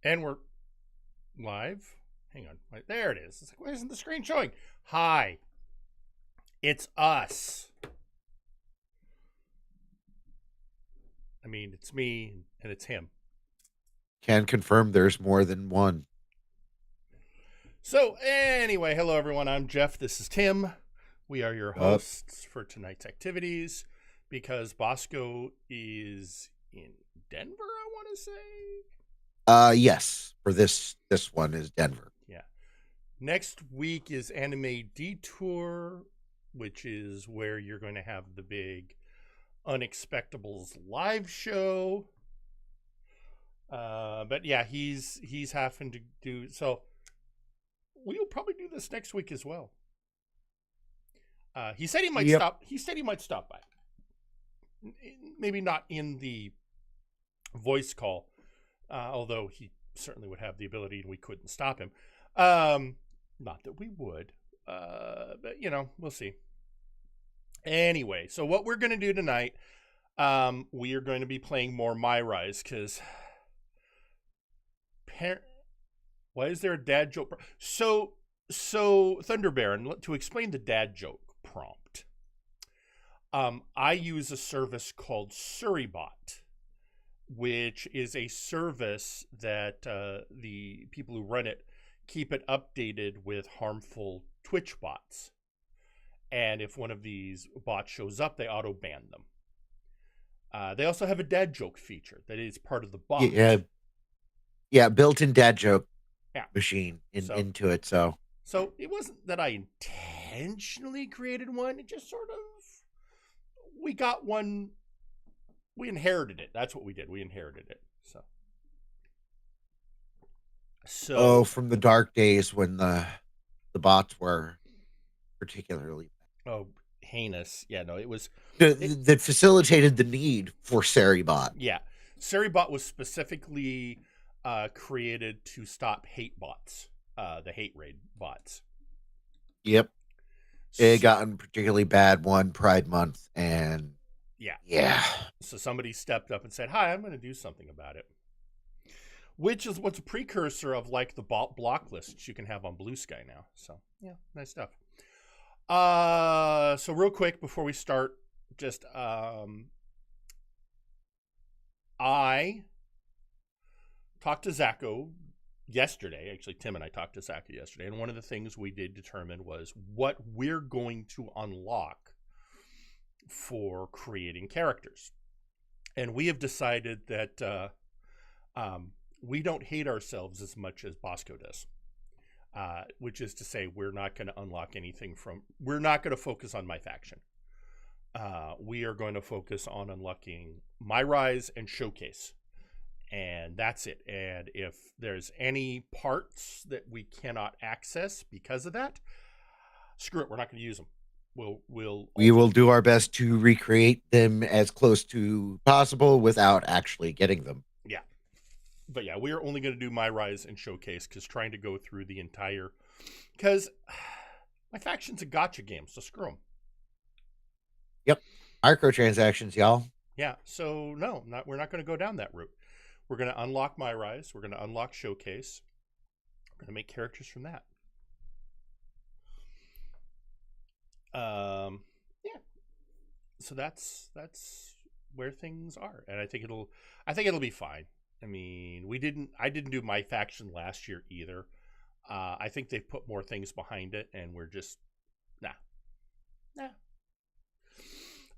And we're live. Hang on. Wait, there it is. It's like, why isn't the screen showing? Hi. It's us. I mean, it's me and it's him. Can confirm there's more than one. So, anyway, hello everyone. I'm Jeff. This is Tim. We are your Up. hosts for tonight's activities because Bosco is in Denver, I want to say. Yes. For this one is Denver. Yeah. Next week is Anime Detour, which is where you're going to have the big Unexpectables live show. But yeah, he's having to do so. We'll probably do this next week as well. He said he might stop. He said he might stop by. Maybe not in the voice call, although he certainly would have the ability, and we couldn't stop him. Not that we would, but we'll see. Anyway, so what we're going to do tonight, we are going to be playing more MyRise because why is there a dad joke? So Thunder Baron, to explain the dad joke prompt, I use a service called Surrybot, which is a service that the people who run it keep it updated with harmful Twitch bots. And if one of these bots shows up, they auto ban them. They also have a dad joke feature that is part of the bot. Yeah, built-in dad joke machine into it. So it wasn't that I intentionally created one. It just sort of, we got one. We inherited it. That's what we did. We inherited it. So from the dark days when the bots were particularly heinous. Yeah, no, it was that facilitated the need for Surrybot. Yeah, Surrybot was specifically created to stop hate bots, the hate raid bots. Yep, it gotten particularly bad one Pride Month, and yeah. So somebody stepped up and said, "Hi, I'm going to do something about it." Which is what's a precursor of like the block lists you can have on Blue Sky now. So yeah, nice stuff. So real quick before we start, just I talked to Zacho yesterday. Actually, Tim and I talked to Zacho yesterday, and one of the things we did determine was what we're going to unlock for creating characters. And we have decided that we don't hate ourselves as much as Bosco does. Which is to say, we're not going to unlock anything we're not going to focus on my faction. We are going to focus on unlocking MyRise and Showcase. And that's it. And if there's any parts that we cannot access because of that, screw it, we're not going to use them. We will do our best to recreate them as close to possible without actually getting them. Yeah. But yeah, we're only going to do MyRise and Showcase because trying to go through the entire... Because my faction's a gacha game, so screw them. Yep. Microtransactions, y'all. Yeah, so no, we're not going to go down that route. We're going to unlock MyRise. We're going to unlock Showcase. We're going to make characters from that. Yeah. So that's where things are, and I think it'll be fine. I mean, I didn't do my faction last year either. I think they've put more things behind it, and we're just nah.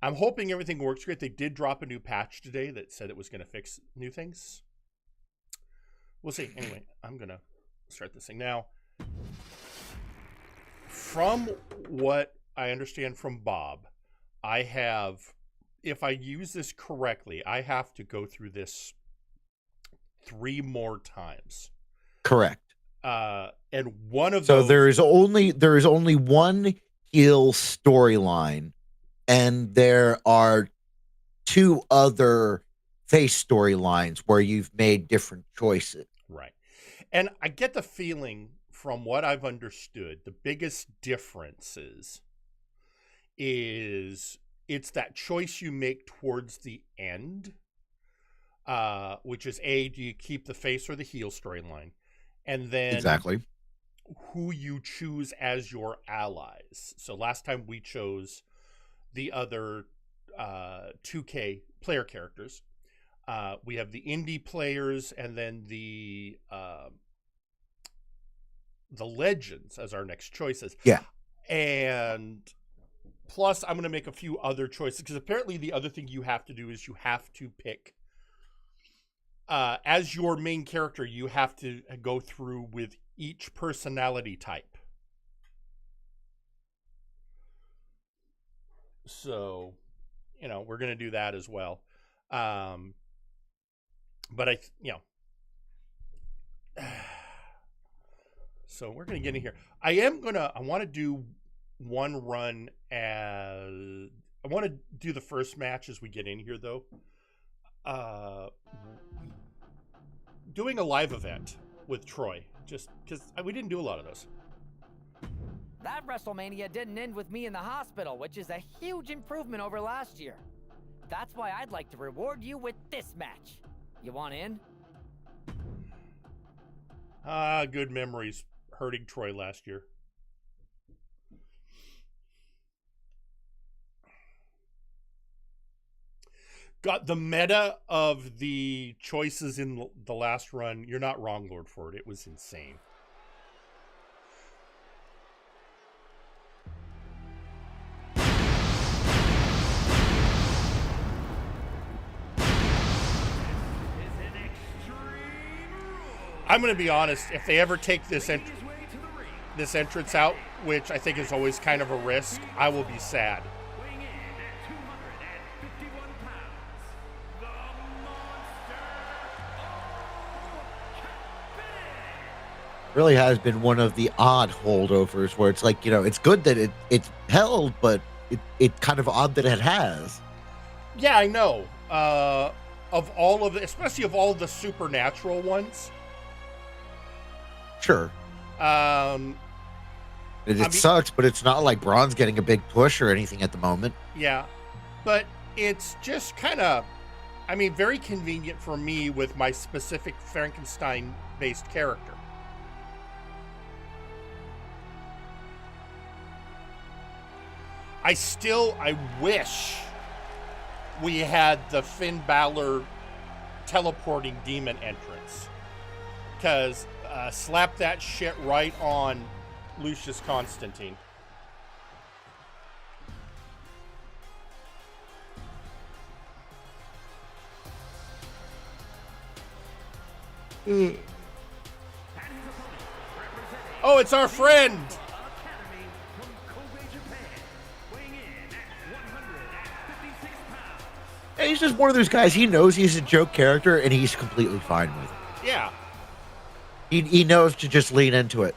I'm hoping everything works great. They did drop a new patch today that said it was going to fix new things. We'll see. Anyway, I'm going to start this thing now. From what I understand from Bob, if I use this correctly, I have to go through this 3 more times. Correct. And one of those. So there is only one heal storyline, and there are 2 other face storylines where you've made different choices. Right. And I get the feeling from what I've understood, the biggest differences is it's that choice you make towards the end which is do you keep the face or the heel storyline? And then Exactly. who you choose as your allies. So last time we chose the other 2K player characters. We have the indie players and then the legends as our next choices. Yeah. And plus, I'm going to make a few other choices because apparently the other thing you have to do is you have to pick as your main character. You have to go through with each personality type. So, we're going to do that as well. But so we're going to get in here. I want to do one run I want to do the first match as we get in here, though. Doing a live event with Troy, just because we didn't do a lot of those. That WrestleMania didn't end with me in the hospital, which is a huge improvement over last year. That's why I'd like to reward you with this match. You want in? Good memories hurting Troy last year. Got the meta of the choices in the last run. You're not wrong, Lord Ford. It was insane. I'm going to be honest. If they ever take this entrance out, which I think is always kind of a risk, I will be sad. Really has been one of the odd holdovers where it's like, it's good that it's held, but it's kind of odd that it has. Yeah, I know. Of all of it, especially of all the supernatural ones. Sure. It sucks, but it's not like Braun's getting a big push or anything at the moment. Yeah, but it's just kind of, very convenient for me with my specific Frankenstein-based character. I wish we had the Finn Balor teleporting demon entrance. Because slap that shit right on Lucius Constantine. Oh, it's our friend! And he's just one of those guys. He knows he's a joke character, and he's completely fine with it. Yeah. He knows to just lean into it.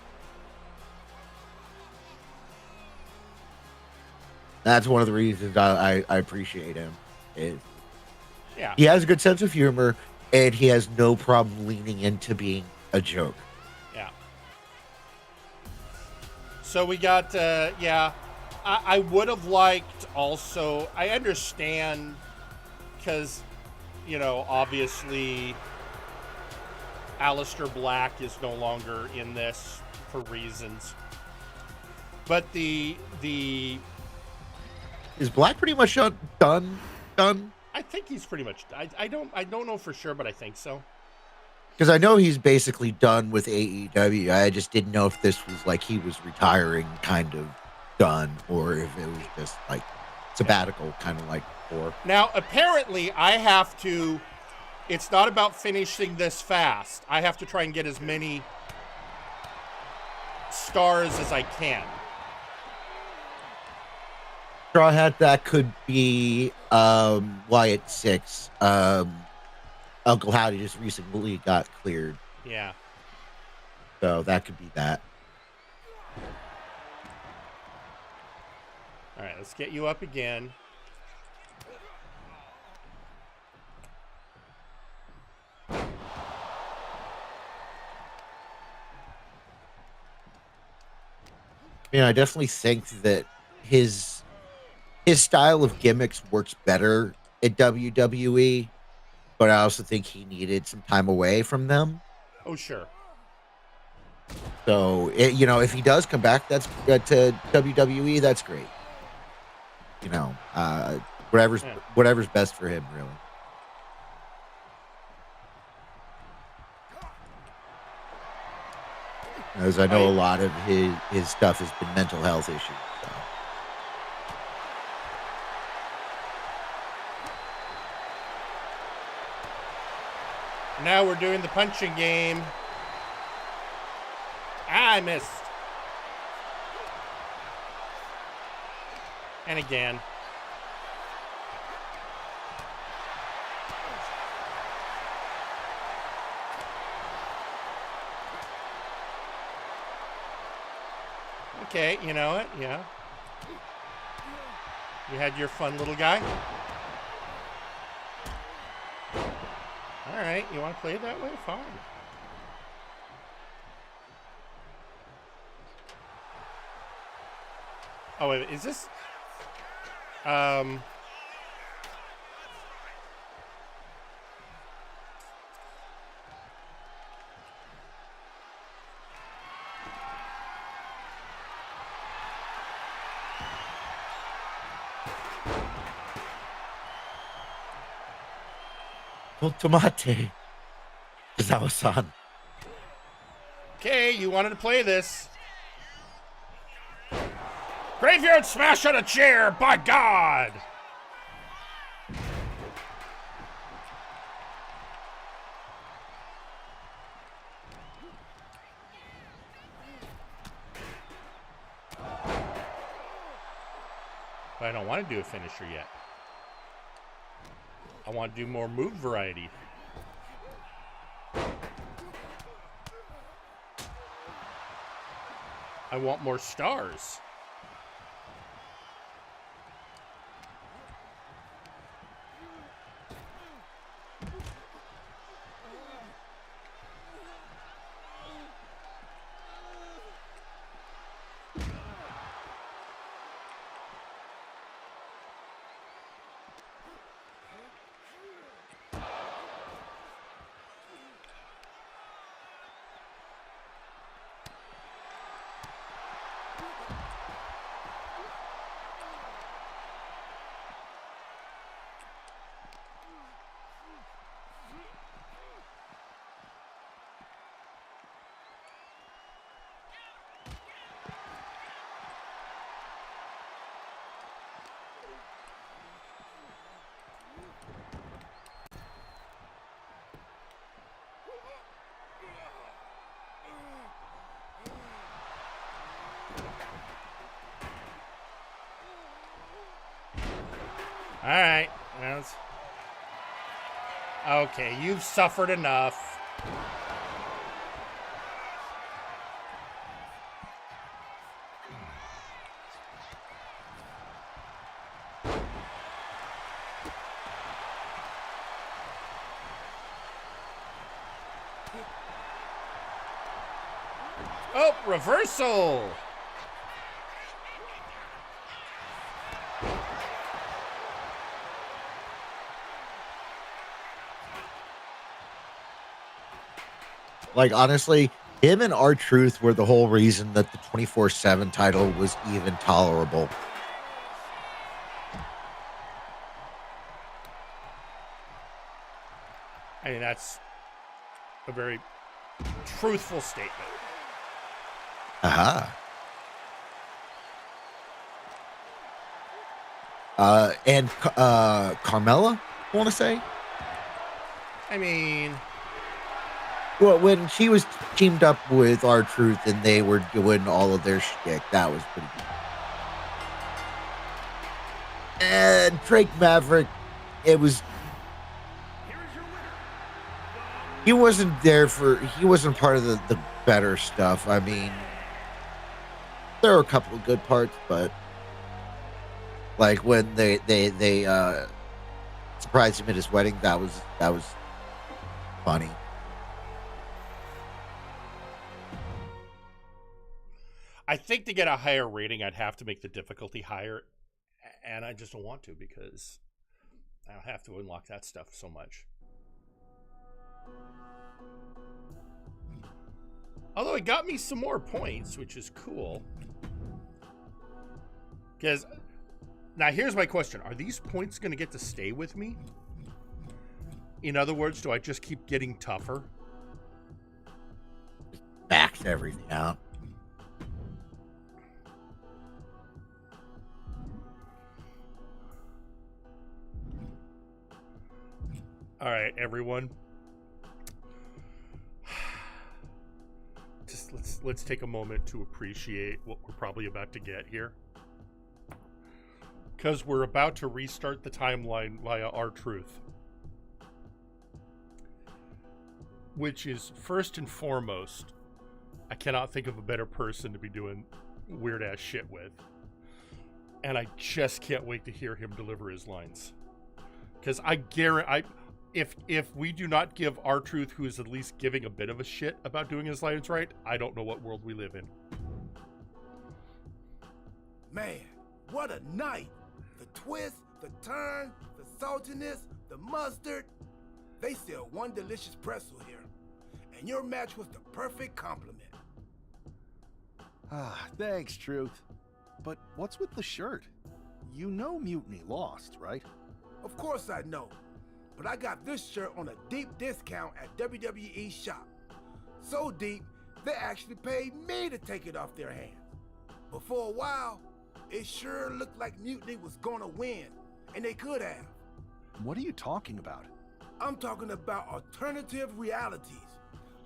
That's one of the reasons I appreciate him. He has a good sense of humor, and he has no problem leaning into being a joke. Yeah. So we got, I would have liked also, I understand, because, obviously Aleister Black is no longer in this for reasons. But the is Black pretty much done? I think he's pretty much. I don't know for sure, but I think so. Because I know he's basically done with AEW. I just didn't know if this was like he was retiring, kind of done, or if it was just like sabbatical, kind of like before. Now, apparently, I have to. It's not about finishing this fast. I have to try and get as many stars as I can. Straw Hat, that could be Wyatt 6. Uncle Howdy just recently got cleared. Yeah. So that could be that. All right, let's get you up again. I definitely think that his style of gimmicks works better at WWE. but I also think he needed some time away from them. Oh, sure. So, if he does come back, that's to WWE, that's great. Whatever's Yeah. whatever's best for him, really. As I know, a lot of his stuff has been mental health issues. So. Now we're doing the punching game. I missed. And again. Okay, you know what? Yeah. You had your fun little guy. All right, you want to play it that way? Fine. Oh, wait, is this... Tomate. Zawa-san. Okay, you wanted to play this. Graveyard smash on a chair, by God! But I don't want to do a finisher yet. I want to do more move variety. I want more stars. All right. Okay, you've suffered enough. Oh, reversal. Like, honestly, him and R-Truth were the whole reason that the 24/7 title was even tolerable. I mean, that's a very truthful statement. Aha. And Carmella, I want to say? I mean... Well, when she was teamed up with R-Truth and they were doing all of their shtick, that was pretty good. And Drake Maverick, it was... He wasn't part of the better stuff. I mean, there were a couple of good parts, but like when they surprised him at his wedding, that was funny. I think to get a higher rating, I'd have to make the difficulty higher, and I just don't want to because I don't have to unlock that stuff so much. Although it got me some more points, which is cool. Because, now here's my question. Are these points going to get to stay with me? In other words, do I just keep getting tougher? Max everything out. All right, everyone. Just let's take a moment to appreciate what we're probably about to get here. Because we're about to restart the timeline via R-Truth. Which is, first and foremost, I cannot think of a better person to be doing weird-ass shit with. And I just can't wait to hear him deliver his lines. Because I guarantee... If we do not give R-Truth, who is at least giving a bit of a shit about doing his lines right, I don't know what world we live in. Man, what a night! The twist, the turn, the saltiness, the mustard. They sell one delicious pretzel here. And your match was the perfect compliment. Ah, thanks, Truth. But what's with the shirt? You know Mutiny lost, right? Of course I know. But I got this shirt on a deep discount at WWE shop. So deep, they actually paid me to take it off their hands. But for a while, it sure looked like Mutiny was gonna win, and they could have. What are you talking about? I'm talking about alternative realities,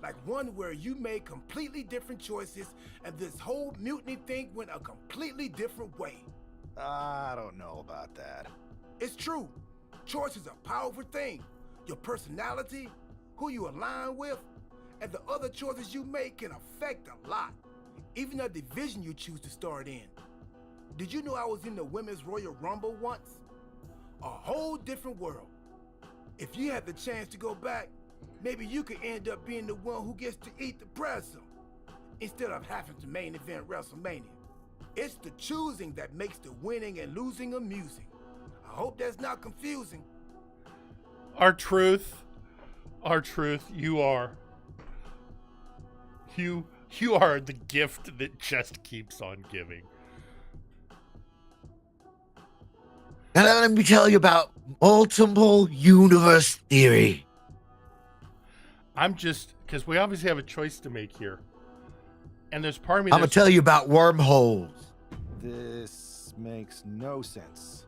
like one where you made completely different choices and this whole Mutiny thing went a completely different way. I don't know about that. It's true. Choice is a powerful thing. Your personality, who you align with, and the other choices you make can affect a lot. Even the division you choose to start in. Did you know I was in the Women's Royal Rumble once? A whole different world. If you had the chance to go back, maybe you could end up being the one who gets to eat the pretzel, instead of having to main event WrestleMania. It's the choosing that makes the winning and losing amusing. I hope that's not confusing. R-Truth, you are the gift that just keeps on giving. And let me tell you about multiple universe theory. I'm just, because we obviously have a choice to make here. And there's part of me I'm going to tell you about wormholes. This makes no sense.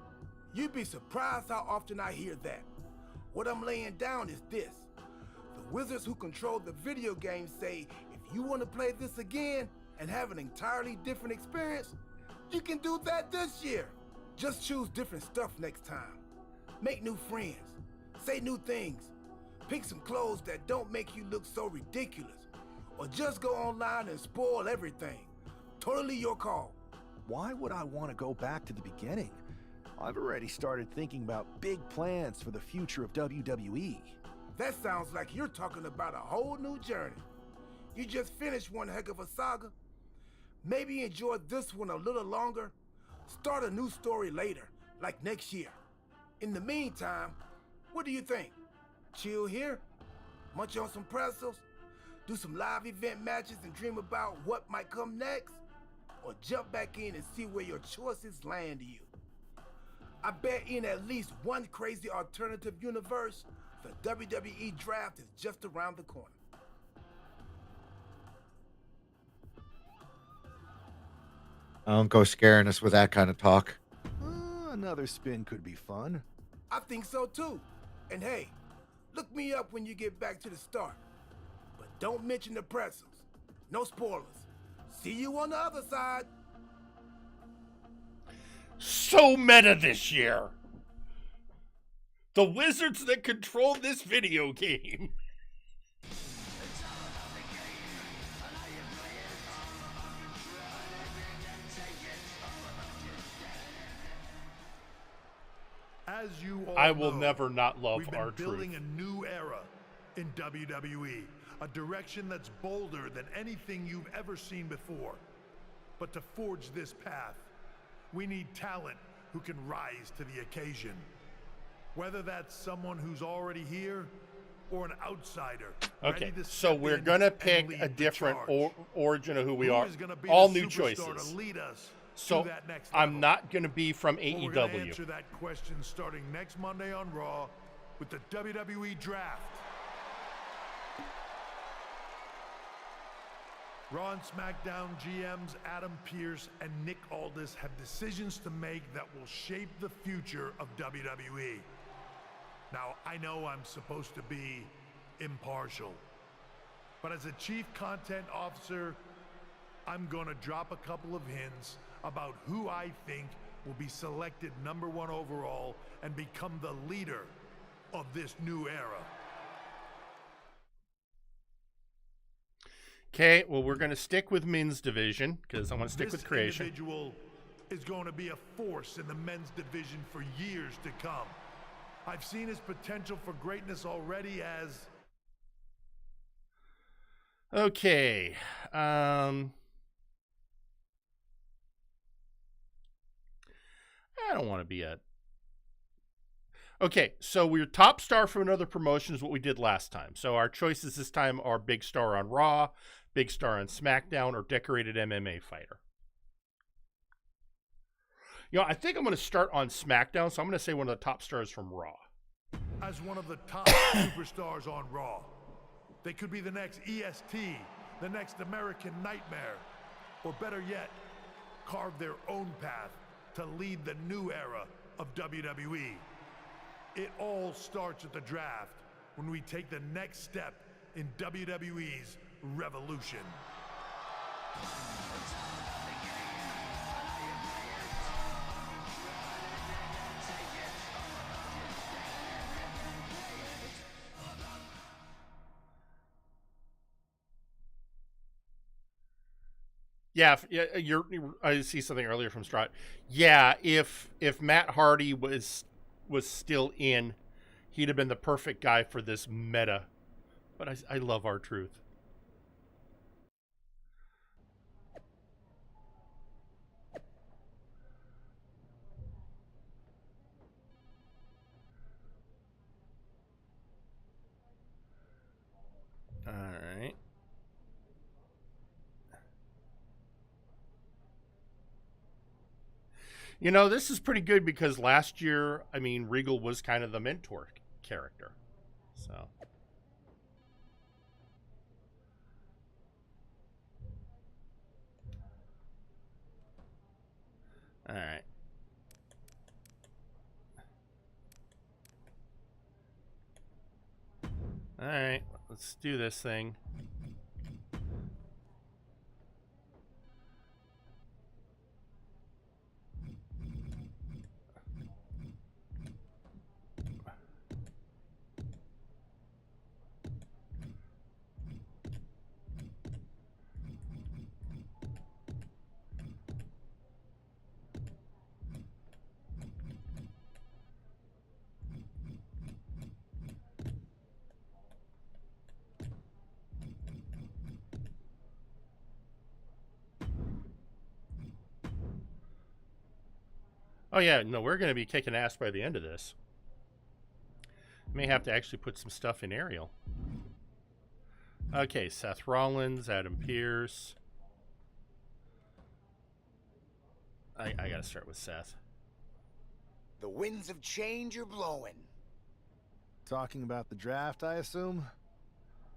You'd be surprised how often I hear that. What I'm laying down is this. The wizards who control the video game say, if you want to play this again and have an entirely different experience, you can do that this year. Just choose different stuff next time. Make new friends. Say new things. Pick some clothes that don't make you look so ridiculous. Or just go online and spoil everything. Totally your call. Why would I want to go back to the beginning? I've already started thinking about big plans for the future of WWE. That sounds like you're talking about a whole new journey. You just finished one heck of a saga. Maybe enjoy this one a little longer. Start a new story later, like next year. In the meantime, what do you think? Chill here? Munch on some pretzels? Do some live event matches and dream about what might come next? Or jump back in and see where your choices land you? I bet in at least one crazy alternative universe, the WWE draft is just around the corner. Don't go scaring us with that kind of talk. Another spin could be fun. I think so too. And hey, look me up when you get back to the start. But don't mention the pretzels. No spoilers. See you on the other side. So meta this year. The wizards that control this video game. As you all I will know, never not love we've been R-Truth. building a new era in WWE, a direction that's bolder than anything you've ever seen before. But to forge this path, we need talent who can rise to the occasion. Whether that's someone who's already here or an outsider? Okay, ready to so step we're in gonna and pick lead a the different charge? origin of who we Who are. is gonna be All the new superstar choices. to lead us So to that next I'm level? not gonna be from Well, we're gonna AEW. answer that question starting next Monday on Raw with the WWE Draft. Raw and SmackDown GMs Adam Pearce and Nick Aldis have decisions to make that will shape the future of WWE. Now, I know I'm supposed to be impartial, but as a chief content officer, I'm gonna drop a couple of hints about who I think will be selected #1 overall and become the leader of this new era. Okay, well, we're going to stick with men's division because I want to stick This with creation. individual is going to be a force in the men's division for years to come. I've seen his potential for greatness already as... Okay. I don't want to be a... Okay, so we're top star from another promotion is what we did last time. So our choices this time are big star on Raw, big star on SmackDown, or decorated MMA fighter. You know, I think I'm going to start on SmackDown, so I'm going to say one of the top stars from Raw. As one of the top superstars on Raw. They could be the next EST, the next American Nightmare, or better yet, carve their own path to lead the new era of WWE. It all starts at the draft when we take the next step in WWE's revolution. Yeah, I see something earlier from Strut. Yeah, if Matt Hardy was still in, he'd have been the perfect guy for this meta. But I love R-Truth. All right. You know, this is pretty good because last year, I mean, Regal was kind of the mentor character. So. All right. All right, let's do this thing. Oh yeah, no, we're going to be kicking ass by the end of this. May have to actually put some stuff in Ariel. Okay, Seth Rollins, Adam Pearce. I got to start with Seth. The winds of change are blowing. Talking about the draft, I assume?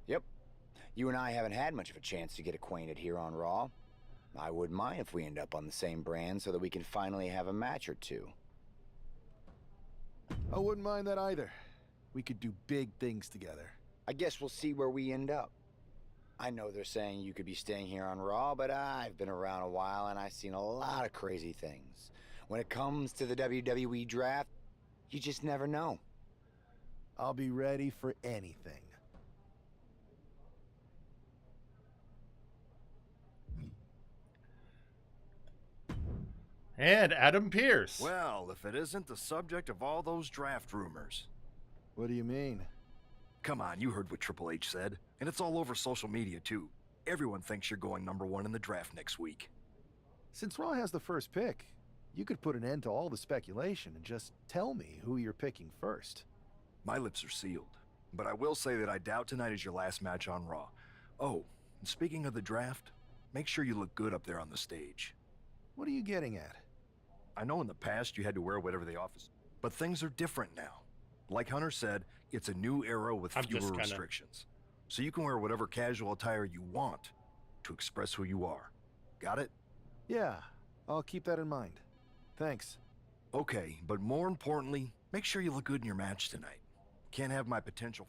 Yep. You and I haven't had much of a chance to get acquainted here on Raw. I wouldn't mind if we end up on the same brand so that we can finally have a match or two. I wouldn't mind that either. We could do big things together. I guess we'll see where we end up. I know they're saying you could be staying here on Raw, but I've been around a while and I've seen a lot of crazy things. When it comes to the WWE draft, you just never know. I'll be ready for anything. And Adam Pearce. Well, if it isn't the subject of all those draft rumors. What do you mean? Come on, you heard what Triple H said. And it's all over social media, too. Everyone thinks you're going #1 in the draft next week. Since Raw has the first pick, you could put an end to all the speculation and just tell me who you're picking first. My lips are sealed. But I will say that I doubt tonight is your last match on Raw. Oh, and speaking of the draft, make sure you look good up there on the stage. What are you getting at? I know in the past you had to wear whatever the office, but things are different now. Like Hunter said, it's a new era with I'm fewer just kinda- restrictions. So you can wear whatever casual attire you want to express who you are. Got it? Yeah, I'll keep that in mind. Thanks. Okay, but more importantly, make sure you look good in your match tonight. Can't have my potential.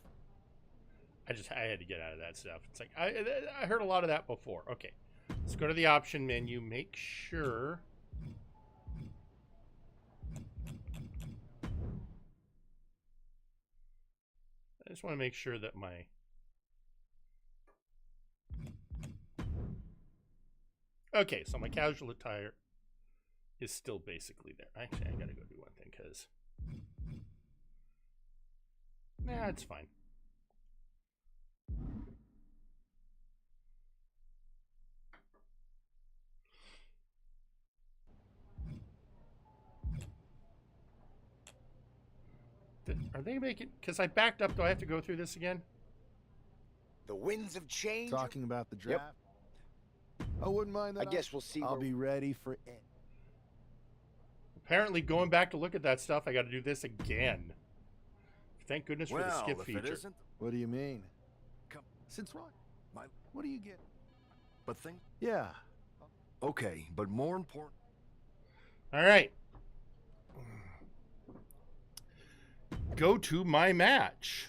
I had to get out of that stuff. It's like I heard a lot of that before. Okay, let's go to the option menu. Make sure. I just want to make sure that my. Okay, so my casual attire is still basically there. Actually, I gotta go do one thing because. Nah, it's fine. Are they making? Because I backed up. Do I have to go through this again? The winds of change. Talking about the draft? I wouldn't mind that. I guess we'll see. I'll be ready for it. Apparently, going back to look at that stuff, I got to do this again. Thank goodness for the skip if feature. it isn't, What do you mean? Come. Since Rock, my, what do you get? but think. Yeah. Okay, but more important. All right. Go to my match.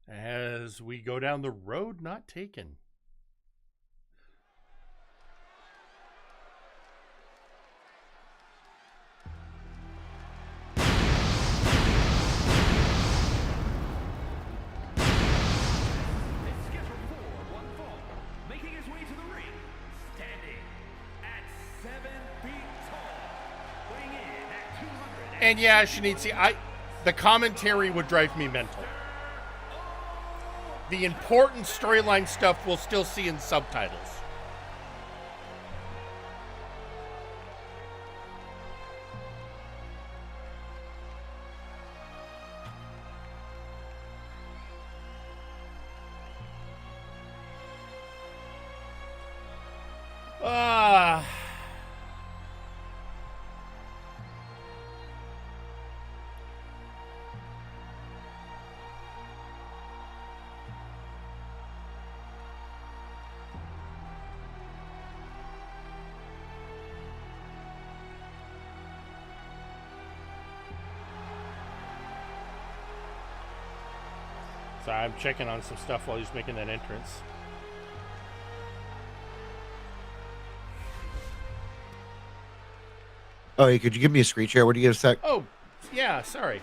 As we go down the road not taken. And yeah, Shinichi, the commentary would drive me mental. The important storyline stuff we'll still see in subtitles. So I'm checking on some stuff while he's making that entrance. Oh, hey, could you give me a screen share? What do you get a sec? Oh, yeah, sorry.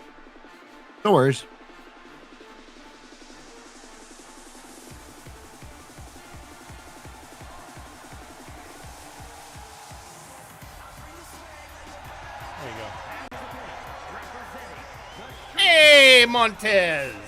No worries. There you go. Hey, Montez!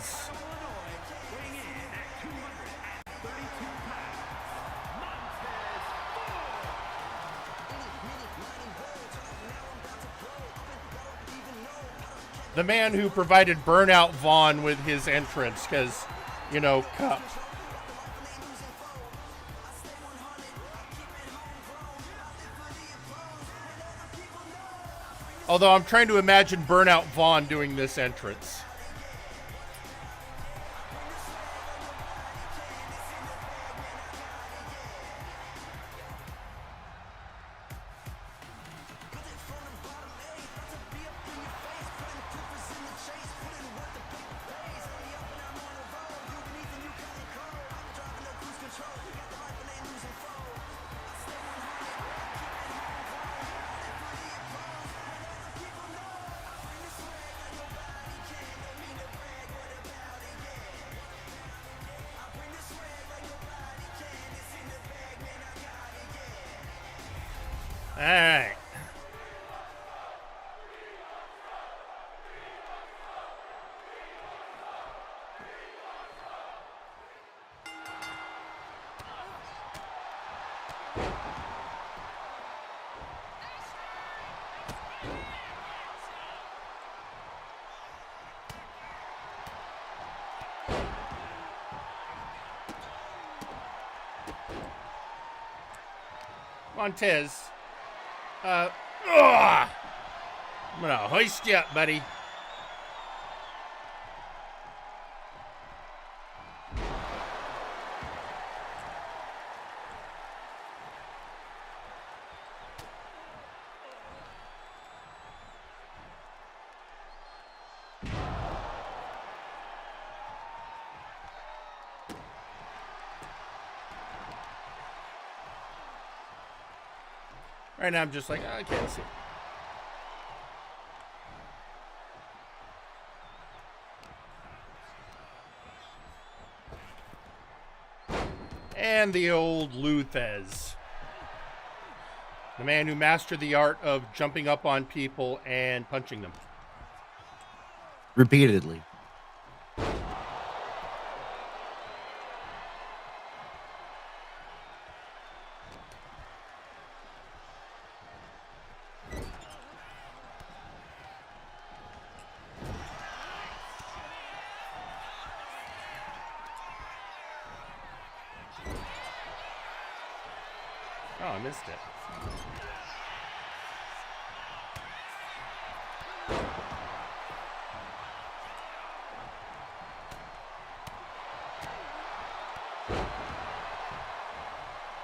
The man who provided Burnout Vaughn with his entrance, because, you know, Cup. Although I'm trying to imagine Burnout Vaughn doing this entrance. All right. Montez. I'm gonna hoist you up, buddy. Right now I'm just like, I can't see. And the old Luthez. The man who mastered the art of jumping up on people and punching them. Repeatedly. Oh, I missed it.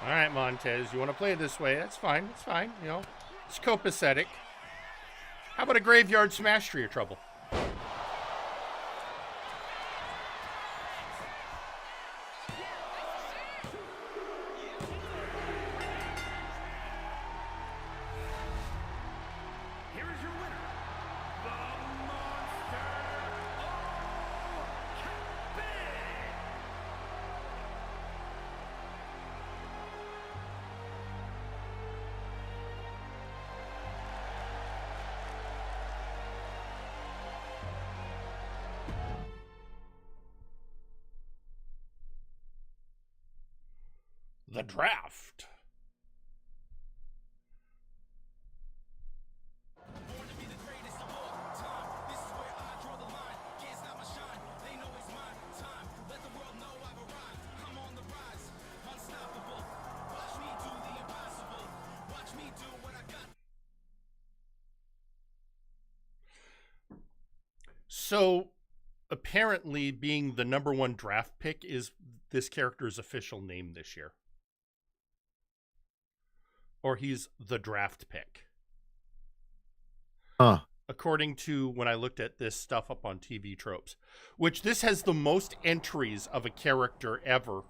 All right, Montez, you want to play it this way? That's fine. It's fine. You know, it's copacetic. How about a graveyard smash for your trouble? The draft. So, apparently, being the number one draft pick is this character's official name this year. Or he's the draft pick. Huh. According to when I looked at this stuff up on TV Tropes, which this has the most entries of a character ever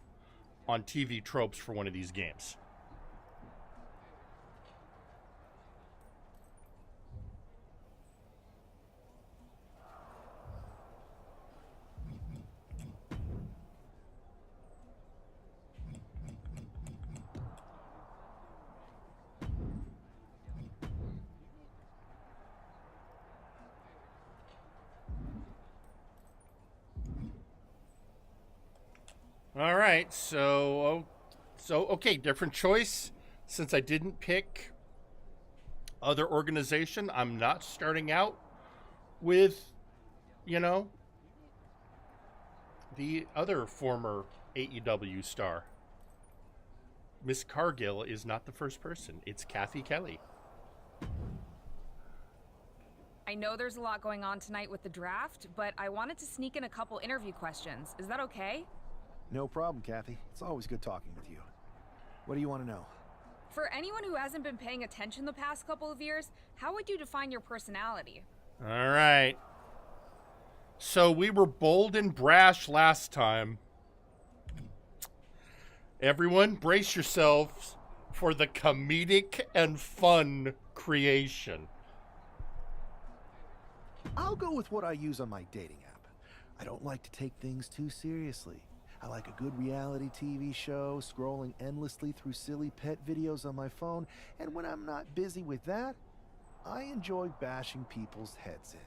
on TV Tropes for one of these games. All right, so okay, different choice. Since I didn't pick other organization, I'm not starting out with, you know, the other former AEW star. Miss Cargill is not the first person. It's Kathy Kelly. I know there's a lot going on tonight with the draft, but I wanted to sneak in a couple interview questions. Is that okay? No problem, Kathy. It's always good talking with you. What do you want to know? For anyone who hasn't been paying attention the past couple of years, how would you define your personality? All right. So we were bold and brash last time. Everyone, brace yourselves for the comedic and fun creation. I'll go with what I use on my dating app. I don't like to take things too seriously. I like a good reality TV show, scrolling endlessly through silly pet videos on my phone, and when I'm not busy with that, I enjoy bashing people's heads in.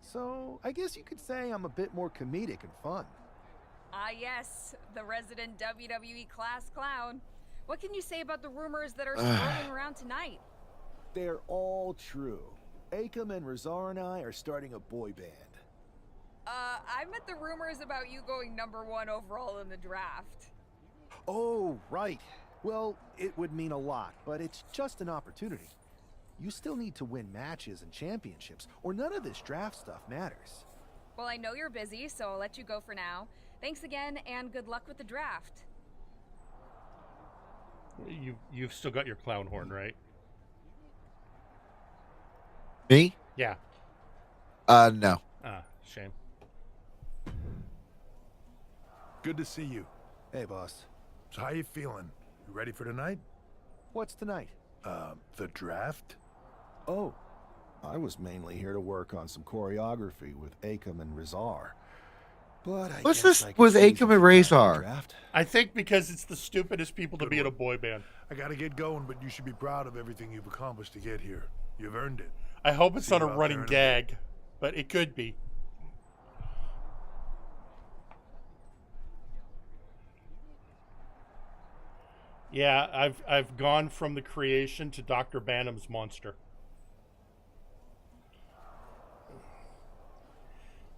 So, I guess you could say I'm a bit more comedic and fun. Ah yes, the resident WWE class clown. What can you say about the rumors that are swirling around tonight? They're all true. Akam and Razar and I are starting a boy band. I meant the rumors about you going #1 overall in the draft. Oh, right. Well, it would mean a lot, but it's just an opportunity. You still need to win matches and championships, or none of this draft stuff matters. Well, I know you're busy, so I'll let you go for now. Thanks again, and good luck with the draft. You've still got your clown horn, right? Me? Yeah. No. Ah, shame. Good to see you. Hey, boss. So how you feeling? You ready for tonight? What's tonight? The draft? Oh, I was mainly here to work on some choreography with Akam and Rizar. But I What's guess this I could with squeeze Akam a and few times in the Razor? draft. I think because it's the stupidest people to Good be in a one. boy band. I gotta get going, but you should be proud of everything you've accomplished to get here. You've earned it. I hope it's See not a you out running there in a gag, but it could be. Yeah, I've gone from the creation to Dr. Banham's monster.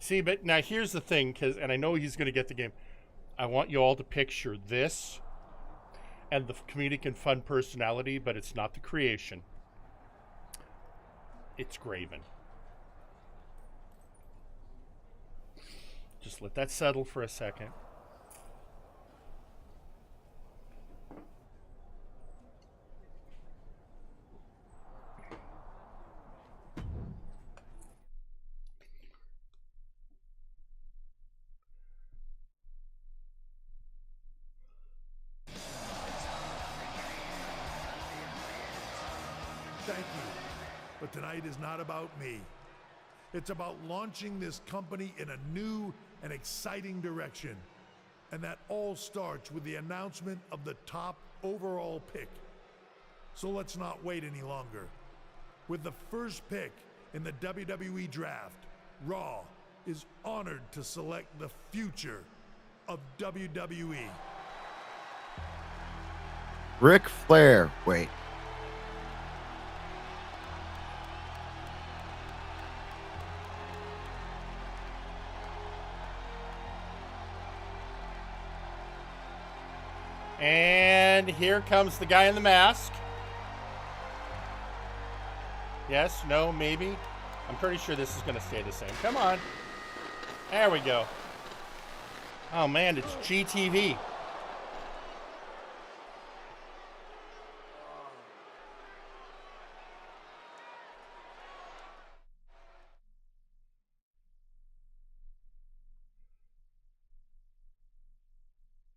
See, but now here's the thing, and I know he's going to get the game. I want you all to picture this and the comedic and fun personality, but it's not the creation. It's Graven. Just let that settle for a second. Thank you. But tonight is not about me. It's about launching this company in a new and exciting direction. And that all starts with the announcement of the top overall pick. So let's not wait any longer. With the first pick in the WWE draft, Raw is honored to select the future of WWE. Ric Flair. Wait. And here comes the guy in the mask. Yes, no, maybe. I'm pretty sure this is going to stay the same. Come on. There we go. Oh, man, it's GTV.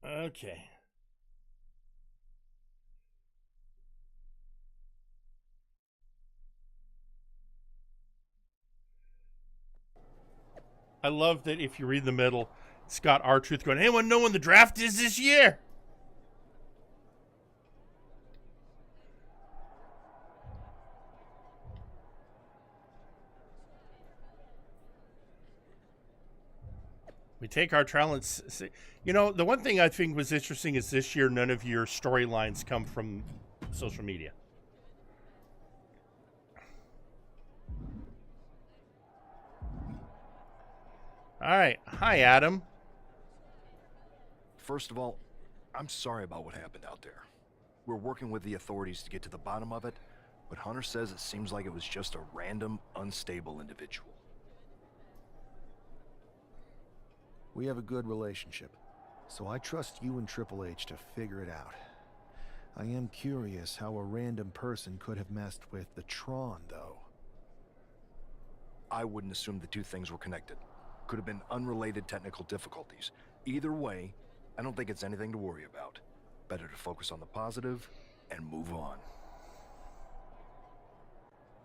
Okay. I love that if you read the middle, it's got R-Truth going, anyone know when the draft is this year? We take our talents. You know, the one thing I think was interesting is this year, none of your storylines come from social media. All right. Hi, Adam. First of all, I'm sorry about what happened out there. We're working with the authorities to get to the bottom of it, but Hunter says it seems like it was just a random, unstable individual. We have a good relationship, so I trust you and Triple H to figure it out. I am curious how a random person could have messed with the Tron, though. I wouldn't assume the two things were connected. Could have been unrelated technical difficulties. Either way, I don't think it's anything to worry about. Better to focus on the positive and move on.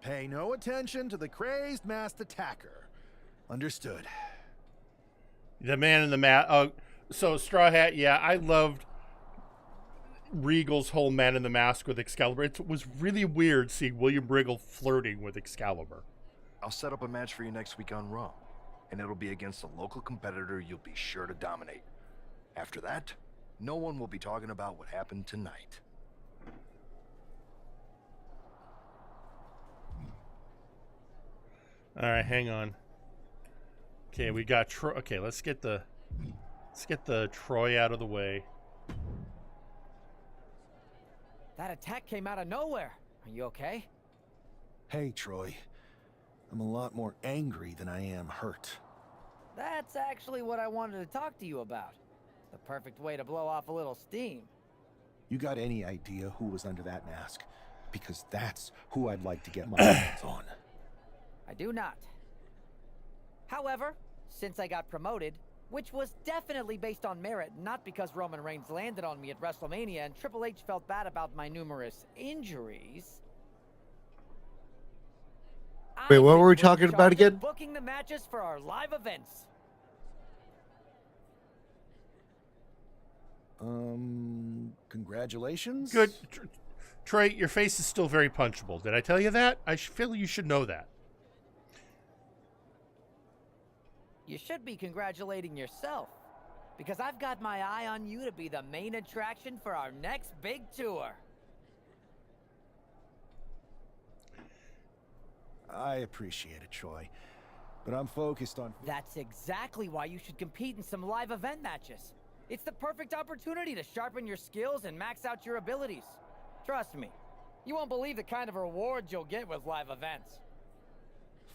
Pay no attention to the crazed masked attacker. Understood. The man in the mask. Oh, so Straw Hat, yeah, I loved Regal's whole man in the mask with Excalibur. It was really weird seeing William Regal flirting with Excalibur. I'll set up a match for you next week on Raw, and it'll be against a local competitor you'll be sure to dominate. After that, no one will be talking about what happened tonight. All right, hang on. Okay, we got Troy. Okay, let's get the Troy out of the way. That attack came out of nowhere. Are you okay? Hey, Troy. I'm a lot more angry than I am hurt. That's actually what I wanted to talk to you about. The perfect way to blow off a little steam. You got any idea who was under that mask? Because that's who I'd like to get my hands on. I do not. However, since I got promoted, which was definitely based on merit, not because Roman Reigns landed on me at WrestleMania and Triple H felt bad about my numerous injuries. Wait, what I've were we been put in talking about charge of again? Booking the matches for our live events. Congratulations? Good. Troy, your face is still very punchable. Did I tell you that? I feel you should know that. You should be congratulating yourself, because I've got my eye on you to be the main attraction for our next big tour. I appreciate it, Troy. But I'm focused on... That's exactly why you should compete in some live event matches. It's the perfect opportunity to sharpen your skills and max out your abilities. Trust me, you won't believe the kind of rewards you'll get with live events.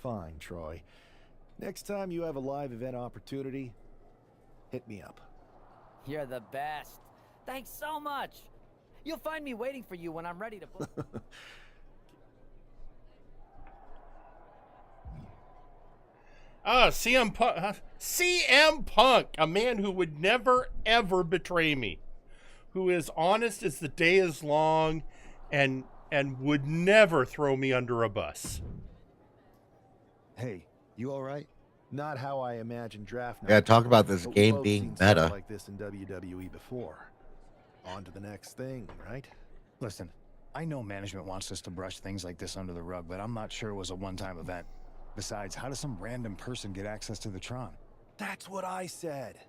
Fine, Troy. Next time you have a live event opportunity, hit me up. You're the best. Thanks so much. You'll find me waiting for you when I'm ready to book. CM Punk. CM Punk, a man who would never, ever betray me. Who is honest as the day is long and would never throw me under a bus. Hey, you all right? Not how I imagined draft night. Yeah, talk about this But we've game both being seen stuff meta. like this in WWE before. On to the next thing, right? Listen, I know management wants us to brush things like this under the rug, but I'm not sure it was a one-time event. Besides, how does some random person get access to the Tron? That's what I said.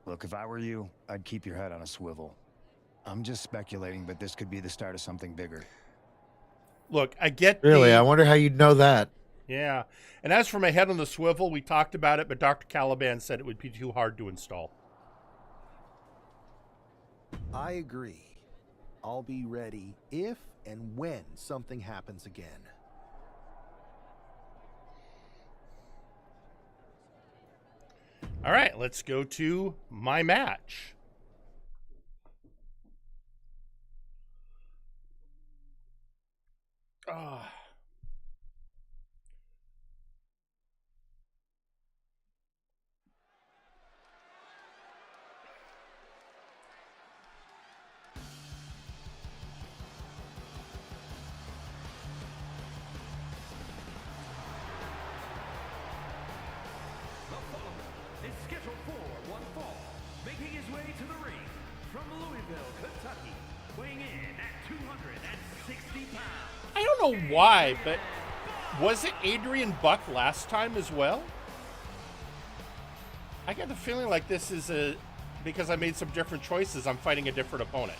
Look, if I were you, I'd keep your head on a swivel. I'm just speculating, but this could be the start of something bigger. Look, I get Really, I wonder how you'd know that. Yeah. And as for my head on the swivel, we talked about it, but Dr. Caliban said it would be too hard to install. I agree. I'll be ready if and when something happens again. All right, let's go to my match. Ah. Is scheduled for one fall, making his way to the ring from Louisville, Kentucky, weighing in at 260 pounds. I don't know why, but was it Adrian Buck last time as well? I get the feeling like this is because I made some different choices, I'm fighting a different opponent.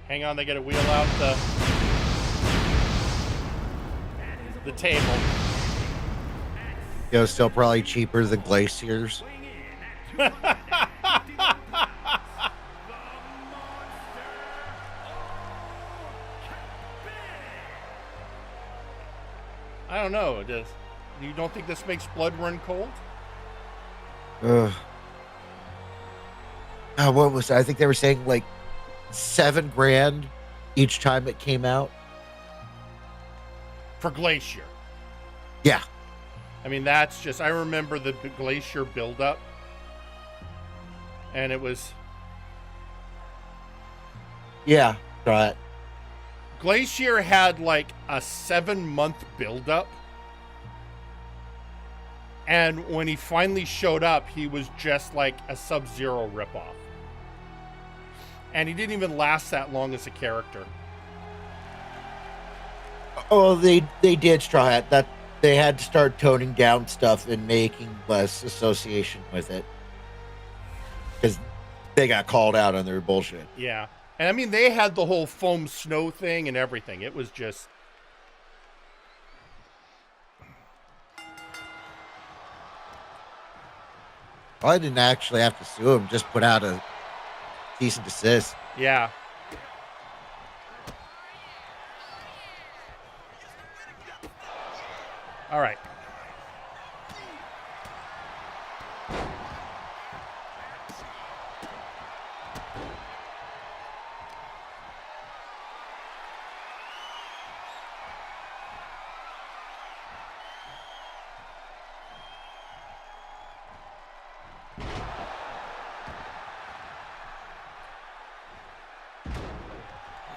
Hang on, they gotta wheel out the table. You know, still probably cheaper than Glaciers. I don't know. You don't think this makes blood run cold? Ugh. What was I think they were saying like $7,000 each time it came out For Glacier. Yeah. I mean, that's just, I remember the Glacier buildup. And it was... Yeah, right. Glacier had like a 7-month buildup. And when he finally showed up, he was just like a Sub-Zero ripoff. And he didn't even last that long as a character. Oh, they did Straw Hat. That they had to start toning down stuff and making less association with it. Because they got called out on their bullshit. Yeah. And I mean, they had the whole foam snow thing and everything. It was just... Well, I didn't actually have to sue him, just put out a cease and desist. Yeah. All right.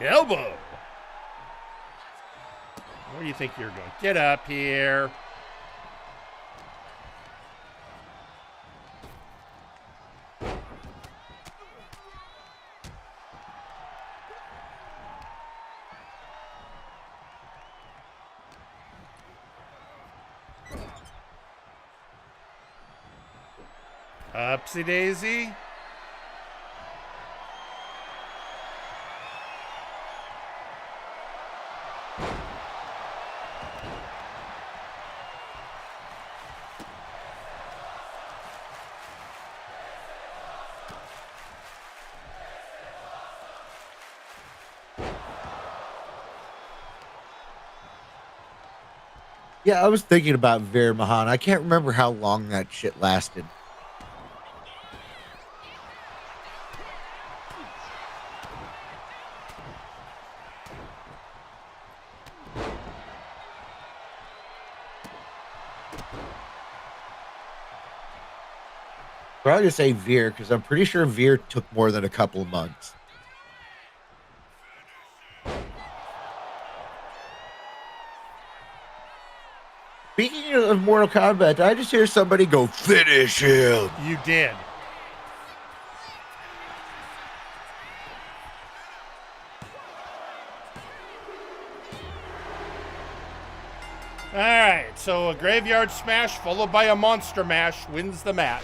Elbow. Where do you think you're going? Get up here. Upsy daisy. Yeah, I was thinking about Veer Mahan. I can't remember how long that shit lasted. Probably just say Veer, because I'm pretty sure Veer took more than a couple of months. Speaking of Mortal Kombat, did I just hear somebody go, finish him? You did. All right, so a graveyard smash followed by a monster mash wins the match.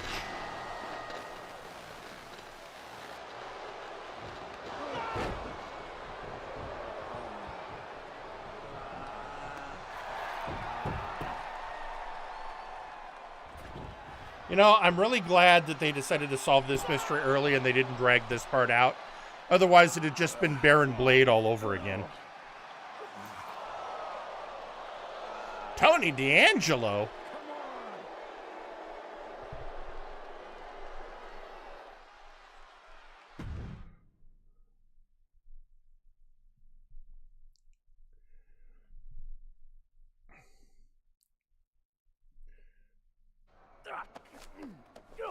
You know, I'm really glad that they decided to solve this mystery early and they didn't drag this part out. Otherwise, it had just been Baron Blade all over again. Tony D'Angelo?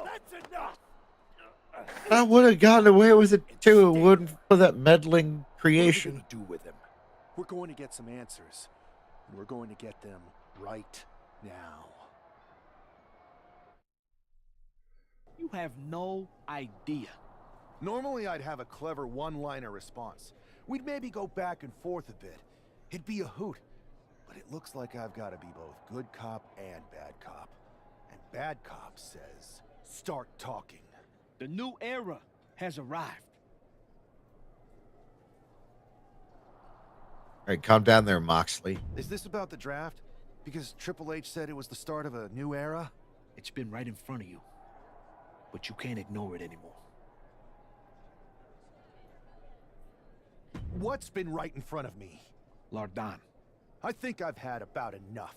That's enough! I would have gotten away with it too. It wouldn't for that meddling What are we creation. gonna do with him? We're going to get some answers, and we're going to get them right now. You have no idea. Normally, I'd have a clever one-liner response. We'd maybe go back and forth a bit. It'd be a hoot. But it looks like I've got to be both good cop and bad cop. And bad cop says, start talking. The new era has arrived. All right, calm down there, Moxley. Is this about the draft? Because Triple H said it was the start of a new era? It's been right in front of you. But you can't ignore it anymore. What's been right in front of me? Lardan. I think I've had about enough.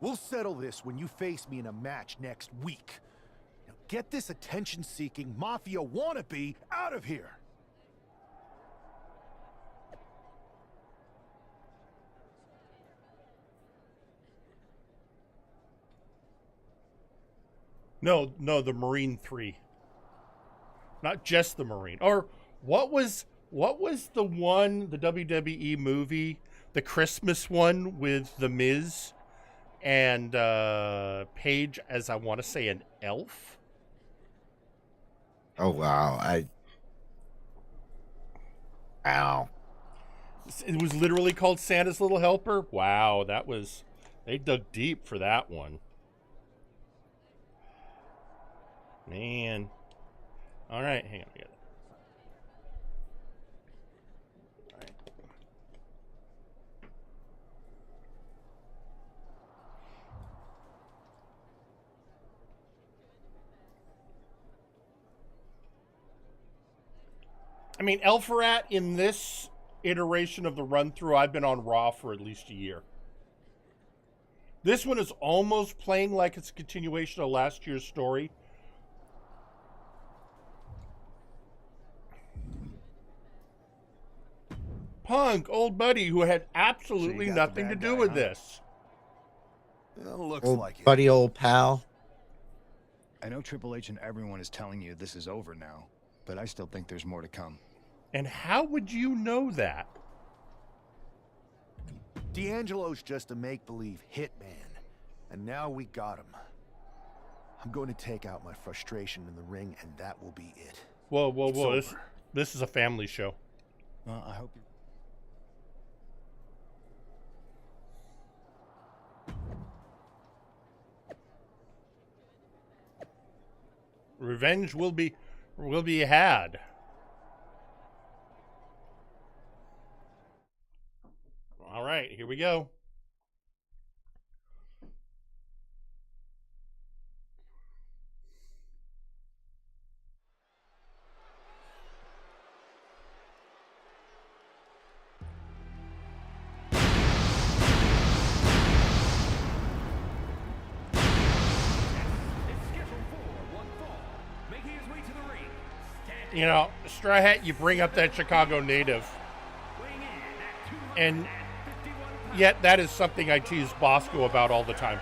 We'll settle this when you face me in a match next week. Now get this attention-seeking mafia wannabe out of here! No, the Marine 3. Not just the Marine. Or what was the one, the WWE movie, the Christmas one with The Miz and Paige as, I want to say, an elf? Oh, wow. Ow. It was literally called Santa's Little Helper? Wow, they dug deep for that one. Man. All right, hang on. I got it. All right. I mean, Elferat in this iteration of the run-through, I've been on Raw for at least a year. This one is almost playing like it's a continuation of last year's story. Punk, old buddy, who had absolutely got the nothing to bad do guy, with huh? this. Well, looks Old like it. buddy, old pal. I know Triple H and everyone is telling you this is over now, but I still think there's more to come. And how would you know that? D'Angelo's just a make-believe hitman, and now we got him. I'm going to take out my frustration in the ring, and that will be it. Whoa, whoa, It's whoa. over. This is a family show. Well, I hope you... Revenge will be had. All right, here we go. You know, Straw Hat, you bring up that Chicago native. And yet that is something I tease Bosco about all the time.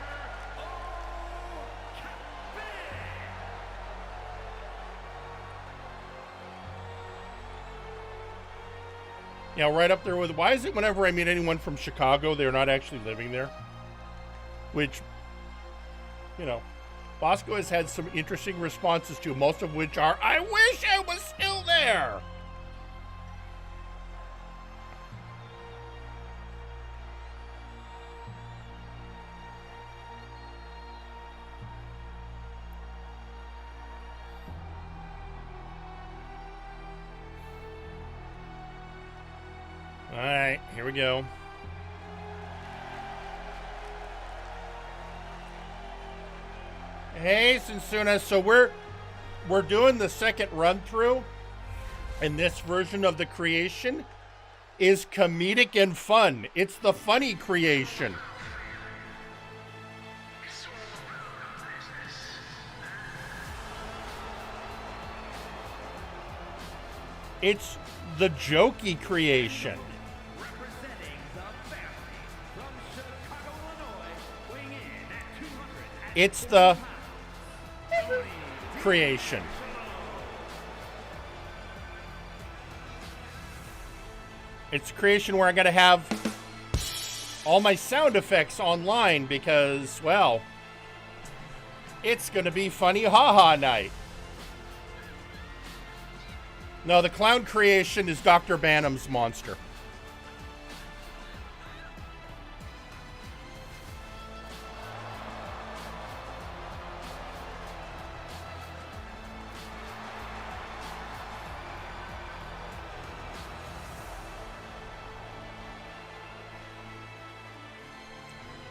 You know, right up there with, why is it whenever I meet anyone from Chicago, they're not actually living there? Which, you know, Bosco has had some interesting responses to, most of which are, I wish I was still there. All right, here we go. Hey, Sensuna. So we're doing the second run through, and this version of the creation is comedic and fun. It's the funny creation. It's the jokey creation. It's the creation. It's creation where I'm going to have all my sound effects online because, well, it's going to be funny haha night. No, the clown creation is Dr. Banham's monster.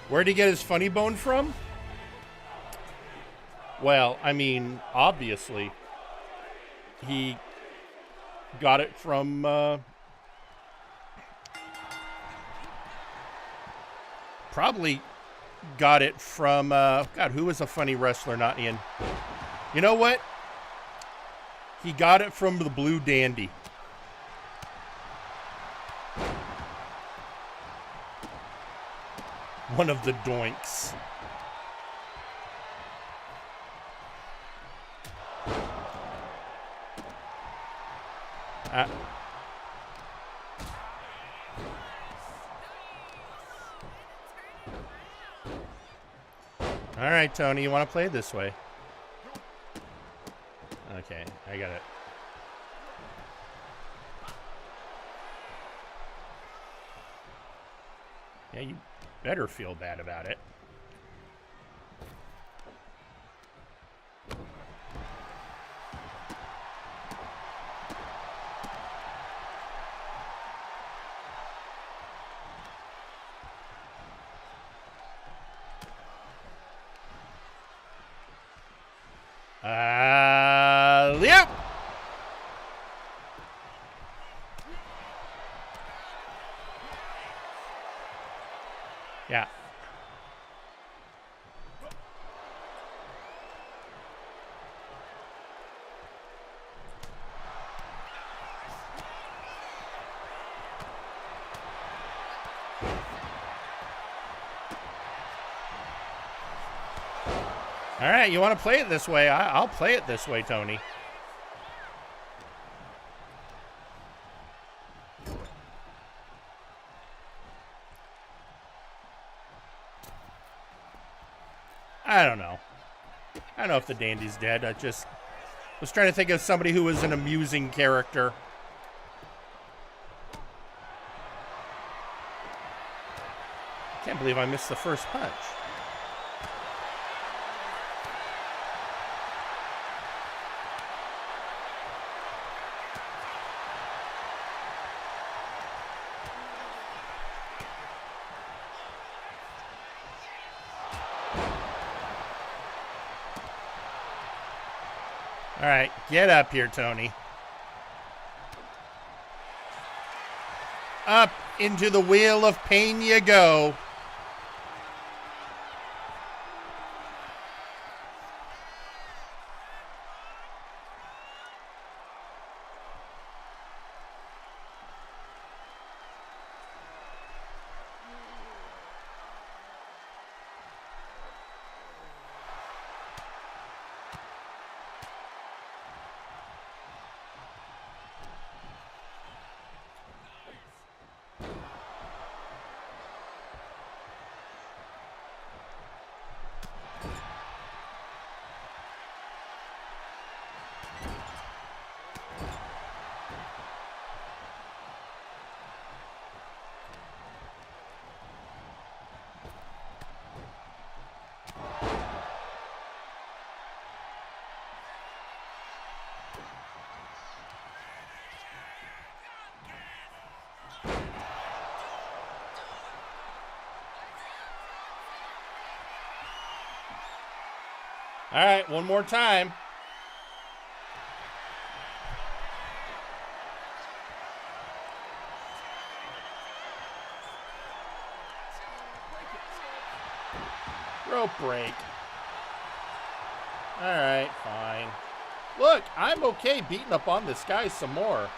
Where'd he get his funny bone from? Well, I mean, obviously, he got it from probably got it from God, who was a funny wrestler not in? You know what? He got it from the Blue Dandy. One of the doinks. All right, Tony, you want to play it this way? Okay, I got it. Yeah, you better feel bad about it. Yep. Yeah. All right, you want to play it this way? I'll play it this way, Tony. I don't know. I don't know if the Dandy's dead. I just was trying to think of somebody who was an amusing character. Can't believe I missed the first punch. All right, get up here, Tony. Up into the wheel of pain you go. All right, one more time. Rope break. All right, fine. Look, I'm okay beating up on this guy some more.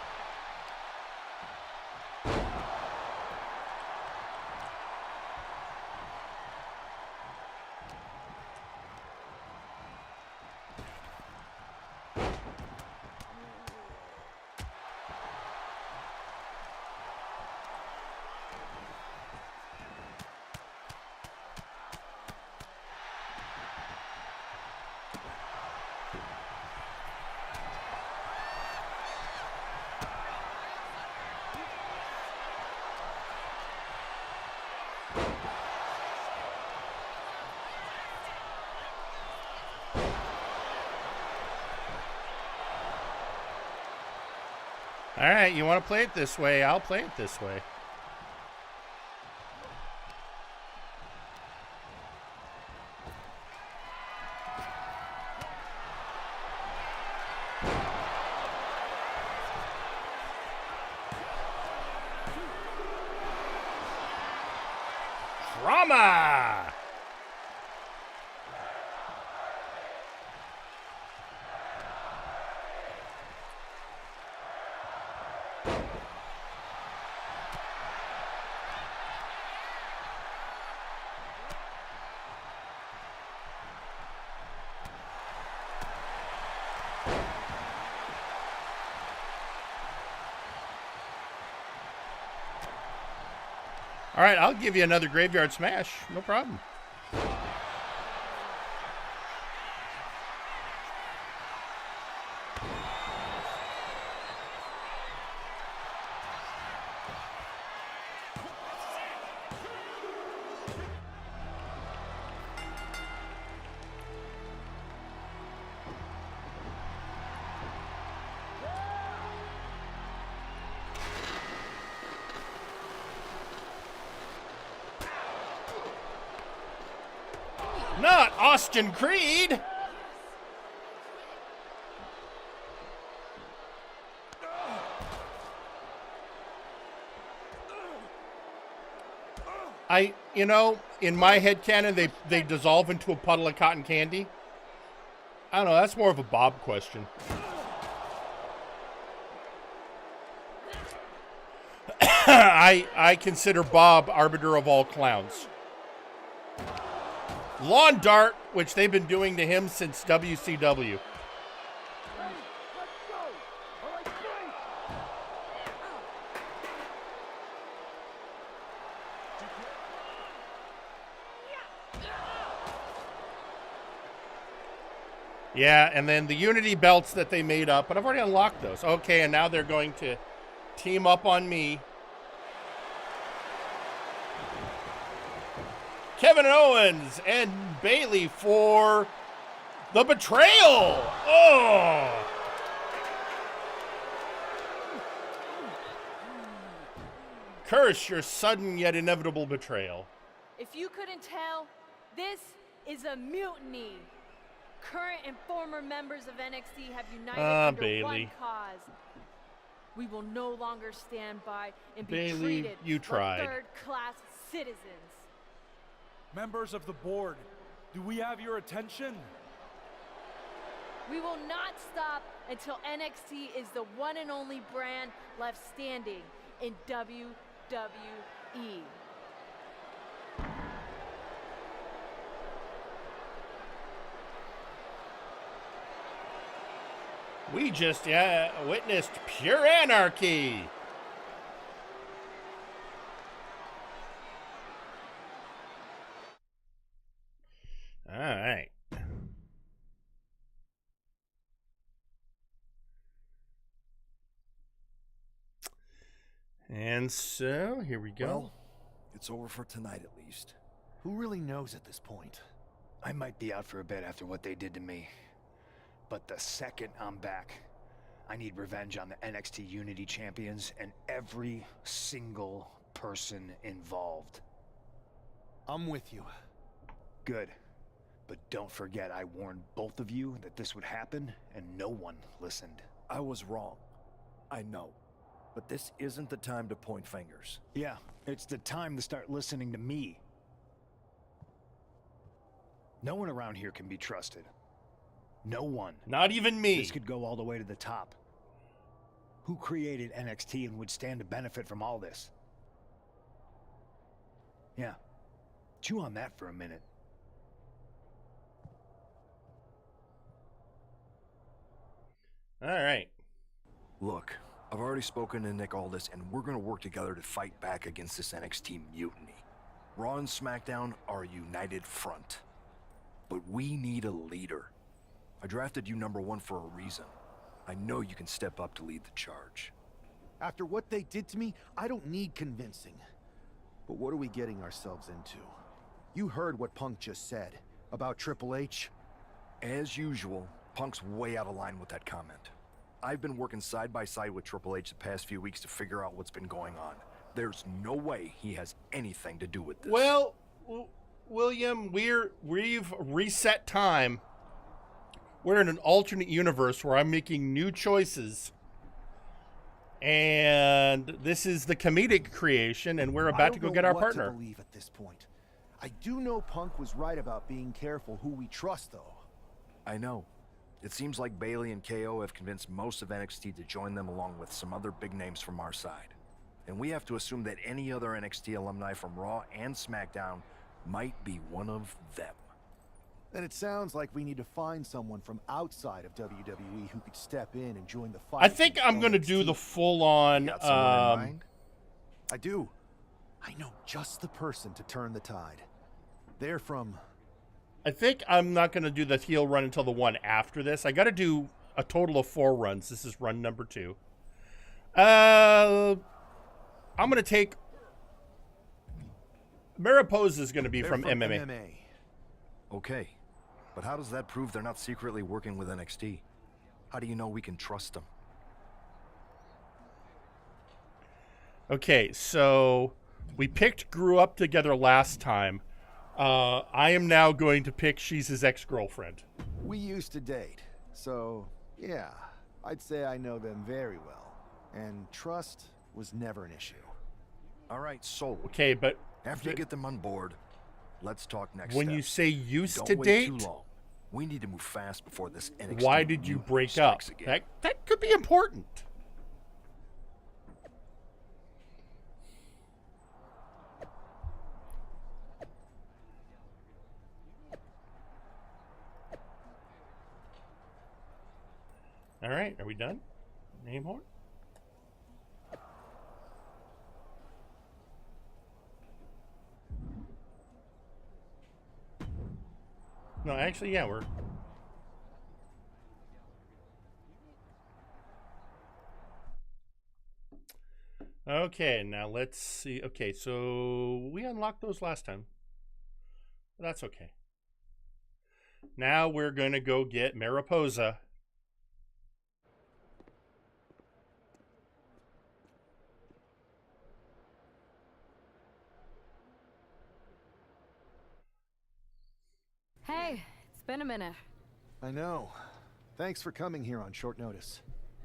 All right, you want to play it this way? I'll play it this way. Drama! All right, I'll give you another graveyard smash. No problem. Not Austin Creed. You know, in my headcanon, they dissolve into a puddle of cotton candy. I don't know. That's more of a Bob question. I consider Bob arbiter of all clowns. Lawn dart, which they've been doing to him since WCW. Yeah, and then the Unity belts that they made up, but I've already unlocked those. Okay, and now they're going to team up on me. Kevin Owens and Bayley for the betrayal. Oh! Curse your sudden yet inevitable betrayal. If you couldn't tell, this is a mutiny. Current and former members of NXT have united under Bayley. one cause. We will no longer stand by and be Bayley, treated you tried. like third-class citizens. Members of the board, do we have your attention? We will not stop until NXT is the one and only brand left standing in WWE. We just witnessed pure anarchy. All right. And so, here we go. Well, it's over for tonight at least. Who really knows at this point? I might be out for a bit after what they did to me. But the second I'm back, I need revenge on the NXT Unity Champions and every single person involved. I'm with you. Good. But don't forget I warned both of you that this would happen, and no one listened. I was wrong. I know. But this isn't the time to point fingers. Yeah, it's the time to start listening to me. No one around here can be trusted. No one. Not even me. This could go all the way to the top. Who created NXT and would stand to benefit from all this? Yeah. Chew on that for a minute. All right. Look, I've already spoken to Nick Aldis, and we're going to work together to fight back against this NXT mutiny. Raw and SmackDown are a united front. But we need a leader. I drafted you #1 for a reason. I know you can step up to lead the charge. After what they did to me, I don't need convincing. But what are we getting ourselves into? You heard what Punk just said about Triple H. As usual, Punk's way out of line with that comment. I've been working side by side with Triple H the past few weeks to figure out what's been going on. There's no way he has anything to do with this. Well, William, we've reset time. We're in an alternate universe where I'm making new choices. And this is the comedic creation, and we're about to go get our partner. I don't know what to believe at this point. I do know Punk was right about being careful who we trust, though. I know. It seems like Bayley and KO have convinced most of NXT to join them along with some other big names from our side. And we have to assume that any other NXT alumni from Raw and SmackDown might be one of them. Then it sounds like we need to find someone from outside of WWE who could step in and join the fight. I think I'm going to do the full-on... Got someone in mind? I do. I know just the person to turn the tide. They're from... I think I'm not going to do the heel run until the one after this. I got to do a total of 4 runs. This is run number 2. I'm going to take... Mariposa is going to be from MMA. Okay. But how does that prove they're not secretly working with NXT? How do you know we can trust them? Okay, so we picked Grew Up Together last time. I am now going to pick She's His Ex-Girlfriend. We used to date, so yeah, I'd say I know them very well. And trust was never an issue. All right, sold. Okay, but After you get them on board, let's talk next When steps. you say used Don't to wait date, too long. We need to move fast before this NXT why did you mutiny break up? strikes again. That could be important. All right, are we done? Any more? No, actually, yeah, we're... Okay, now let's see. Okay, so we unlocked those last time. That's okay. Now we're going to go get Mariposa. Hey, it's been a minute. I know. Thanks for coming here on short notice.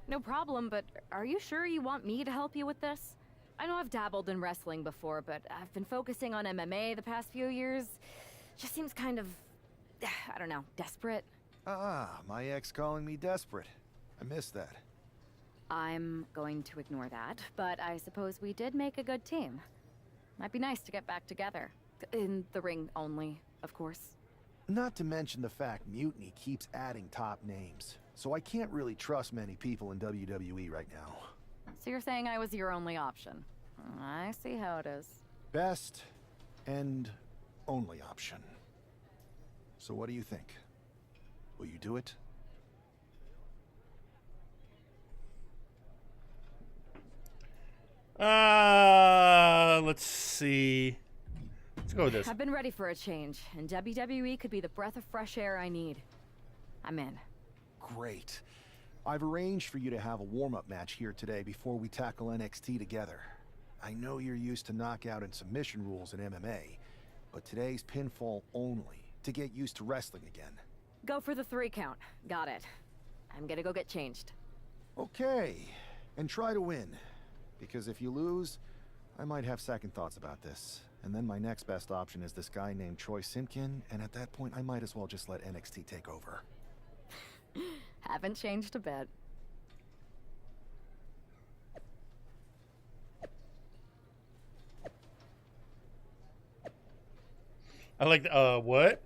No problem, but are you sure you want me to help you with this? I know I've dabbled in wrestling before, but I've been focusing on MMA the past few years. Just seems kind of, I don't know, desperate. Ah, my ex calling me desperate. I miss that. I'm going to ignore that, but I suppose we did make a good team. Might be nice to get back together. In the ring only, of course. Not to mention the fact Mutiny keeps adding top names, so I can't really trust many people in WWE right now. So you're saying I was your only option? I see how it is. Best and only option. So what do you think? Will you do it? Let's see. Let's go with this. I've been ready for a change, and WWE could be the breath of fresh air I need. I'm in. Great. I've arranged for you to have a warm-up match here today before we tackle NXT together. I know you're used to knockout and submission rules in MMA, but today's pinfall only, to get used to wrestling again. Go for the 3 count. Got it. I'm gonna go get changed. Okay, and try to win. Because if you lose, I might have second thoughts about this. And then my next best option is this guy named Troy Simpkin, and at that point I might as well just let NXT take over. Haven't changed a bit. I like the, what?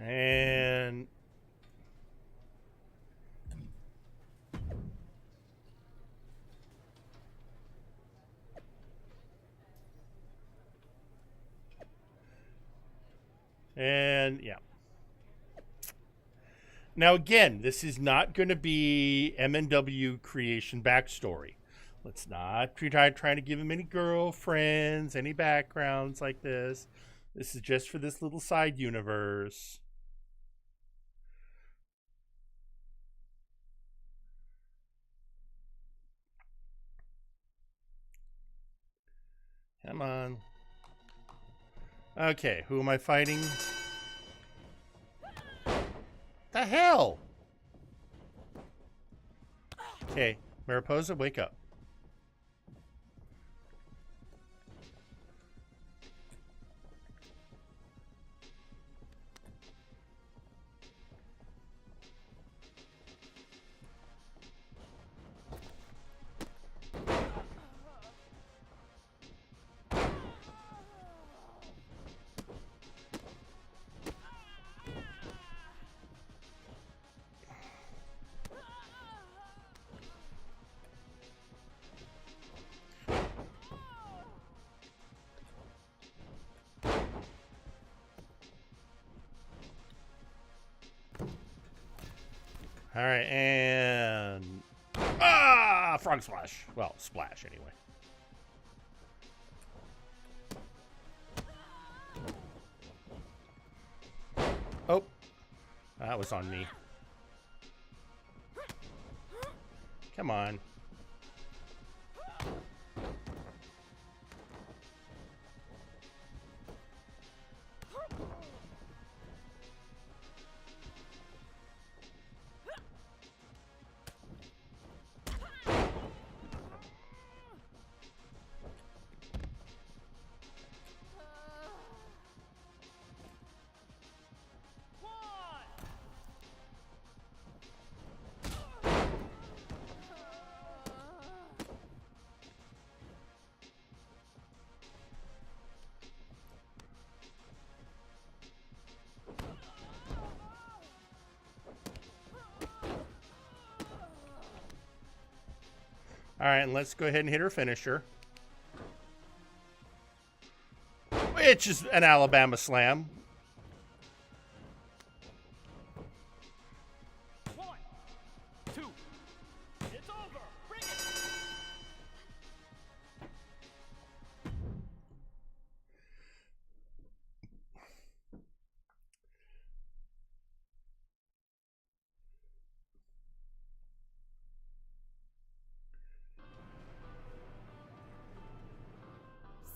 And... And, yeah. Now, again, this is not going to be MNW creation backstory. Let's not try trying to give him any girlfriends, any backgrounds like this. This is just for this little side universe. Come on. Okay, who am I fighting? The hell? Okay, Mariposa, wake up. All right, and frog splash. Well, splash anyway. Oh, that was on me. Come on. All right, and let's go ahead and hit her finisher. Which is an Alabama slam.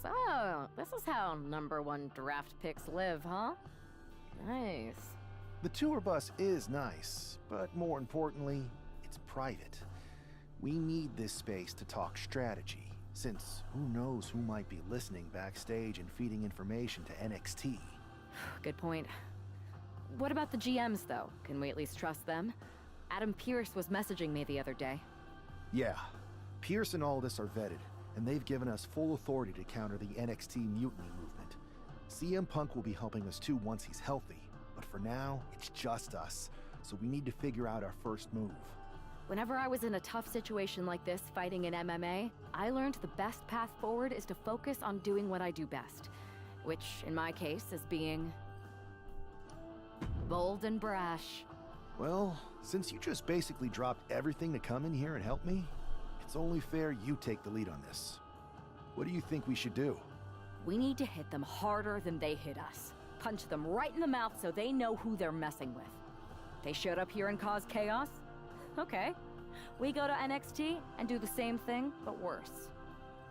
So, this is how #1 draft picks live, huh? Nice. The tour bus is nice, but more importantly, it's private. We need this space to talk strategy, since who knows who might be listening backstage and feeding information to NXT. Good point. What about the GMs, though? Can we at least trust them? Adam Pearce was messaging me the other day. Yeah, Pierce and Aldis are vetted, and they've given us full authority to counter the NXT mutiny movement. CM Punk will be helping us too once he's healthy, but for now, it's just us, so we need to figure out our first move. Whenever I was in a tough situation like this fighting in MMA, I learned the best path forward is to focus on doing what I do best, which in my case is being bold and brash. Well, since you just basically dropped everything to come in here and help me, it's only fair you take the lead on this. What do you think we should do? We need to hit them harder than they hit us. Punch them right in the mouth so they know who they're messing with. They showed up here and caused chaos? Okay. We go to NXT and do the same thing, but worse.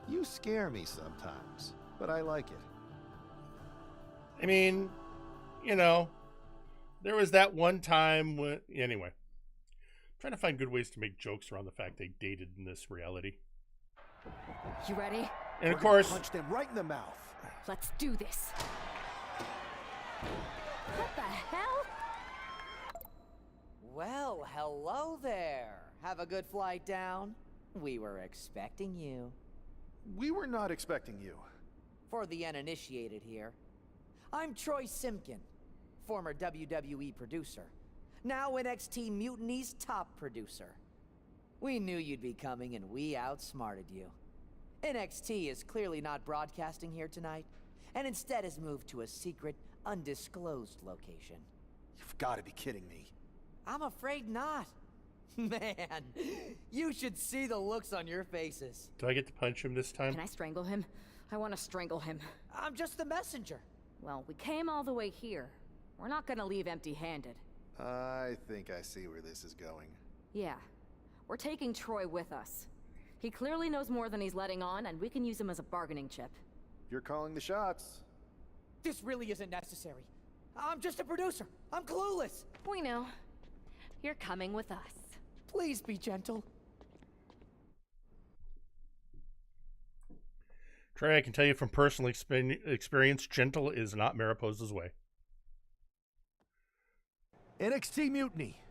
You scare me sometimes, but I like it. I mean, you know, there was that one time when... Anyway. I'm trying to find good ways to make jokes around the fact they dated in this reality. You ready? And of course... Punch them right in the mouth. Let's do this. What the hell? Well, hello there. Have a good flight down. We were expecting you. We were not expecting you. For the uninitiated here, I'm Troy Simkin, former WWE producer, now NXT Mutiny's top producer. We knew you'd be coming and we outsmarted you. NXT is clearly not broadcasting here tonight, and instead has moved to a secret, undisclosed location. You've got to be kidding me. I'm afraid not. Man, you should see the looks on your faces. Do I get to punch him this time? Can I strangle him? I want to strangle him. I'm just the messenger. Well, we came all the way here. We're not gonna leave empty-handed. I think I see where this is going. Yeah. We're taking Troy with us. He clearly knows more than he's letting on, and we can use him as a bargaining chip. You're calling the shots. This really isn't necessary. I'm just a producer. I'm clueless. We know. You're coming with us. Please be gentle. Trey, I can tell you from personal experience, gentle is not Mariposa's way. NXT Mutiny.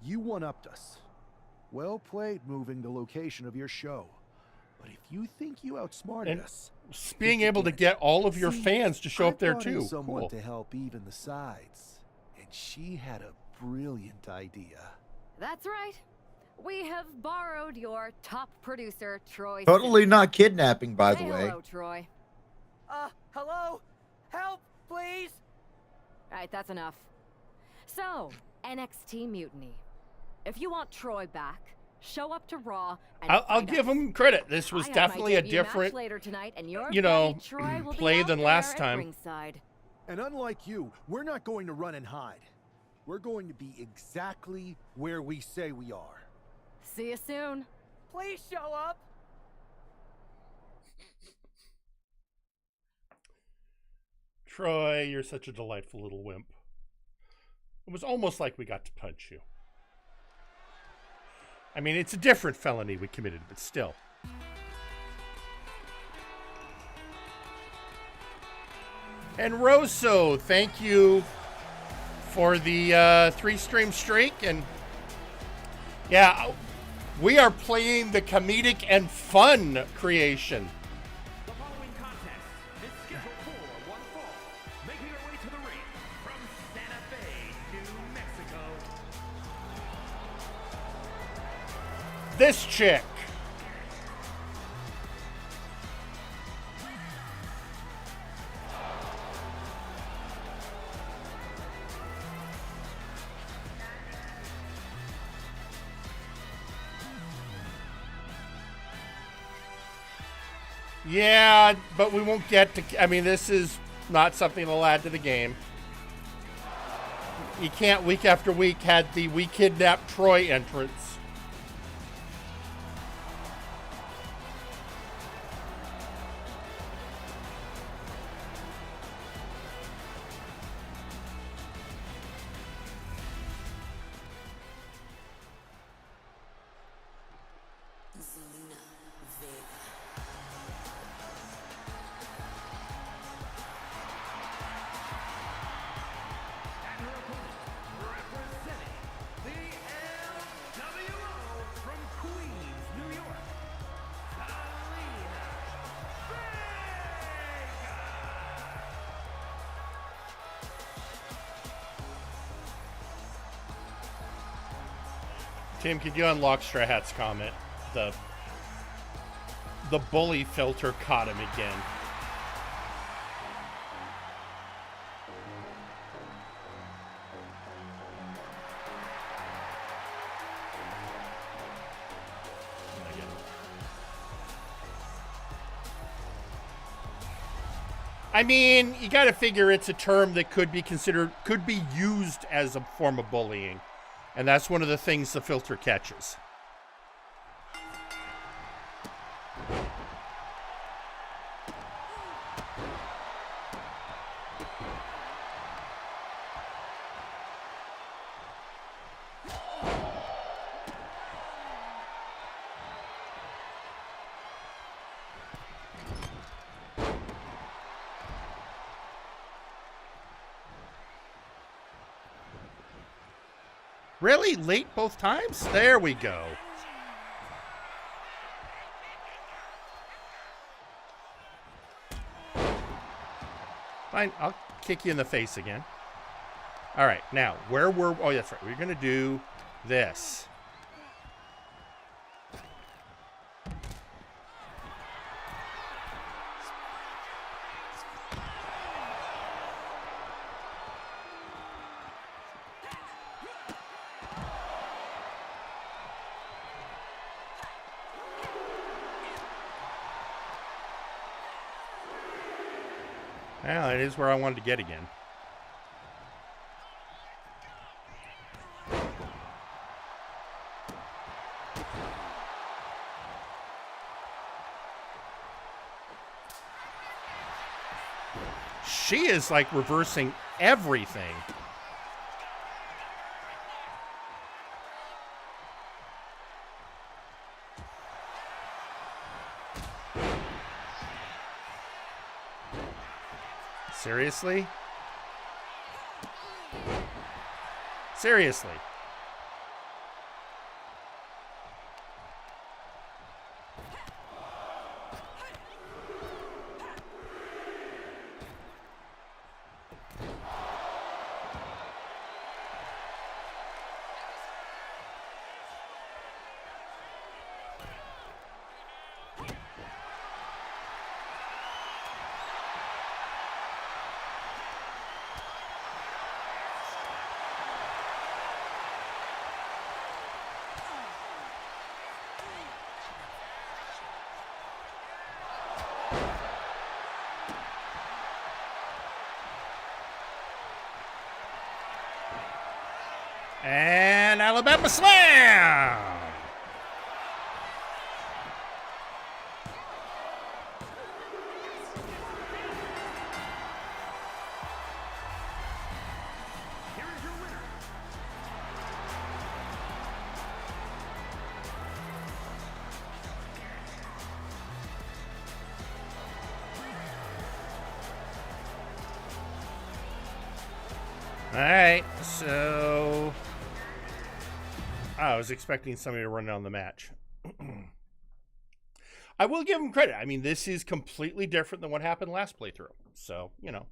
You one-upped us. Well played moving the location of your show. But if you think you outsmarted us... Being able to get all of your fans to show up there too. Someone Cool. to help even the sides. And she had a brilliant idea. That's right. We have borrowed your top producer, Troy. Totally not kidnapping, by the Say way. hello, Troy. Hello? Help, please? All right, that's enough. So, NXT Mutiny. If you want Troy back, show up to Raw and I'll give him credit. This was definitely a different, later tonight, and your you know, Troy will play be out than there last at time. ringside. And unlike you, we're not going to run and hide. We're going to be exactly where we say we are. See you soon. Please show up. Troy, you're such a delightful little wimp. It was almost like we got to punch you. I mean, it's a different felony we committed, but still. And Rosso, thank you for the 3-stream streak. And yeah, we are playing the comedic and fun creation. The following contest is scheduled for one fall, making her way to the ring from Santa Fe, New Mexico. This chick Yeah, but we won't get to... I mean, this is not something they'll add to the game. You can't week after week had the "We Kidnapped Troy" entrance. Tim, could you unlock Stray Hat's comment? The bully filter caught him again. I mean, you got to figure it's a term that could be used as a form of bullying. And that's one of the things the filter catches. Really? Late both times? There we go. Fine, I'll kick you in the face again. All right, now, where were... Oh, that's right. We're going to do this. Well, that is where I wanted to get again. She is like reversing everything. Seriously? Seriously. And Alabama Slam! All right, so I was expecting somebody to run down the match. I will give him credit. I mean, this is completely different than what happened last playthrough. So, you know,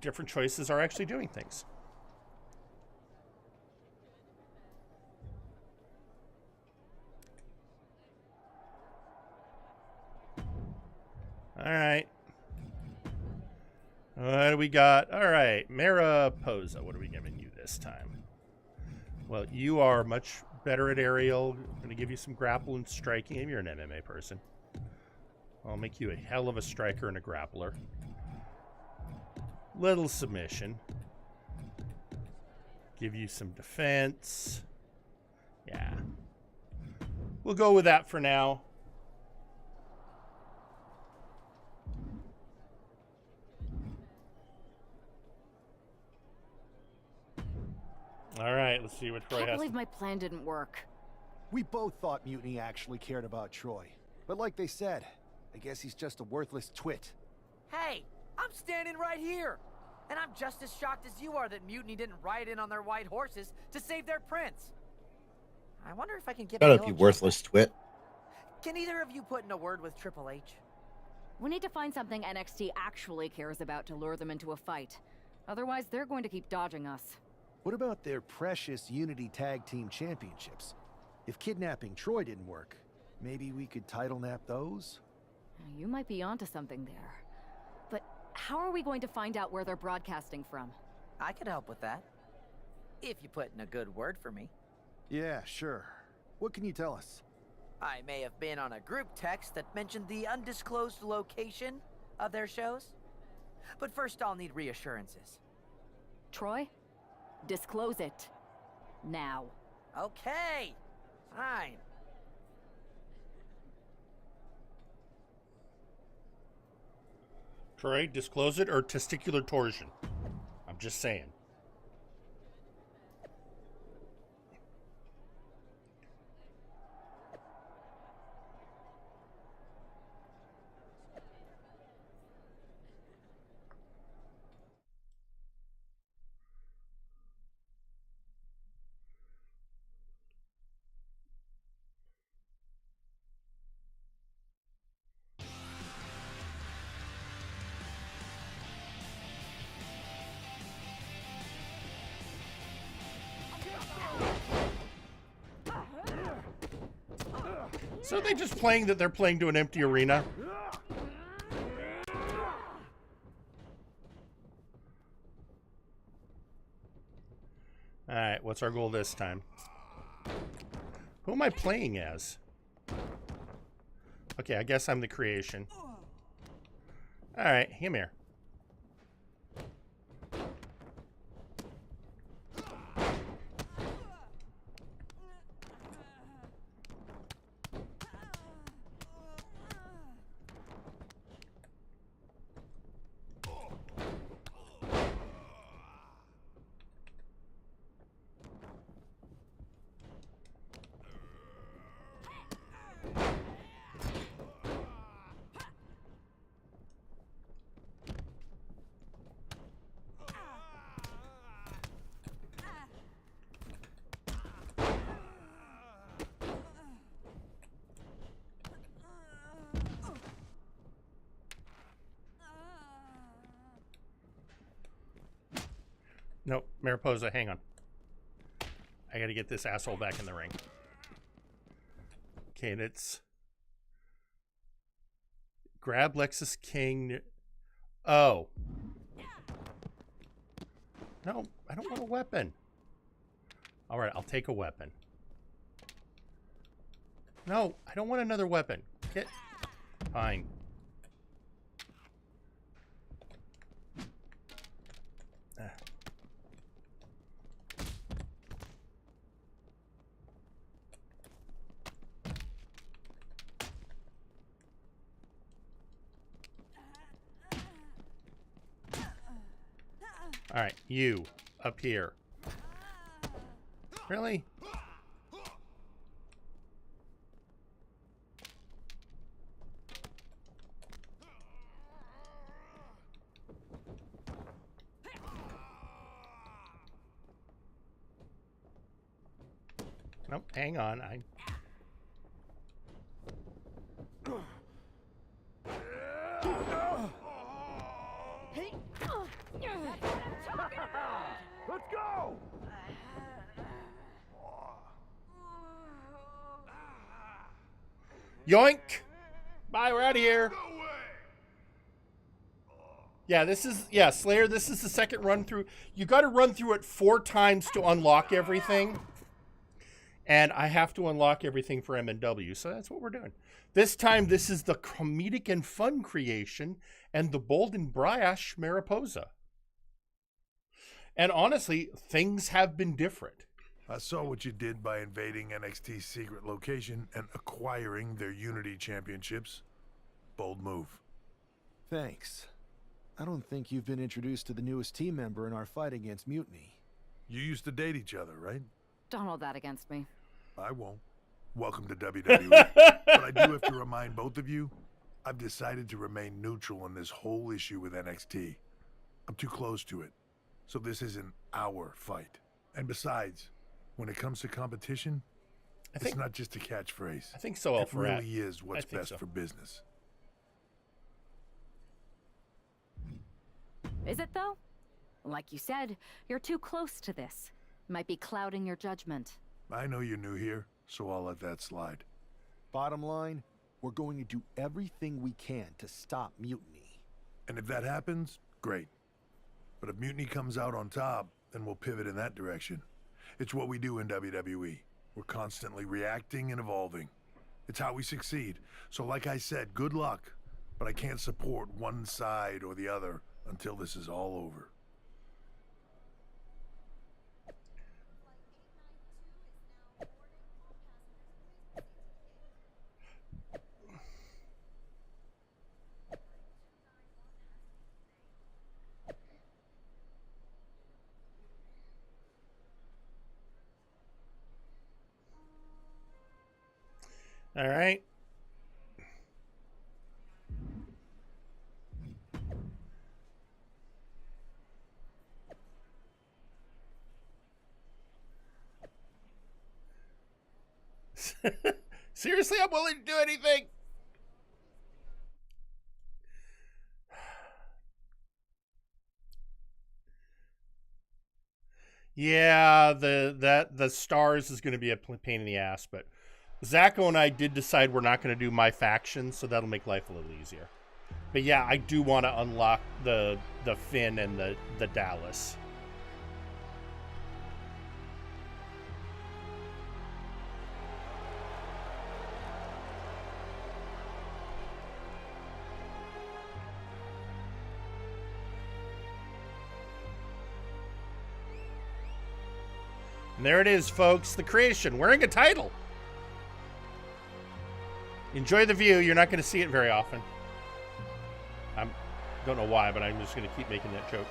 different choices are actually doing things. All right. What do we got? All right, Mariposa. What are we giving you this time? Well, you are much better at aerial. I'm going to give you some grapple and striking. You're an MMA person. I'll make you a hell of a striker and a grappler. Little submission. Give you some defense. Yeah. We'll go with that for now. All right, let's see what Troy I can't has. believe my plan didn't work. We both thought Mutiny actually cared about Troy. But like they said, I guess he's just a worthless twit. Hey, I'm standing right here. And I'm just as shocked as you are that Mutiny didn't ride in on their white horses to save their prince. I wonder if I can get Shut a up, little you jump. worthless twit. Can either of you put in a word with Triple H? We need to find something NXT actually cares about to lure them into a fight. Otherwise, they're going to keep dodging us. What about their precious Unity Tag Team Championships? If kidnapping Troy didn't work, maybe we could title nap those? You might be onto something there. But how are we going to find out where they're broadcasting from? I could help with that. If you put in a good word for me. Yeah, sure. What can you tell us? I may have been on a group text that mentioned the undisclosed location of their shows. But first I'll need reassurances. Troy? Disclose it. Now. Okay. Fine. Troy, disclose it or testicular torsion. I'm just saying. So are they just playing that they're playing to an empty arena? Alright, what's our goal this time? Who am I playing as? Okay, I guess I'm the creation. Alright, come here. Nope, Mariposa, hang on. I gotta get this asshole back in the ring. Okay, that's... Grab Lexus King. Oh. No, I don't want a weapon. Alright, I'll take a weapon. No, I don't want another weapon. Get... Fine. All right, you up here. Really? Nope, hang on. Let's go! Yoink! Bye, we're out of here. Yeah, this is, Slayer, this is the second run through. You got to run through it 4 times to unlock everything. And I have to unlock everything for M&W, so that's what we're doing. This time, this is the comedic and fun creation and the bold and brash Mariposa. And honestly, things have been different. I saw what you did by invading NXT's secret location and acquiring their Unity championships. Bold move. Thanks. I don't think you've been introduced to the newest team member in our fight against Mutiny. You used to date each other, right? Don't hold that against me. I won't. Welcome to WWE. But I do have to remind both of you, I've decided to remain neutral in this whole issue with NXT. I'm too close to it. So this isn't our fight. And besides, when it comes to competition, it's not just a catchphrase. I think so, It Alpharat. really is what's I think best so. for business. Is it, though? Like you said, you're too close to this. Might be clouding your judgment. I know you're new here, so I'll let that slide. Bottom line, we're going to do everything we can to stop Mutiny. And if that happens, great. But if Mutiny comes out on top, then we'll pivot in that direction. It's what we do in WWE. We're constantly reacting and evolving. It's how we succeed. So like I said, good luck. But I can't support one side or the other until this is all over. All right. Seriously, I'm willing to do anything. Yeah, the stars is going to be a pain in the ass, but Zacho and I did decide we're not going to do my faction, so that'll make life a little easier. But yeah, I do want to unlock the Finn and the Dallas. And there it is, folks. The creation, wearing a title. Enjoy the view. You're not going to see it very often. I don't know why, but I'm just going to keep making that joke.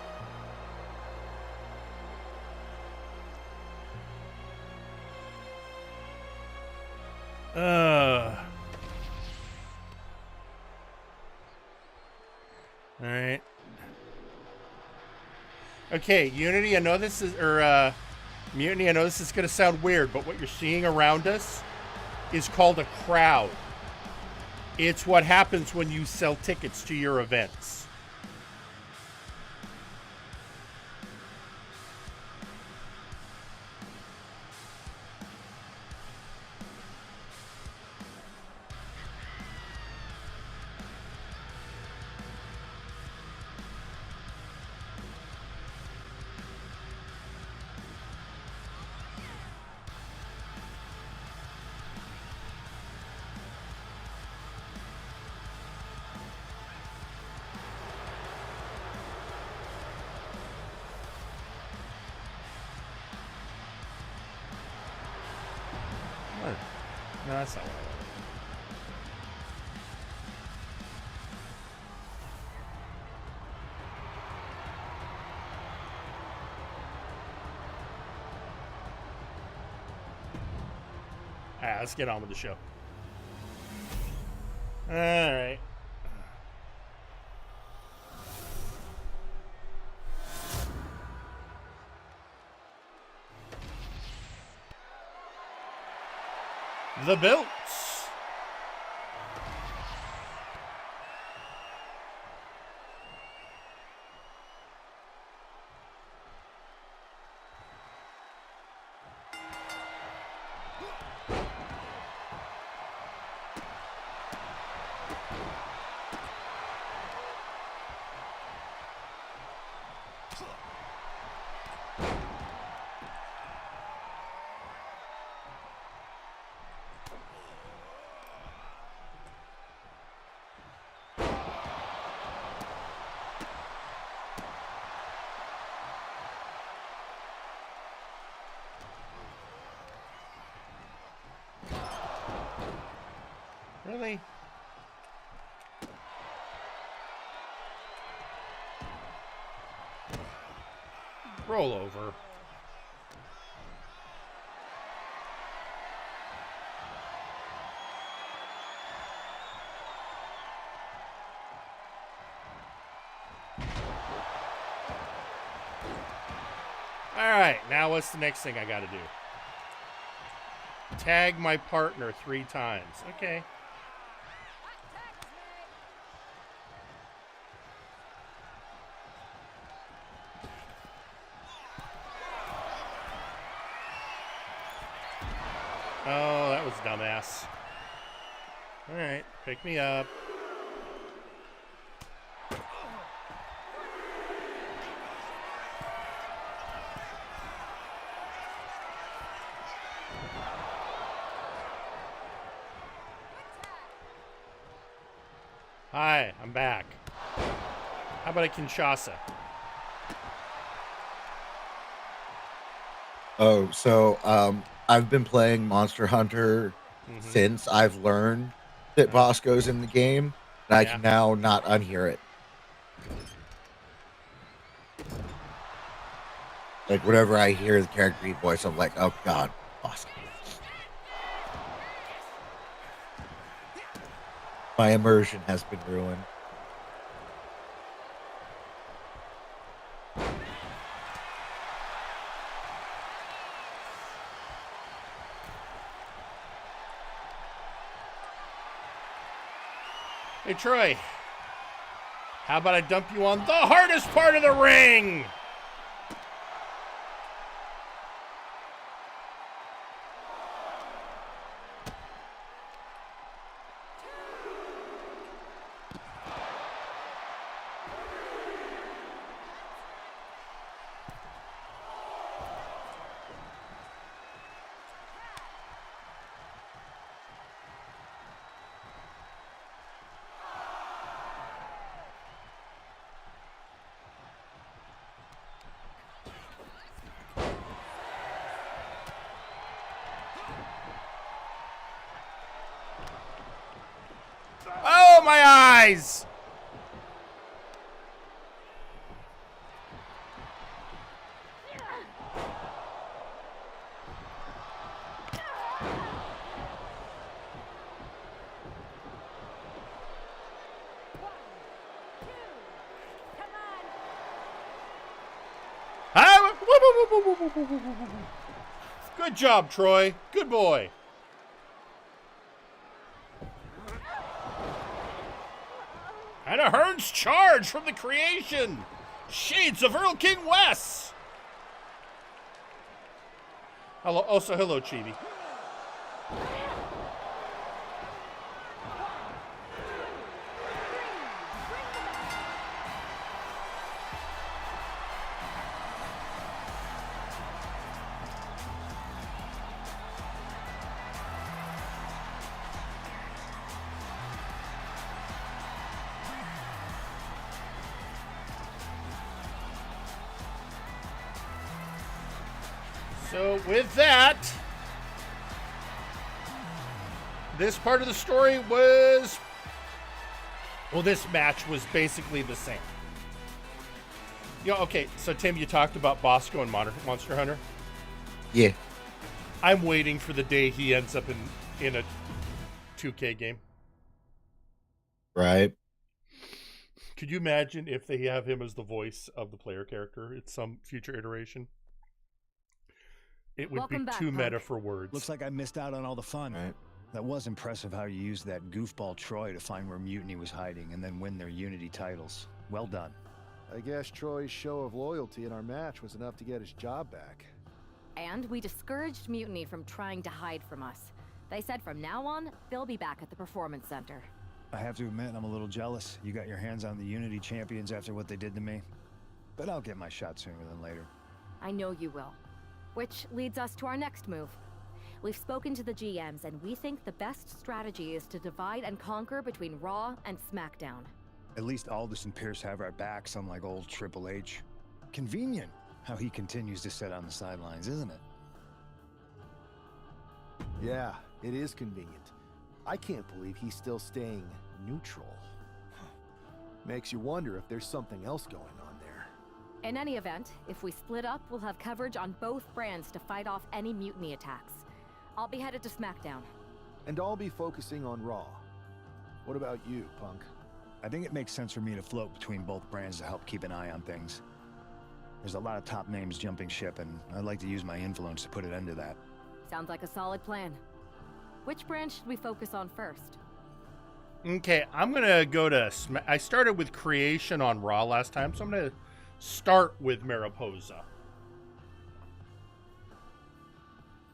All right. Okay, Unity, I know this is, Mutiny, I know this is going to sound weird, but what you're seeing around us is called a crowd. It's what happens when you sell tickets to your events. No, that's not what I want. Alright, let's get on with the show. Alright. The belts. Roll over. All right, now what's the next thing I got to do? Tag my partner 3 times. Okay. Oh, that was dumbass. All right, pick me up. Hi, I'm back. How about a Kinshasa? Oh, so I've been playing Monster Hunter since I've learned that Bosco's in the game, and I can now not unhear it. Like, whenever I hear the character voice, I'm like, oh god, Bosco. My immersion has been ruined. Hey, Troy. How about I dump you on the hardest part of the ring? Oh, my eyes! Good job, Troy. Good boy. And a Hearn's charge from the creation. Shades of Earl King Wes. Hello. Also, hello, Chibi. So with that, this part of the story was, well, this match was basically the same. You know, okay, so Tim, you talked about Bosco and Monster Hunter. Yeah. I'm waiting for the day he ends up in a 2K game. Right. Could you imagine if they have him as the voice of the player character in some future iteration? It would be too meta for words. Looks like I missed out on all the fun. Right. That was impressive how you used that goofball Troy to find where Mutiny was hiding and then win their Unity titles. Well done. I guess Troy's show of loyalty in our match was enough to get his job back. And we discouraged Mutiny from trying to hide from us. They said from now on, they'll be back at the Performance Center. I have to admit, I'm a little jealous. You got your hands on the Unity champions after what they did to me. But I'll get my shot sooner than later. I know you will. Which leads us to our next move. We've spoken to the GMs, and we think the best strategy is to divide and conquer between Raw and SmackDown. At least Aldous and Pierce have our backs, unlike old Triple H. Convenient how he continues to sit on the sidelines, isn't it? Yeah, it is convenient. I can't believe he's still staying neutral. Makes you wonder if there's something else going on there. In any event, if we split up, we'll have coverage on both brands to fight off any mutiny attacks. I'll be headed to SmackDown. And I'll be focusing on Raw. What about you, Punk? I think it makes sense for me to float between both brands to help keep an eye on things. There's a lot of top names jumping ship, and I'd like to use my influence to put an end to that. Sounds like a solid plan. Which brand should we focus on first? Okay, I'm going to go to... I started with Creation on Raw last time, so I'm going to start with Mariposa.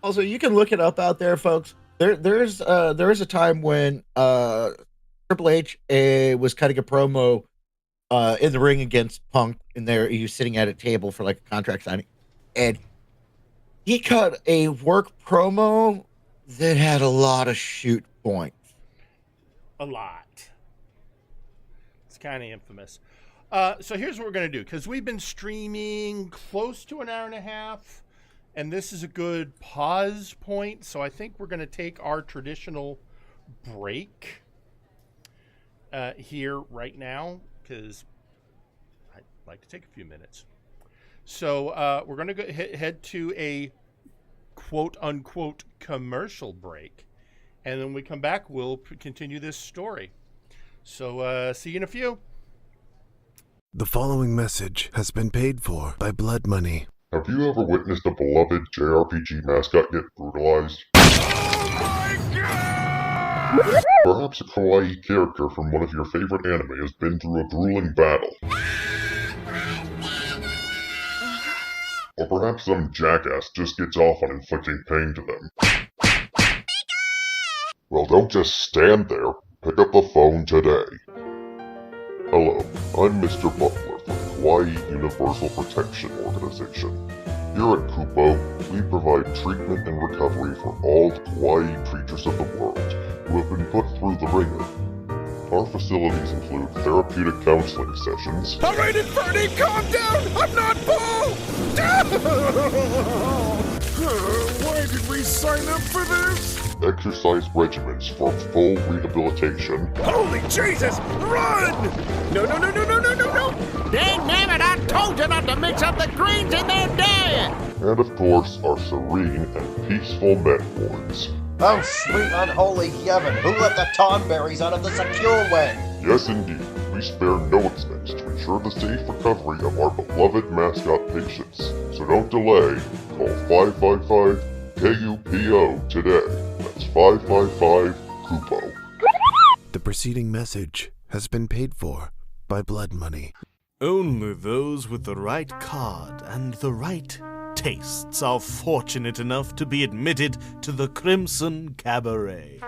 Also, you can look it up out there, folks. There is a time when Triple H was cutting a promo in the ring against Punk, and there he was sitting at a table for like a contract signing, and he cut a work promo that had a lot of shoot points. A lot. It's kind of infamous. So here's what we're going to do, because we've been streaming close to an hour and a half, and this is a good pause point, so I think we're going to take our traditional break here right now, because I'd like to take a few minutes. So we're going to head to a quote-unquote commercial break, and then when we come back, we'll continue this story. So see you in a few. The following message has been paid for by blood money. Have you ever witnessed a beloved JRPG mascot get brutalized? Perhaps a kawaii character from one of your favorite anime has been through a grueling battle. Or perhaps some jackass just gets off on inflicting pain to them. Well, don't just stand there. Pick up the phone today. Hello, I'm Mr. Butler from the Kawaii Universal Protection Organization. Here at Kupo, we provide treatment and recovery for all the kawaii creatures of the world who have been put through the ringer. Our facilities include therapeutic counseling sessions. Alrighty, Bernie, calm down! I'm not Paul! Why did we sign up for this? Exercise regimens for full rehabilitation. Holy Jesus! Run! No! Dang nabbit, I told you not to mix up the greens in their diet! And of course, our serene and peaceful menborns. Oh, sweet unholy heaven, who let the tonberries out of the secure way? Yes, indeed. We spare no expense to ensure the safe recovery of our beloved mascot patients. So don't delay. Call 555-KUPO today. That's 555-KUPO. The preceding message has been paid for by blood money. Only those with the right card and the right tastes are fortunate enough to be admitted to the Crimson Cabaret.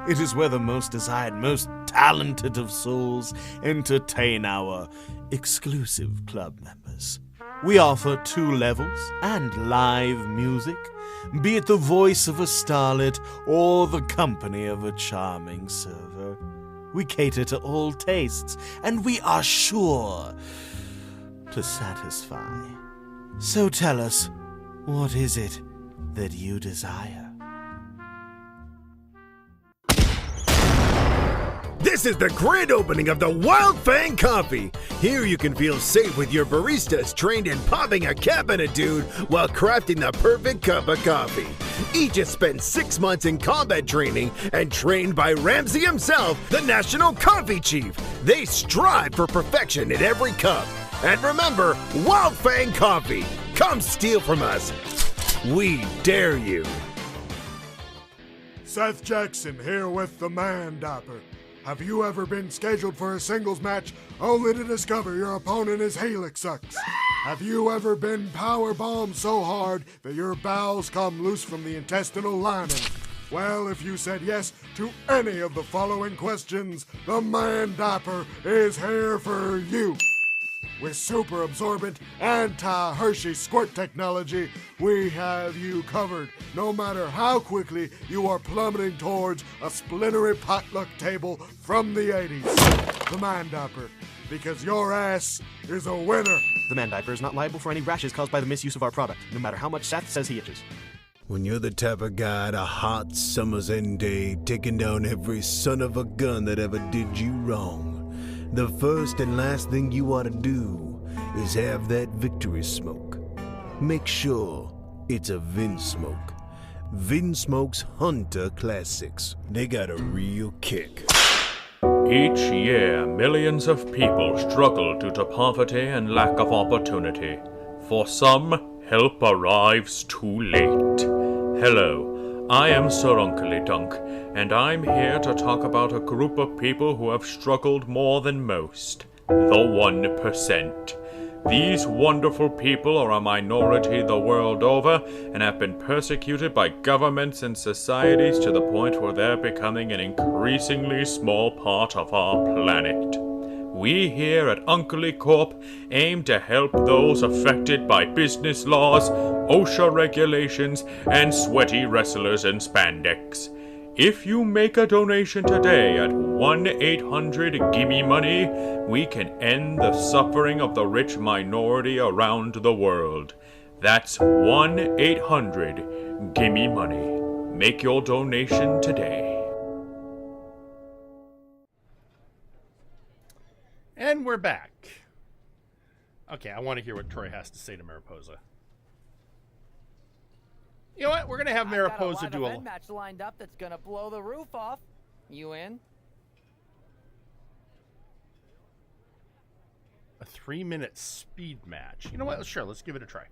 It is where the most desired, most talented of souls entertain our exclusive club members. We offer 2 levels and live music, be it the voice of a starlet or the company of a charming server. We cater to all tastes, and we are sure to satisfy. So tell us, what is it that you desire? This is the grand opening of the Wild Fang Coffee. Here you can feel safe with your baristas trained in popping a cap in a dude while crafting the perfect cup of coffee. Each has spent 6 months in combat training and trained by Ramsey himself, the National Coffee Chief. They strive for perfection in every cup. And remember, Wild Fang Coffee. Come steal from us. We dare you. Seth Jackson here with the Man Dapper. Have you ever been scheduled for a singles match only to discover your opponent is Helix sucks? Have you ever been powerbombed so hard that your bowels come loose from the intestinal lining? Well, if you said yes to any of the following questions, the Man Dapper is here for you. With super absorbent anti-Hershey squirt technology, we have you covered, no matter how quickly you are plummeting towards a splintery potluck table from the 80s. The Man Diaper, because your ass is a winner. The Man Diaper is not liable for any rashes caused by the misuse of our product, no matter how much Seth says he itches. When you're the type of guy on a hot summer's end day taking down every son of a gun that ever did you wrong, the first and last thing you ought to do is have that victory smoke. Make sure it's a Vin smoke. Vin Smoke's Hunter Classics. They got a real kick. Each year, millions of people struggle due to poverty and lack of opportunity. For some, help arrives too late. Hello, I am Sir Uncle Dunk, and I'm here to talk about a group of people who have struggled more than most. The 1%. These wonderful people are a minority the world over and have been persecuted by governments and societies to the point where they're becoming an increasingly small part of our planet. We here at Uncle Corp aim to help those affected by business laws, OSHA regulations, and sweaty wrestlers in spandex. If you make a donation today at 1-800-GIMME-MONEY, we can end the suffering of the rich minority around the world. That's 1-800-GIMME-MONEY. Make your donation today. And we're back. Okay, I want to hear what Troy has to say to Mariposa. You know what? We're gonna have Mariposa do a match lined up that's gonna blow the roof off. You in? A 3-minute speed match. You know what? Sure, let's give it a try.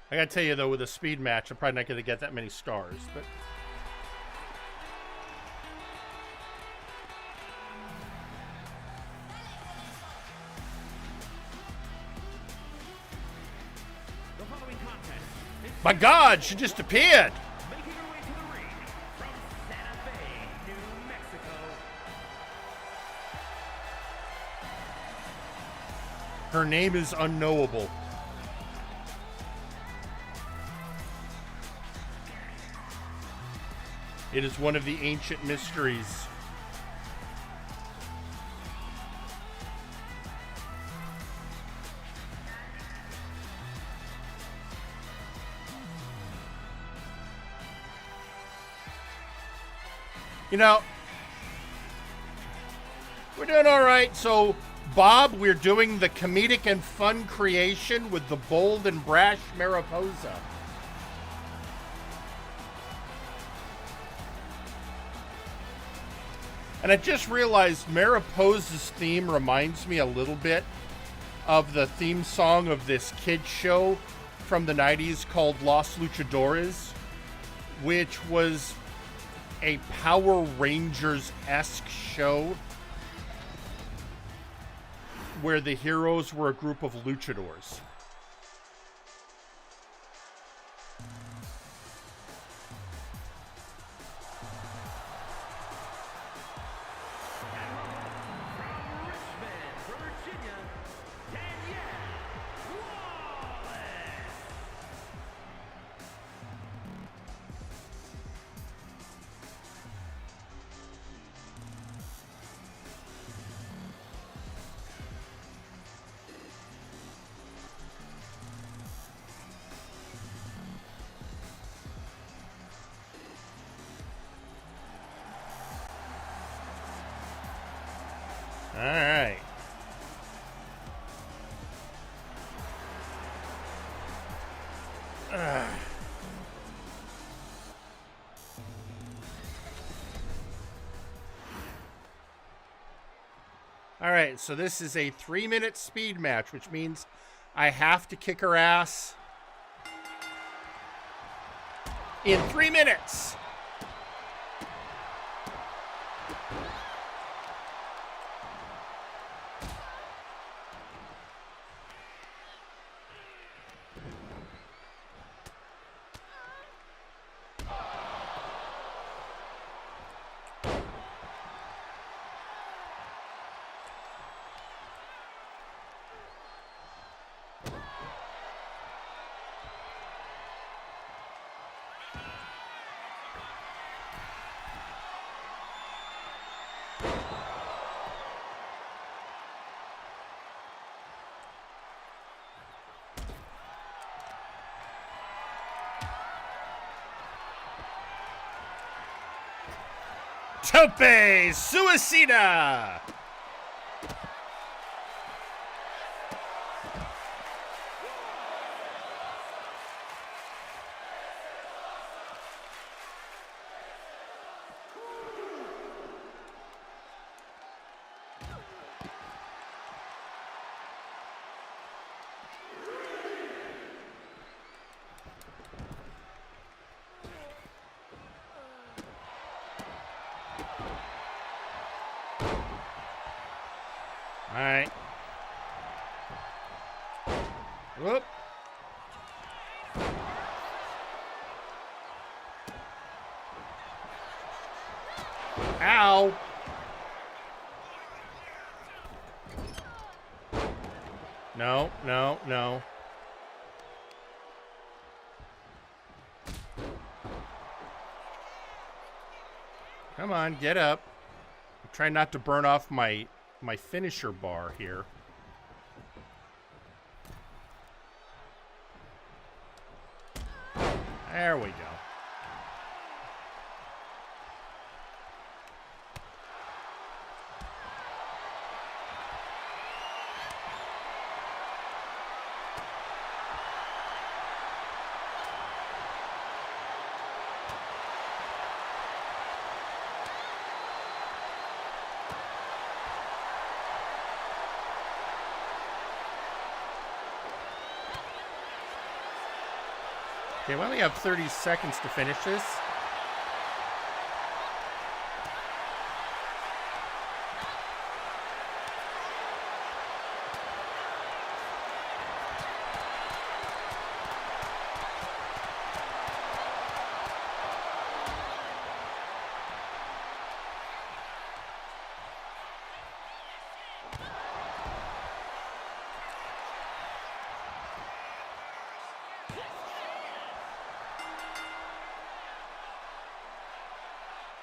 I gotta tell you though, with a speed match, I'm probably not gonna get that many stars, but. My God, she just appeared. Making her way to the ring from Santa Fe, New Mexico. Her name is unknowable. It is one of the ancient mysteries. You know, we're doing all right. So, Bob, we're doing the comedic and fun creation with the bold and brash Mariposa. And I just realized Mariposa's theme reminds me a little bit of the theme song of this kids show from the 90s called Los Luchadores, which was a Power Rangers-esque show where the heroes were a group of luchadors. All right. All right, so this is a 3-minute speed match, which means I have to kick her ass in 3 minutes. Tope Suicida! All right. Whoop. Ow. No, no, no. Come on, get up. I'm trying not to burn off my finisher bar here. There we go. Okay, we only have 30 seconds to finish this.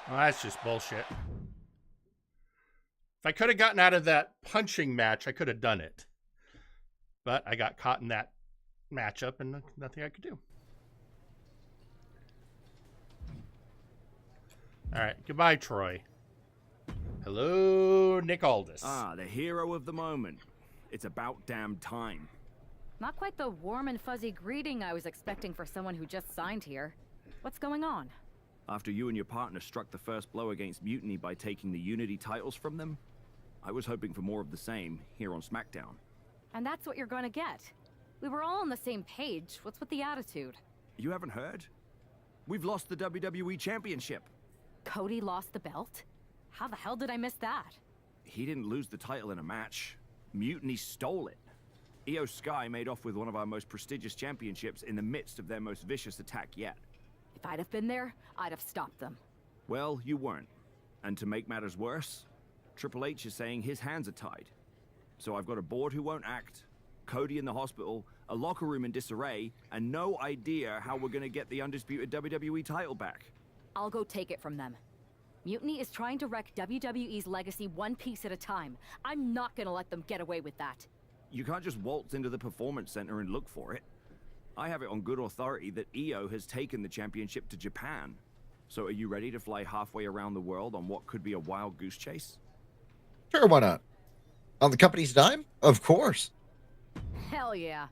Well, that's just bullshit. If I could have gotten out of that punching match, I could have done it. But I got caught in that matchup and nothing I could do. All right, goodbye, Troy. Hello, Nick Aldis. Ah, the hero of the moment. It's about damn time. Not quite the warm and fuzzy greeting I was expecting for someone who just signed here. What's going on? After you and your partner struck the first blow against Mutiny by taking the Unity titles from them, I was hoping for more of the same here on SmackDown. And that's what you're going to get. We were all on the same page. What's with the attitude? You haven't heard? We've lost the WWE Championship. Cody lost the belt? How the hell did I miss that? He didn't lose the title in a match. Mutiny stole it. Io Sky made off with one of our most prestigious championships in the midst of their most vicious attack yet. If I'd have been there, I'd have stopped them. Well, you weren't. And to make matters worse, Triple H is saying his hands are tied. So I've got a board who won't act, Cody in the hospital, a locker room in disarray, and no idea how we're gonna get the undisputed WWE title back. I'll go take it from them. Mutiny is trying to wreck WWE's legacy one piece at a time. I'm not gonna let them get away with that. You can't just waltz into the Performance Center and look for it. I have it on good authority that Io has taken the championship to Japan. So are you ready to fly halfway around the world on what could be a wild goose chase? Sure, why not? On the company's dime? Of course. Hell yeah.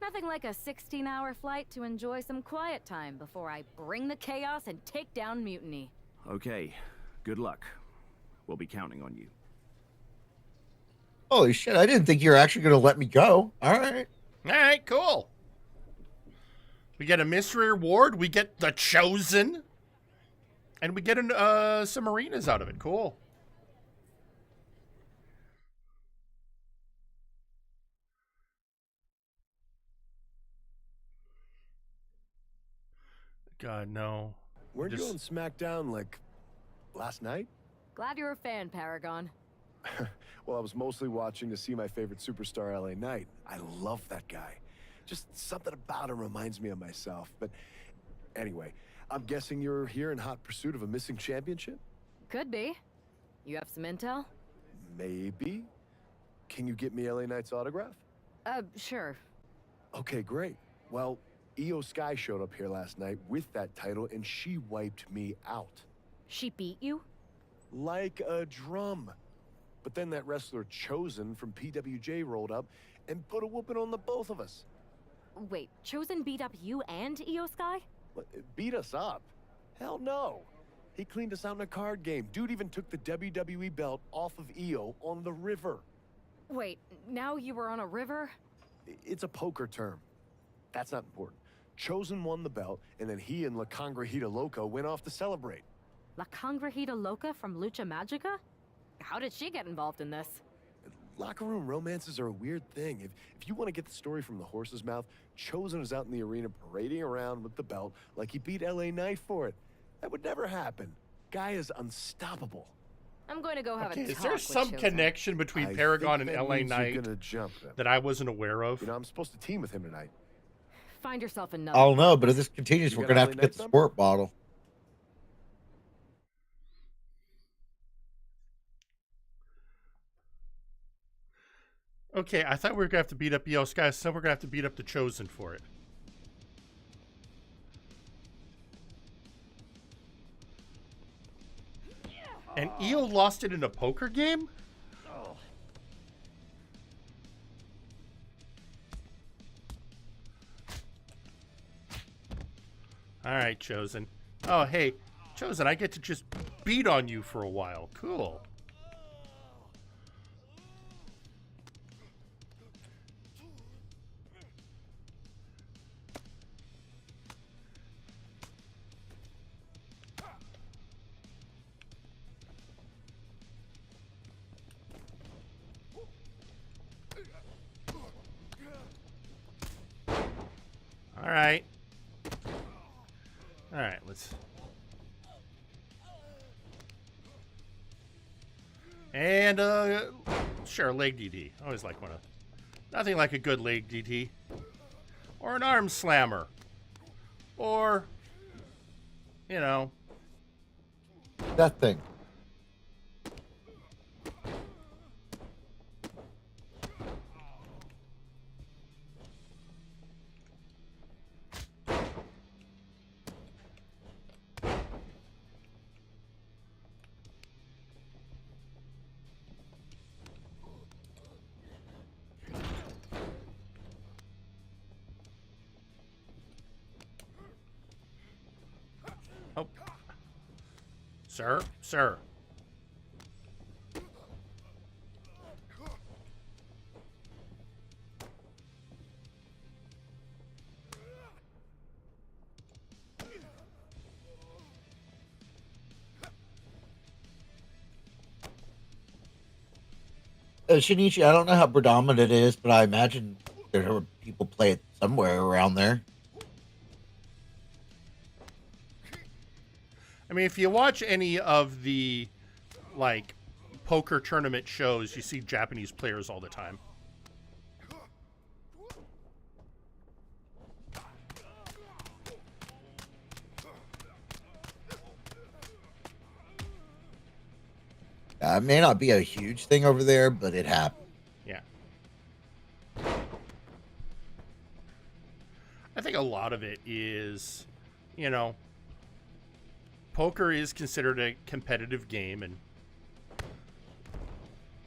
Nothing like a 16-hour flight to enjoy some quiet time before I bring the chaos and take down Mutiny. Okay, good luck. We'll be counting on you. Holy shit, I didn't think you were actually going to let me go. All right. All right, cool. We get a mystery reward. We get the Chosen. And we get some arenas out of it. Cool. God, no. Weren't you on SmackDown, like, last night? Glad you're a fan, Paragon. Well, I was mostly watching to see my favorite superstar, LA Knight. I love that guy. Just something about him reminds me of myself. But anyway, I'm guessing you're here in hot pursuit of a missing championship? Could be. You have some intel? Maybe. Can you get me LA Knight's autograph? Sure. Okay, great. Well, Io Sky showed up here last night with that title, and she wiped me out. She beat you? like a drum. But then that wrestler Chosen from PWJ rolled up and put a whooping on the both of us. Wait, Chosen beat up you and Io Sky? What, beat us up? Hell no. He cleaned us out in a card game. Dude even took the WWE belt off of Io on the river. Wait, now you were on a river? It's a poker term. That's not important. Chosen won the belt, and then he and La Congrejita Loca went off to celebrate. La Congrejita Loca from Lucha Magica? How did she get involved in this? Locker room romances are a weird thing. If you want to get the story from the horse's mouth, Chosen was out in the arena parading around with the belt like he beat LA Knight for it. That would never happen. Guy is unstoppable. I'm going to go have a talk Is there with some Chosen. connection between I Paragon think and that LA means you're Knight gonna jump him. that I wasn't aware of? You know, I'm supposed to team with him tonight. Find yourself another. I don't know, but if this continues, You we're got gonna have LA to get Knight's the number? sport bottle. Okay, I thought we were going to have to beat up Io Sky, so we're going to have to beat up the Chosen for it. And Io lost it in a poker game? Alright, Chosen. Oh, hey, Chosen, I get to just beat on you for a while. Cool. Alright. Alright, let's... And, sure, leg DD. I always like one of... Nothing like a good leg DD. Or an arm slammer. Or, you know... That thing. Oh. Sir? Sir. Shinichi, I don't know how predominant it is, but I imagine there are people play it somewhere around there. I mean, if you watch any of the, like, poker tournament shows, you see Japanese players all the time. It may not be a huge thing over there, but it happens. Yeah. I think a lot of it is, you know, poker is considered a competitive game, and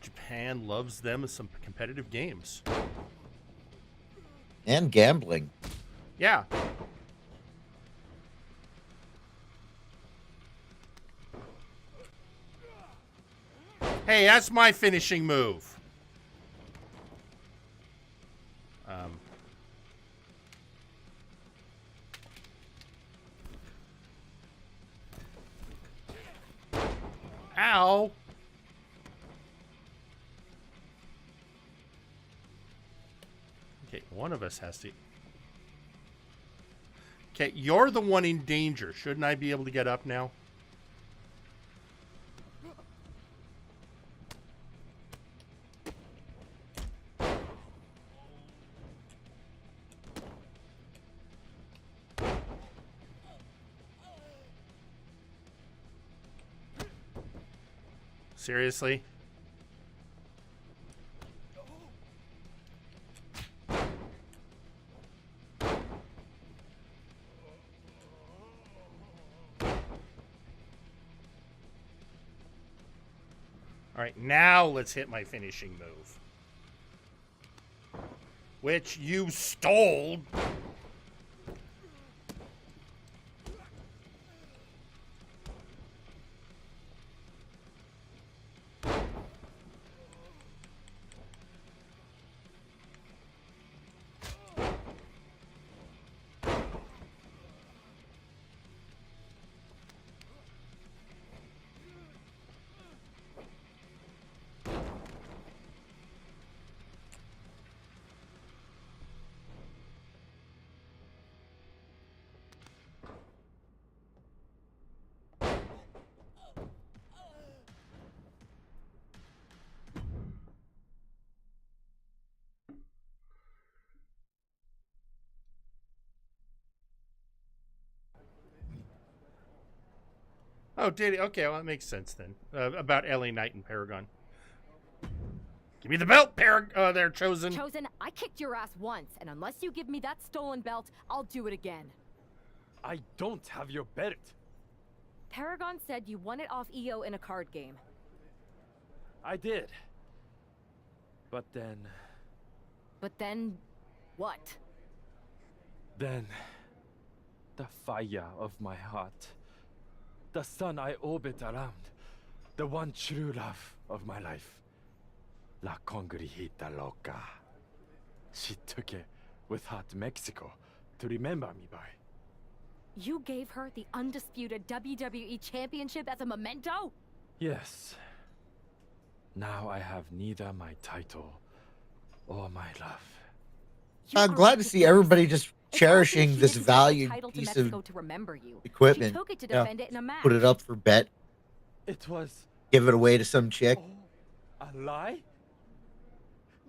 Japan loves them as some competitive games. And gambling. Yeah. Hey, that's my finishing move. Ow. Okay, one of us has to... Okay, you're the one in danger. Shouldn't I be able to get up now? Seriously? right, now let's hit my finishing move. Which you stole. Oh, did he? Okay, well, that makes sense then. About LA Knight and Paragon. Give me the belt, they're Chosen. Chosen, I kicked your ass once, and unless you give me that stolen belt, I'll do it again. I don't have your belt. Paragon said you won it off EO in a card game. I did. But then... But then... what? Then... the fire of my heart. The sun I orbit around. The one true love of my life. La Congrijita Loca. She took it with her to Mexico to remember me by. You gave her the undisputed WWE Championship as a memento? Yes. Now I have neither my title or my love. I'm glad to see everybody just cherishing this valued piece of equipment. She took it to defend it in a match. Put it up for bet. It was... give it away to some chick. a lie?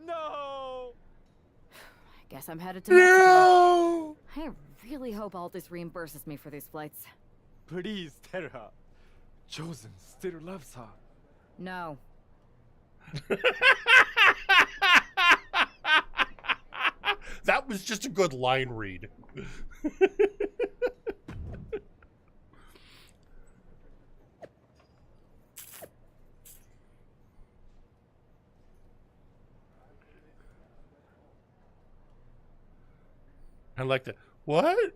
No! I guess I'm headed to Mexico. I really hope Aldous reimburses me for these flights. Please tell her. Chosen still loves her. No. That was just a good line read. I like that. What?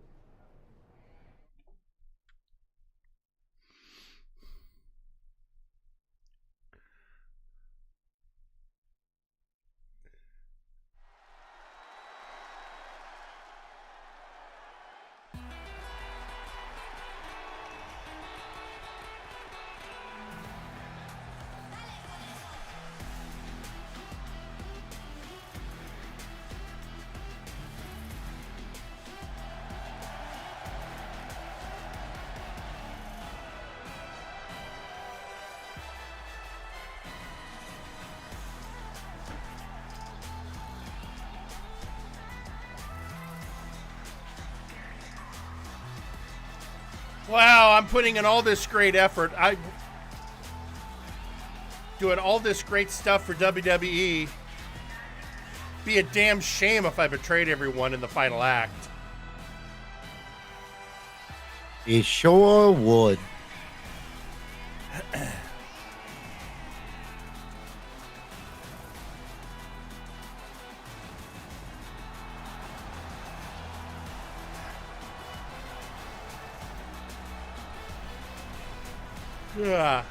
Wow, I'm putting in all this great effort. I'm doing all this great stuff for WWE. Be a damn shame if I betrayed everyone in the final act. It sure would. Yeah.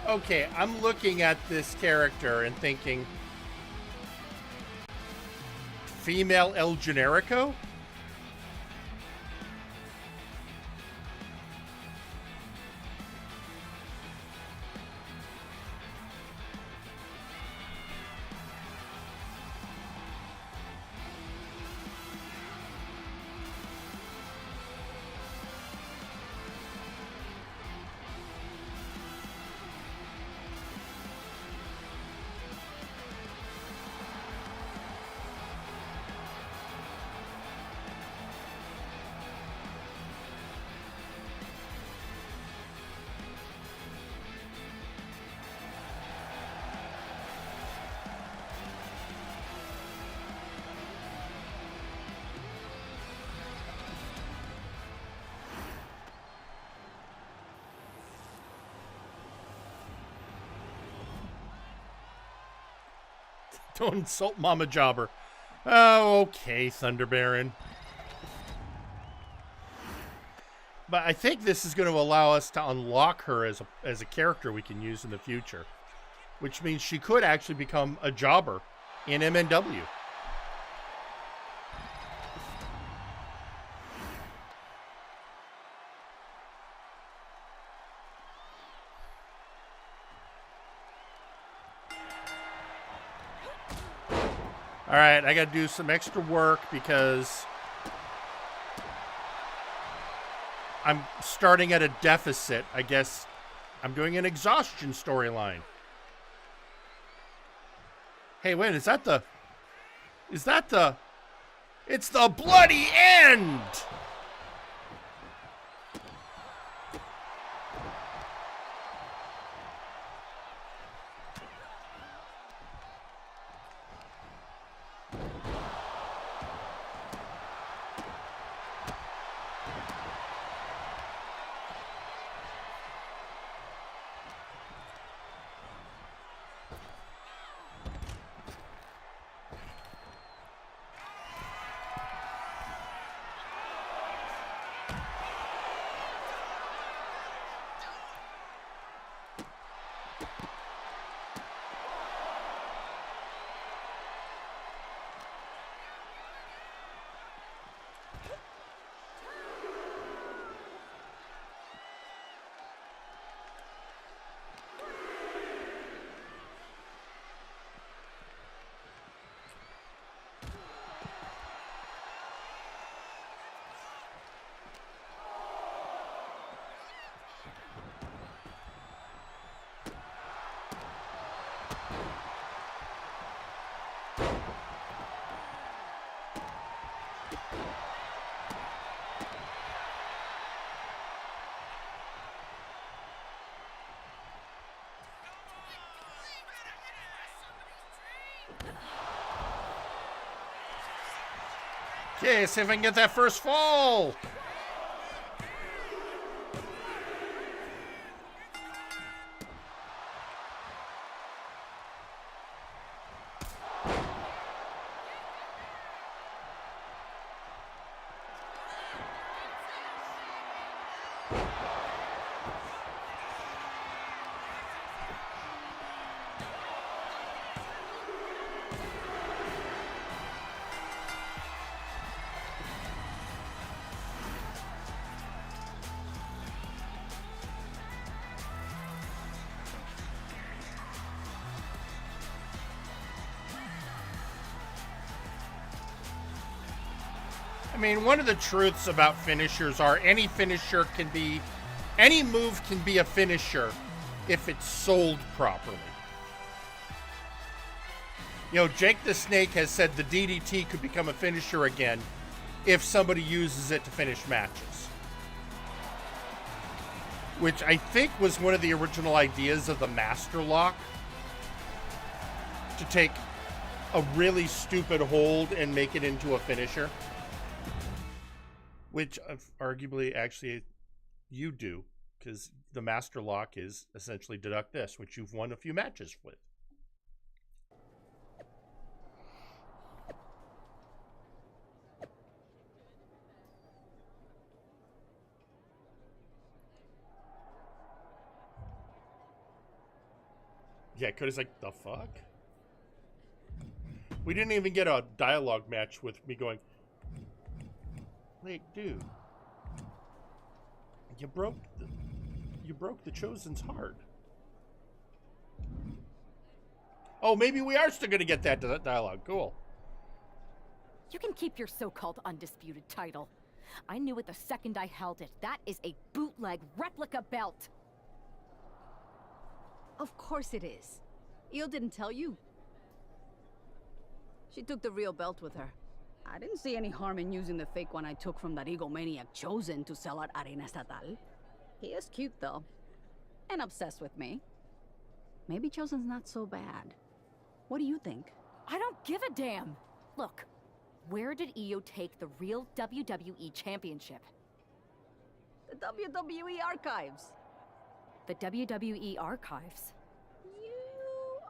Okay, I'm looking at this character and thinking, female El Generico? Don't insult Mama Jobber. Oh, okay, Thunder Baron. But I think this is going to allow us to unlock her as a character we can use in the future. Which means she could actually become a jobber in MNW. All right, I got to do some extra work because I'm starting at a deficit. I guess I'm doing an exhaustion storyline. Hey, wait, it's the bloody end! Okay, see if I can get that first fall. I mean, one of the truths about finishers are any move can be a finisher if it's sold properly. You know, Jake the Snake has said the DDT could become a finisher again if somebody uses it to finish matches. Which I think was one of the original ideas of the Master Lock. To take a really stupid hold and make it into a finisher. Which arguably, actually, you do, because the Master Lock is essentially deduct this, which you've won a few matches with. Yeah, Cody's like, the fuck? We didn't even get a dialogue match with me going, like, dude, you broke the Chosen's heart. Oh, maybe we are still gonna get that dialogue. Cool. You can keep your so-called undisputed title. I knew it the second I held it. That is a bootleg replica belt. Of course it is. Io didn't tell you. She took the real belt with her. I didn't see any harm in using the fake one I took from that egomaniac Chosen to sell at Arena Estatal. He is cute, though. And obsessed with me. Maybe Chosen's not so bad. What do you think? I don't give a damn. Look, where did Io take the real WWE Championship? The WWE Archives. The WWE Archives? You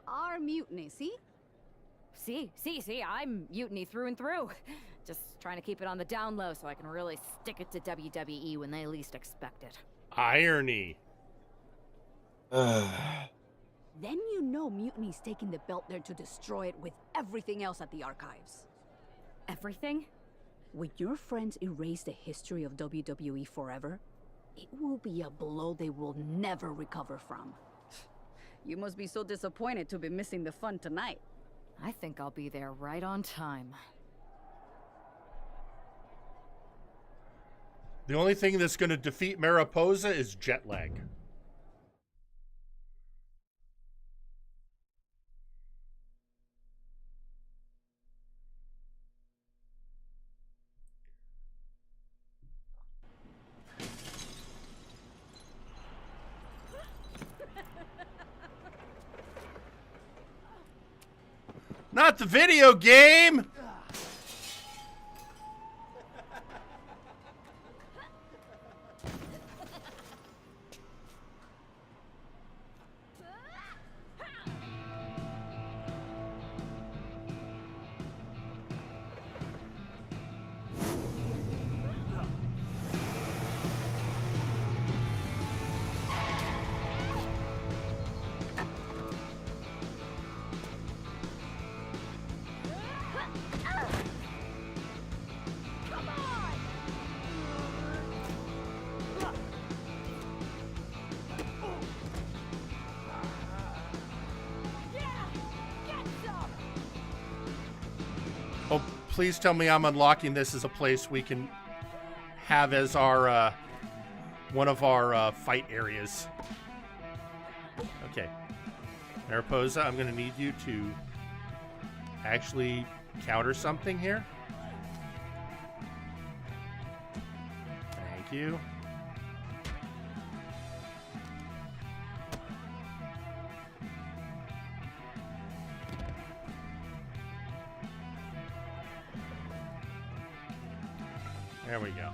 are Mutiny, see? See, I'm mutiny through and through. Just trying to keep it on the down low so I can really stick it to WWE when they least expect it. Irony. Then you know Mutiny's taking the belt there to destroy it with everything else at the archives. Everything? When your friends erase the history of WWE forever, it will be a blow they will never recover from. You must be so disappointed to be missing the fun tonight. I think I'll be there right on time. The only thing that's going to defeat Mariposa is jet lag. Not the video game! Oh, please tell me I'm unlocking this as a place we can have as our, one of our fight areas. Okay. Mariposa, I'm going to need you to actually counter something here. Thank you. There we go.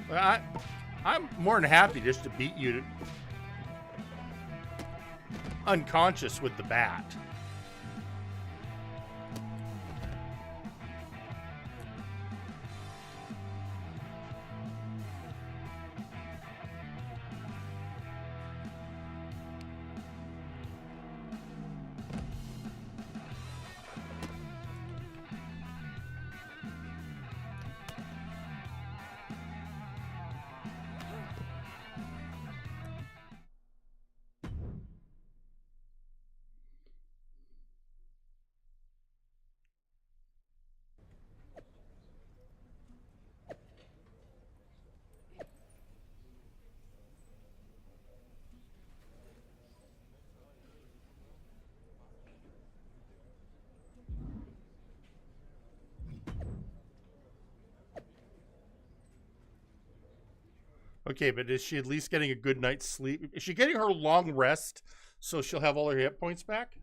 Well, I'm more than happy just to beat you unconscious with the bat. Okay, but is she at least getting a good night's sleep? Is she getting her long rest so she'll have all her hit points back?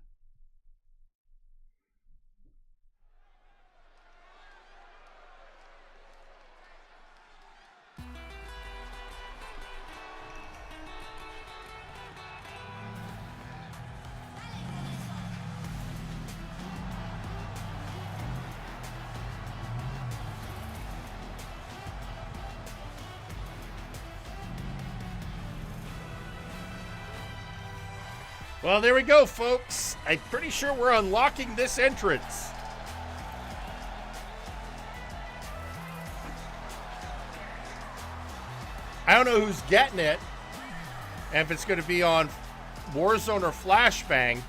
Well, there we go, folks. I'm pretty sure we're unlocking this entrance. I don't know who's getting it, and if it's going to be on Warzone or Flashbang.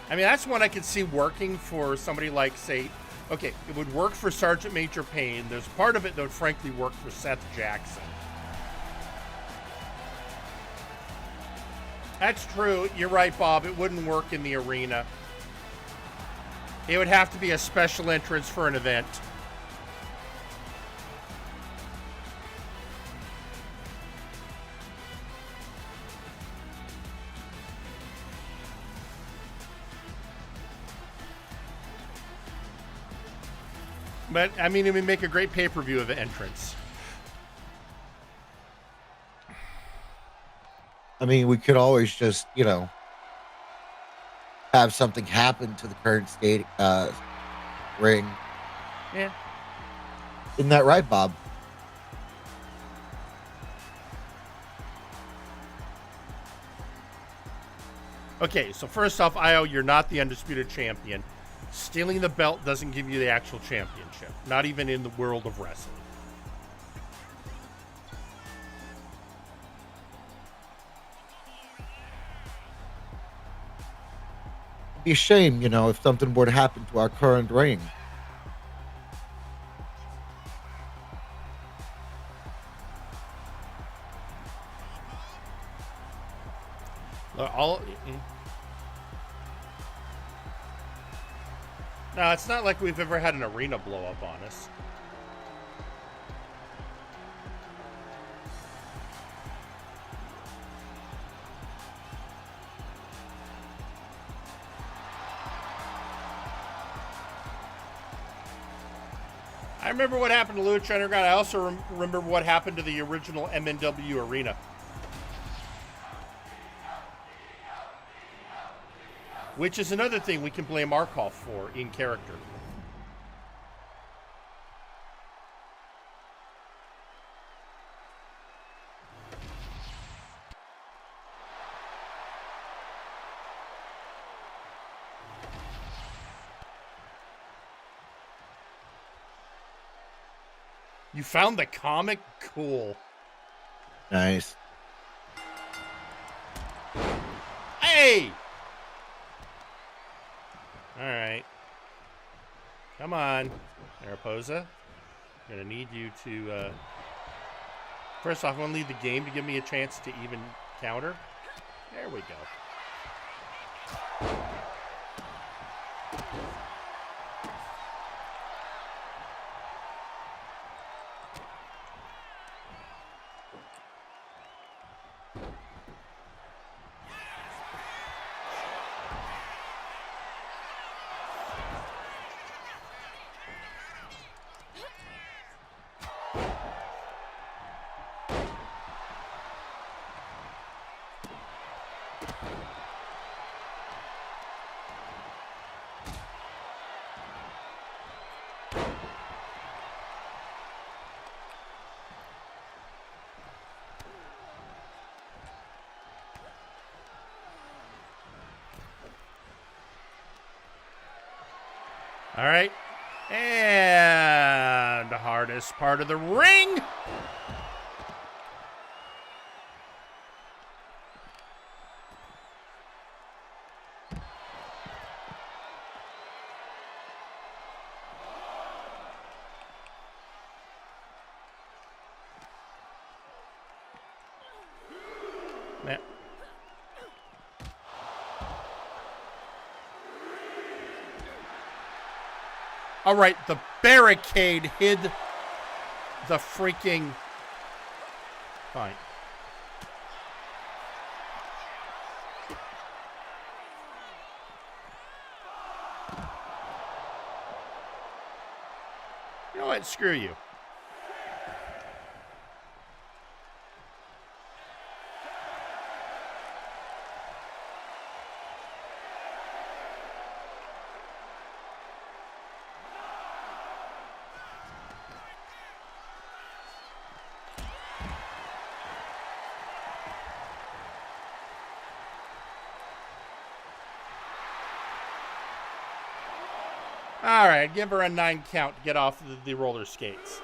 I mean, that's one I could see working for somebody like, say, okay, it would work for Sergeant Major Payne. There's part of it that would frankly work for Seth Jackson. That's true. You're right, Bob. It wouldn't work in the arena. It would have to be a special entrance for an event. But, I mean, it would make a great pay-per-view of entrance. I mean, we could always just, you know, have something happen to the current state ring. Yeah. Isn't that right, Bob? Okay, so first off, Io, you're not the undisputed champion. Stealing the belt doesn't give you the actual championship, not even in the world of wrestling. It'd be a shame, you know, if something were to happen to our current ring. No, it's not like we've ever had an arena blow up on us. I remember what happened to Lucha Underground. I also remember what happened to the original MNW arena. Which is another thing we can blame Markov for in character. You found the comic? Cool. Nice. Hey! Alright. Come on, Mariposa. I'm going to need you to... First off, I want to leave the game to give me a chance to even counter. There we go. All right. And the hardest part of the ring. Man. All right, the barricade hid the freaking... Fine. You know what? Screw you. All right, give her a 9 count to get off the roller skates.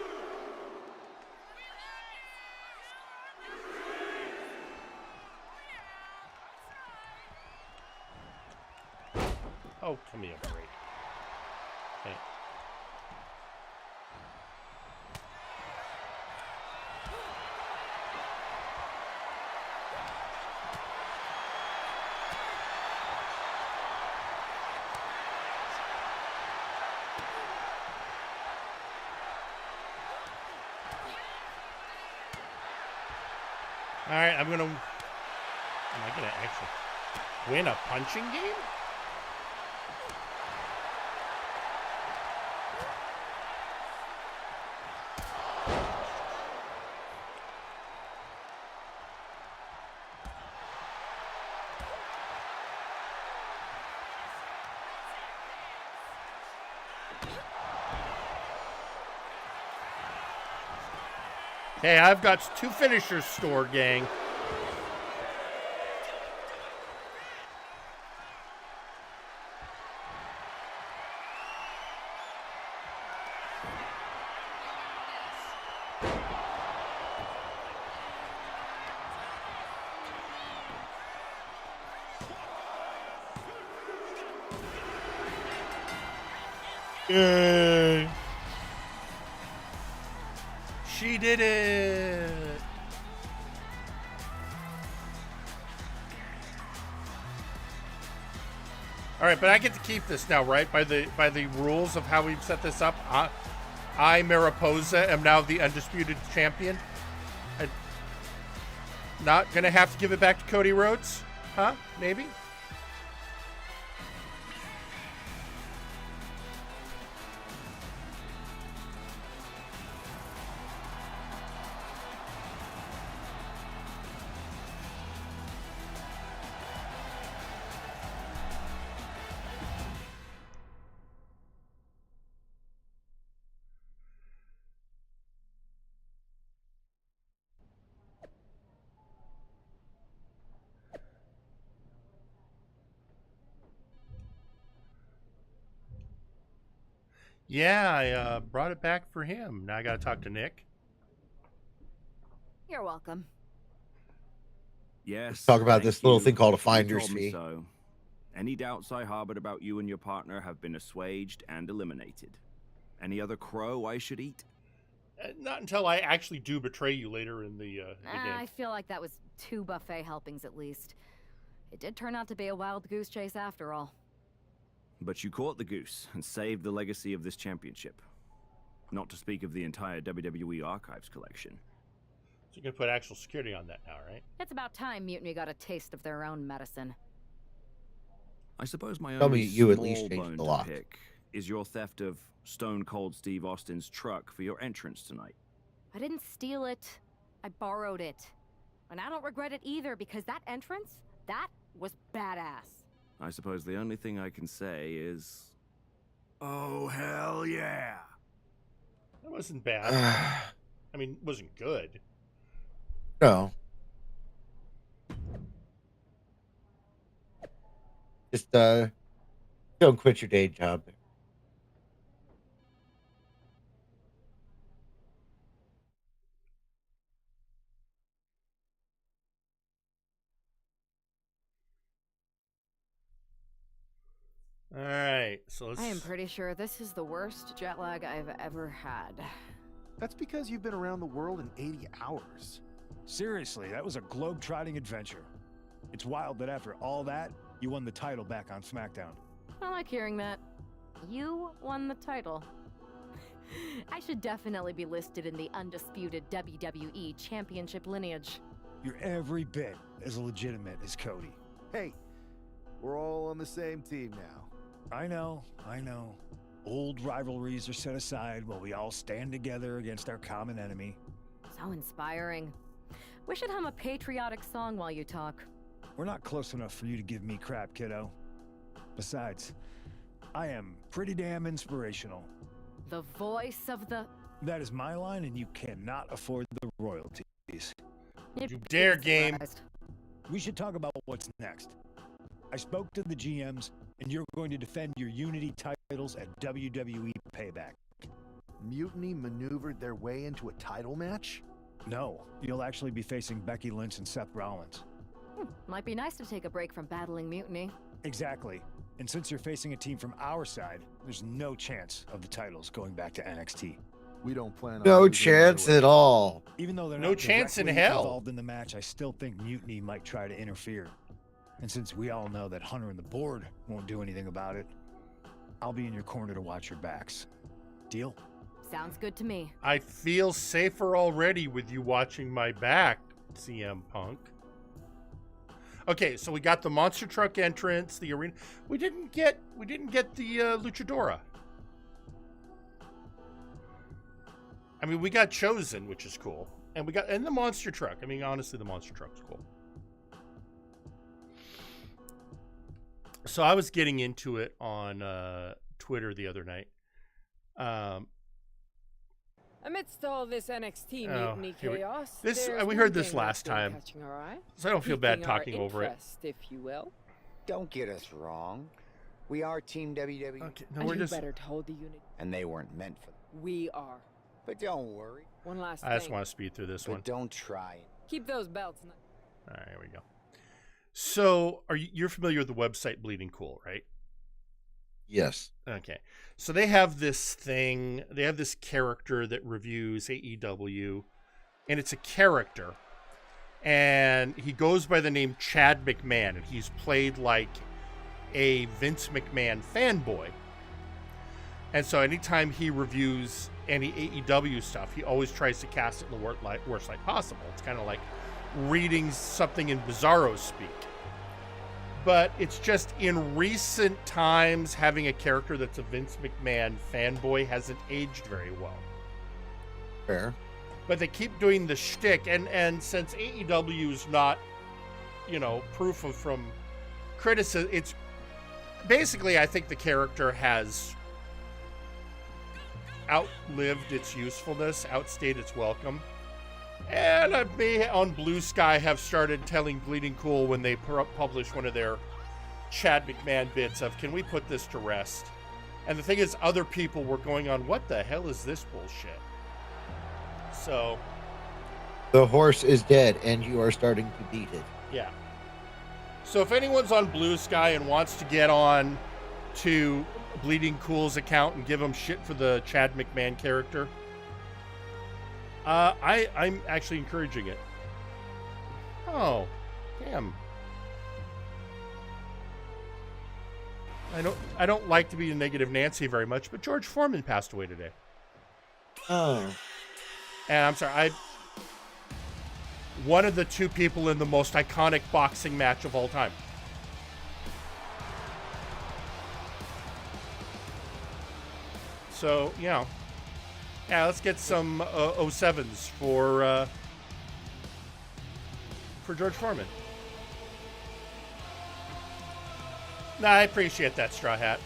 Oh, give me a break. Okay. All right, am I gonna actually win a punching game? Hey, I've got 2 finishers stored, gang. Yay. She did it. All right, but I get to keep this now, right? By the rules of how we've set this up. I Mariposa am now the undisputed champion. I'm not gonna have to give it back to Cody Rhodes, huh? Maybe. Yeah, I brought it back for him. Now I got to talk to Nick. You're welcome. Yes. Let's talk about thank this little you. thing called a You finder's told me fee. so. Any doubts I harbored about you and your partner have been assuaged and eliminated. Any other crow I should eat? Not until I actually do betray you later in the game. I feel like that was 2 buffet helpings at least. It did turn out to be a wild goose chase after all. But you caught the goose and saved the legacy of this championship. Not to speak of the entire WWE Archives collection. So you can put actual security on that now, right? It's about time Mutiny got a taste of their own medicine. I suppose my Tell only me you at small least changed bone the to lock. pick is your theft of Stone Cold Steve Austin's truck for your entrance tonight. I didn't steal it. I borrowed it. And I don't regret it either because that entrance, that was badass. I suppose the only thing I can say is... oh, hell yeah! That wasn't bad. I mean, it wasn't good. No. Just don't quit your day job. All right, so let's... I am pretty sure this is the worst jet lag I've ever had. That's because you've been around the world in 80 hours. Seriously, that was a globe-trotting adventure. It's wild that after all that, you won the title back on SmackDown. I like hearing that. You won the title. I should definitely be listed in the undisputed WWE Championship lineage. You're every bit as legitimate as Cody. Hey, we're all on the same team now. I know. Old rivalries are set aside while we all stand together against our common enemy. So inspiring. We should hum a patriotic song while you talk. We're not close enough for you to give me crap, kiddo. Besides, I am pretty damn inspirational. The voice of the... That is my line, and you cannot afford the royalties. You dare, game. We should talk about what's next. I spoke to the GMs, and you're going to defend your Unity titles at WWE Payback. Mutiny maneuvered their way into a title match? No, you'll actually be facing Becky Lynch and Seth Rollins. Might be nice to take a break from battling Mutiny. Exactly. And since you're facing a team from our side, there's no chance of the titles going back to NXT. We don't plan on No losing chance anyway. at all. Even though they're No not chance in directly hell. involved in the match, I still think Mutiny might try to interfere. And since we all know that Hunter and the board won't do anything about it, I'll be in your corner to watch your backs. Deal? Sounds good to me. I feel safer already with you watching my back, CM Punk. Okay, so we got the monster truck entrance, the arena. We didn't get the luchadora. I mean, we got Chosen, which is cool, and the monster truck. I mean, honestly, the monster truck's cool. So I was getting into it on Twitter the other night. Amidst all this NXT mutiny chaos, we heard this last time, so I don't feel bad talking over it. If you will. Don't get us wrong. We are Team WWE. Okay, no, we're just better told the unit. And they weren't meant for them. We are. But don't worry. One last I just want to speed through this one. Don't try. Keep those belts. All right, here we go. So, you're familiar with the website Bleeding Cool, right? Yes. Okay. So they have this thing, they have this character that reviews AEW, and it's a character. And he goes by the name Chad McMahon, and he's played like a Vince McMahon fanboy. And so anytime he reviews any AEW stuff, he always tries to cast it in the worst light possible. It's kind of like reading something in Bizarro speak. But it's just in recent times, having a character that's a Vince McMahon fanboy hasn't aged very well. Fair. But they keep doing the shtick, and since AEW's not, proof from criticism, it's basically, I think the character has outlived its usefulness, outstayed its welcome. And I may, on Blue Sky, have started telling Bleeding Cool when they publish one of their Chad McMahon bits of, can we put this to rest? And the thing is, other people were going on, what the hell is this bullshit? So. The horse is dead, and you are starting to beat it. Yeah. So if anyone's on Blue Sky and wants to get on to Bleeding Cool's account and give him shit for the Chad McMahon character, I'm actually encouraging it. Oh, damn. I don't like to be a negative Nancy very much, but George Foreman passed away today. Oh. And I'm sorry, one of the two people in the most iconic boxing match of all time. So, yeah, let's get some 07s for George Foreman. Nah, I appreciate that, Straw Hat.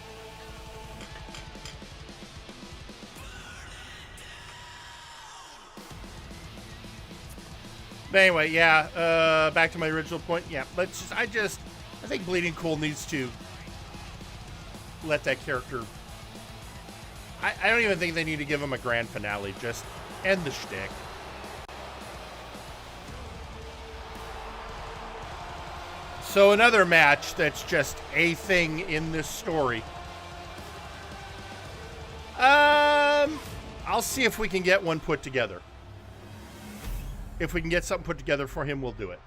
But anyway, yeah, back to my original point. Yeah, I think Bleeding Cool needs to let that character. I don't even think they need to give him a grand finale. Just end the shtick. So another match that's just a thing in this story. I'll see if we can get one put together. If we can get something put together for him, we'll do it.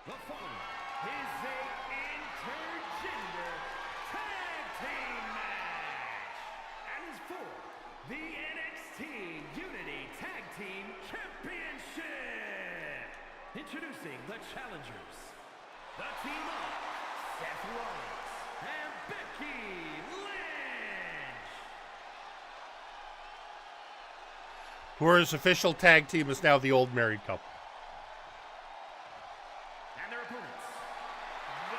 The following is a intergender tag team match and is for the NXT Unity Tag Team Championship. Introducing the challengers, the team of Seth Rollins and Becky Lynch. Whose official tag team is now the old married couple. And their opponents, the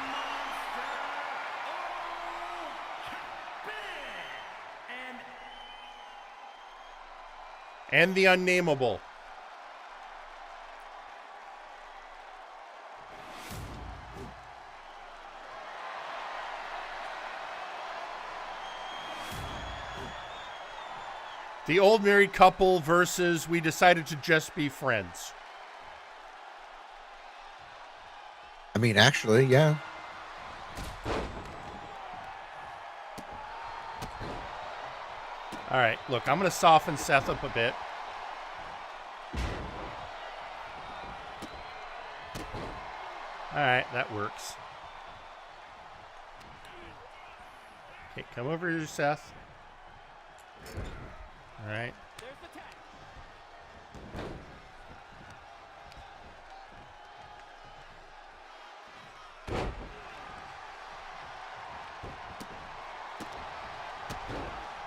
Monster And the unnameable. The old married couple versus we decided to just be friends. I mean, actually, yeah. All right, look, I'm going to soften Seth up a bit. All right, that works. Okay, come over here, Seth. All right.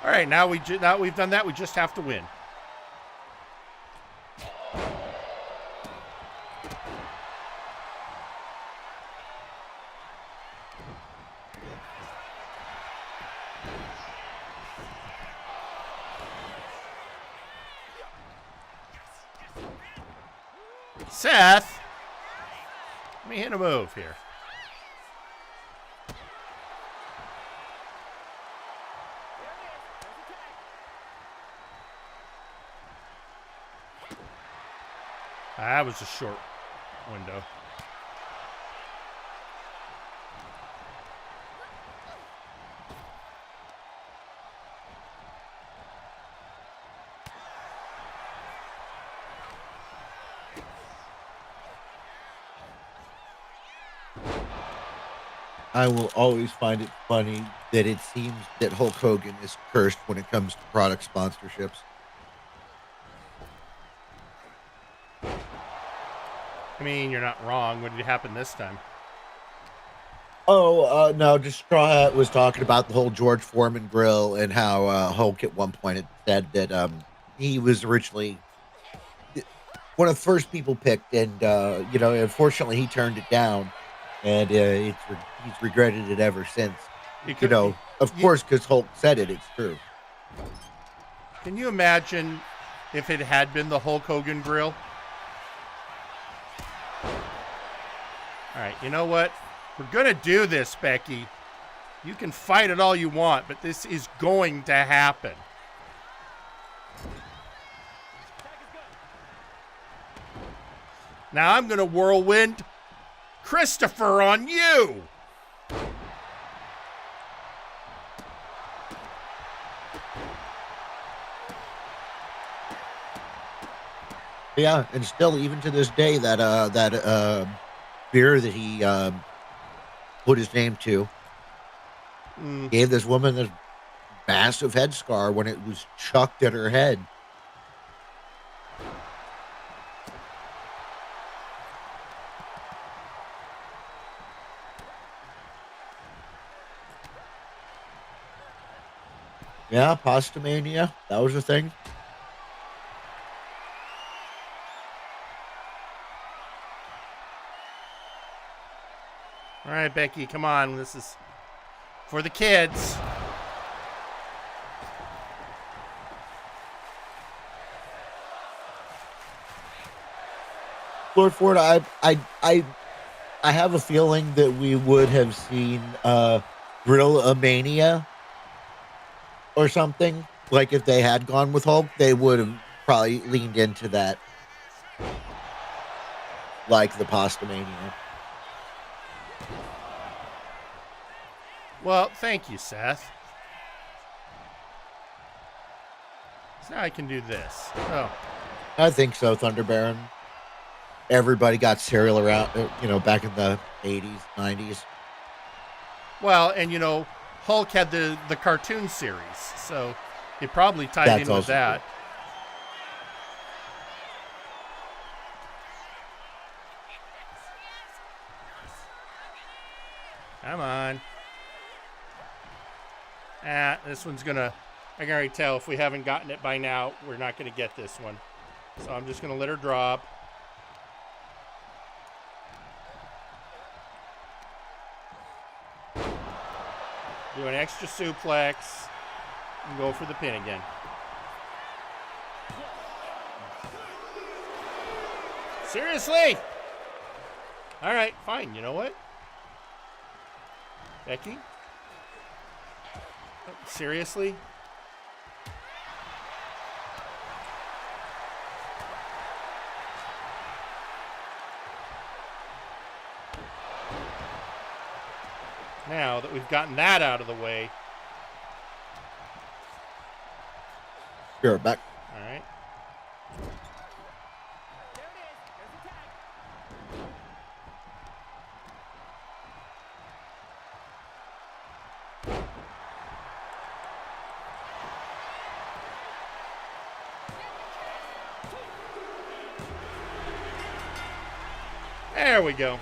All right, now we've done that. We just have to win. Seth, let me hit a move here. That was a short window. I will always find it funny that it seems that Hulk Hogan is cursed when it comes to product sponsorships. I mean, you're not wrong. What did happen this time? Oh, no, just Straw Hat was talking about the whole George Foreman grill and how Hulk at one point had said that he was originally one of the first people picked, and, unfortunately he turned it down, and he's regretted it ever since. Of course, because Hulk said it, it's true. Can you imagine if it had been the Hulk Hogan grill? All right, you know what? We're going to do this, Becky. You can fight it all you want, but this is going to happen. Now I'm going to whirlwind Christopher on you. Yeah, and still, even to this day, that beer that he put his name to gave this woman a massive head scar when it was chucked at her head. Yeah, Pastamania, that was a thing. All right, Becky, come on. This is for the kids. Lord Ford, I have a feeling that we would have seen Grill-A-Mania or something. Like if they had gone with Hulk, they would have probably leaned into that. Like the Pastamania. Well, thank you, Seth. So now I can do this. Oh. I think so, Thunder Baron. Everybody got cereal around, back in the 80s, 90s. Well, and Hulk had the cartoon series, so it probably tied in with that. Cool. Come on. This one's gonna, I can already tell if we haven't gotten it by now, we're not gonna get this one. So I'm just gonna let her drop. Do an extra suplex and go for the pin again. Seriously? All right, fine. You know what? Becky? Seriously? Now that we've gotten that out of the way. Sure, back. All right. There we go.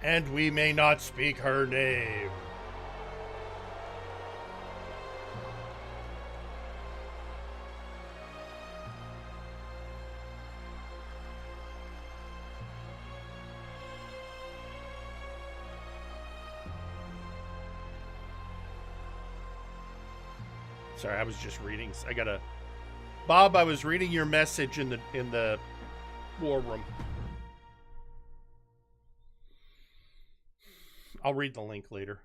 And we may not speak her name. Sorry, I was just reading. I gotta. Bob, I was reading your message in the war room. I'll read the link later.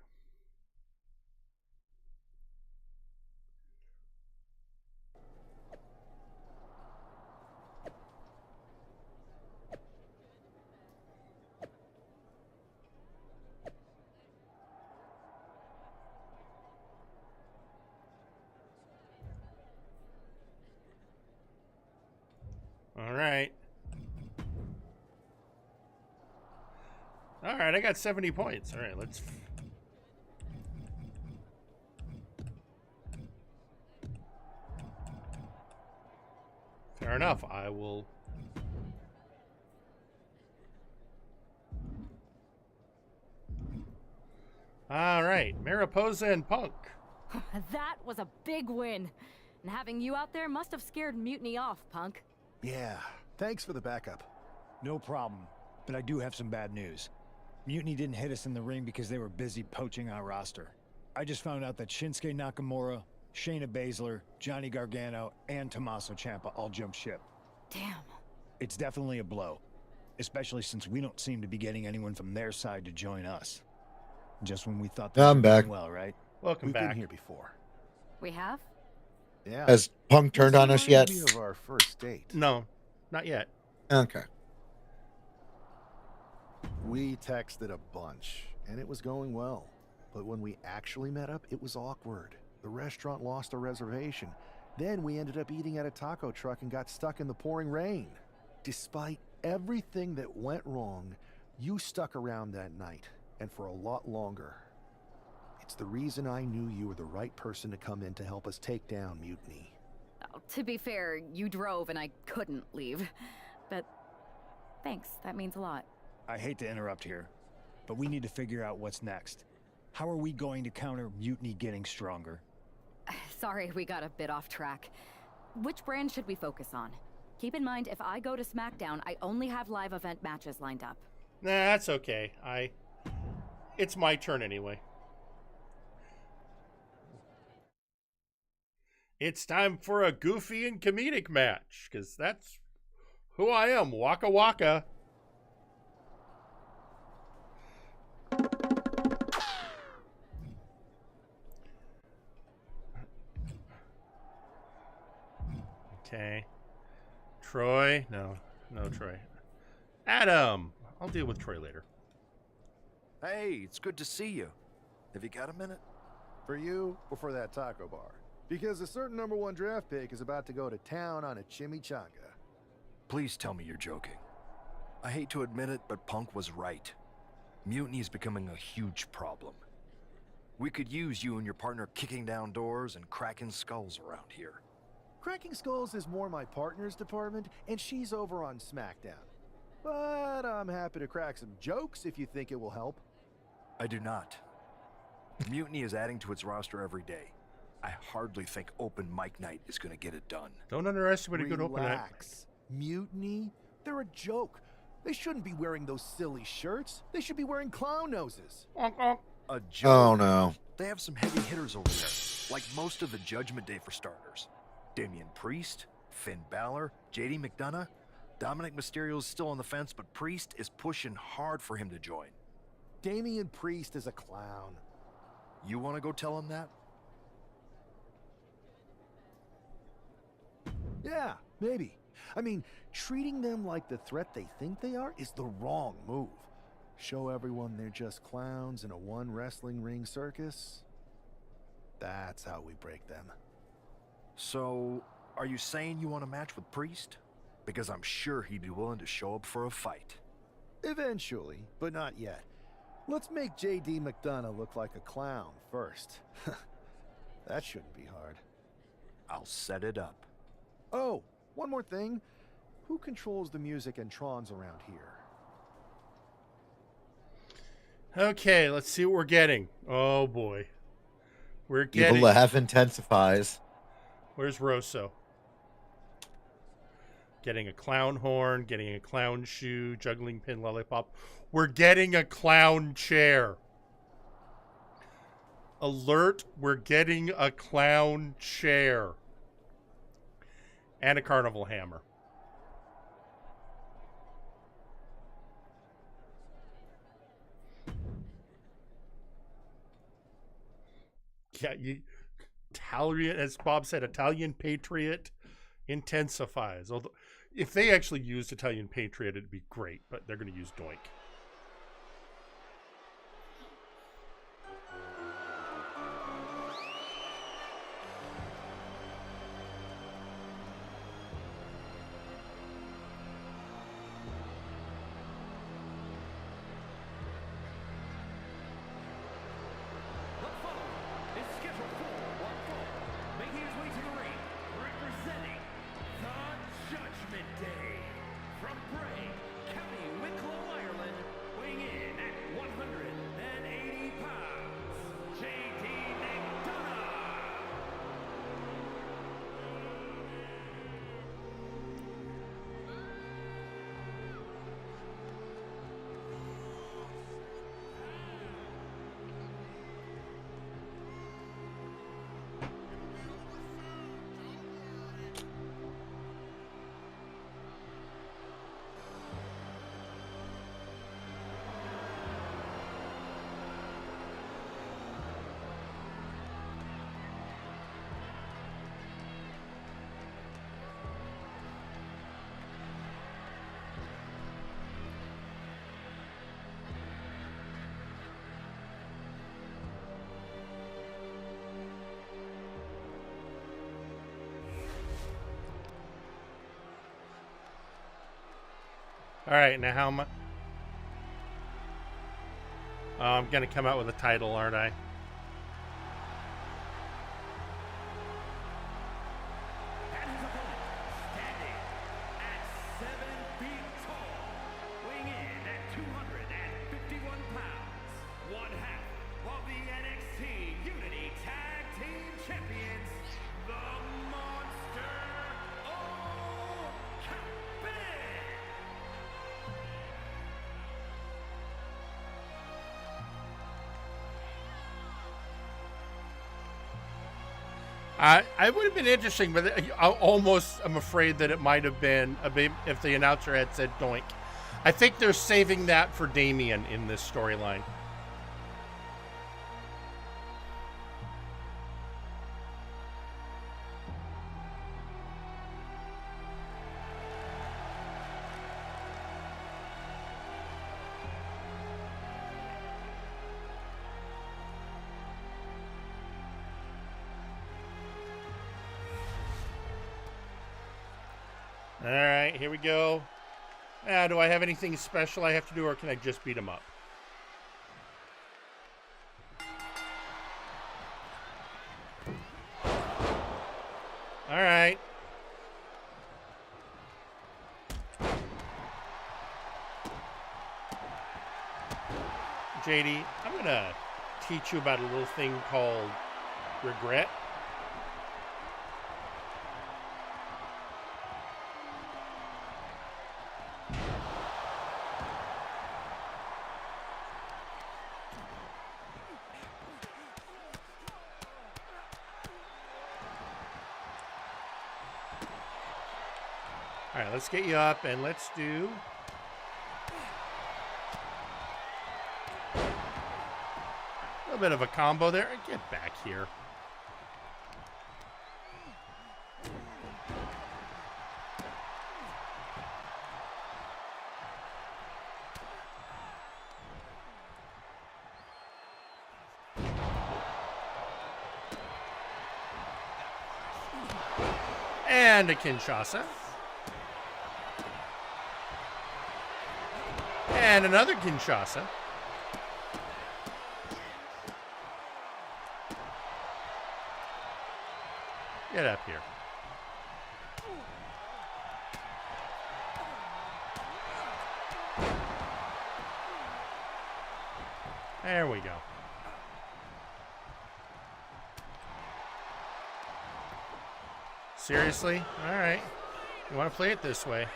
All right. All right, I got 70 points. All right, let's... Fair enough. I will... All right, Mariposa and Punk. That was a big win. And having you out there must have scared Mutiny off, Punk. Yeah, thanks for the backup. No problem, but I do have some bad news. Mutiny didn't hit us in the ring because they were busy poaching our roster. I just found out that Shinsuke Nakamura, Shayna Baszler, Johnny Gargano, and Tommaso Ciampa all jumped ship. Damn. It's definitely a blow, especially since we don't seem to be getting anyone from their side to join us. Just when we thought I'm back. well, right? Welcome We've back. been here before. We have? Yeah. Has Punk turned on us yet? Of our first date. No, not yet. Okay. We texted a bunch, and it was going well. But when we actually met up, it was awkward. The restaurant lost a reservation. Then we ended up eating at a taco truck and got stuck in the pouring rain. Despite everything that went wrong, you stuck around that night, and for a lot longer. It's the reason I knew you were the right person to come in to help us take down Mutiny. Oh, to be fair, you drove and I couldn't leave. But thanks, that means a lot. I hate to interrupt here, but we need to figure out what's next. How are we going to counter Mutiny getting stronger? Sorry, we got a bit off track. Which brand should we focus on? Keep in mind, if I go to SmackDown, I only have live event matches lined up. Nah, that's okay. It's my turn anyway. It's time for a goofy and comedic match, because that's who I am, Waka Waka. Okay. Troy? No Troy. Adam! I'll deal with Troy later. Hey, it's good to see you. Have you got a minute? For you or for that taco bar? Because a certain #1 draft pick is about to go to town on a chimichanga. Please tell me you're joking. I hate to admit it, but Punk was right. Mutiny is becoming a huge problem. We could use you and your partner kicking down doors and cracking skulls around here. Cracking skulls is more my partner's department, and she's over on SmackDown. But I'm happy to crack some jokes if you think it will help. I do not. Mutiny is adding to its roster every day. I hardly think open mic night is going to get it done. Don't underestimate a good open mic. Relax. Mutiny? They're a joke. They shouldn't be wearing those silly shirts. They should be wearing clown noses. A joke? Oh, no. They have some heavy hitters over there, like most of the Judgment Day for starters. Damian Priest, Finn Balor, JD McDonough. Dominic Mysterio's still on the fence, but Priest is pushing hard for him to join. Damian Priest is a clown. You want to go tell him that? Yeah, maybe. I mean, treating them like the threat they think they are is the wrong move. Show everyone they're just clowns in a one wrestling ring circus. That's how we break them. So, are you saying you want a match with Priest? Because I'm sure he'd be willing to show up for a fight. Eventually, but not yet. Let's make JD McDonough look like a clown first. That shouldn't be hard. I'll set it up. Oh, one more thing. Who controls the music and Trons around here? Okay, let's see what we're getting. Oh boy. We're getting... Evil laugh intensifies. Where's Rosso? Getting a clown horn, getting a clown shoe, juggling pin lollipop. We're getting a clown chair. Alert, we're getting a clown chair. And a carnival hammer. Yeah, Italian, as Bob said, Italian Patriot intensifies. Although, if they actually used Italian Patriot, it'd be great, but they're going to use Doink. All right, now how much? I'm going to come out with a title, aren't I? I would have been interesting, but I'm afraid that it might have been if the announcer had said Doink. I think they're saving that for Damien in this storyline. All right, here we go. Do I have anything special I have to do, or can I just beat him up? All right. JD, I'm going to teach you about a little thing called regret. All right, let's get you up and let's do a little bit of a combo there. Get back here. And a Kinshasa. And another Kinshasa. Get up here. There we go. Seriously? All right. You want to play it this way?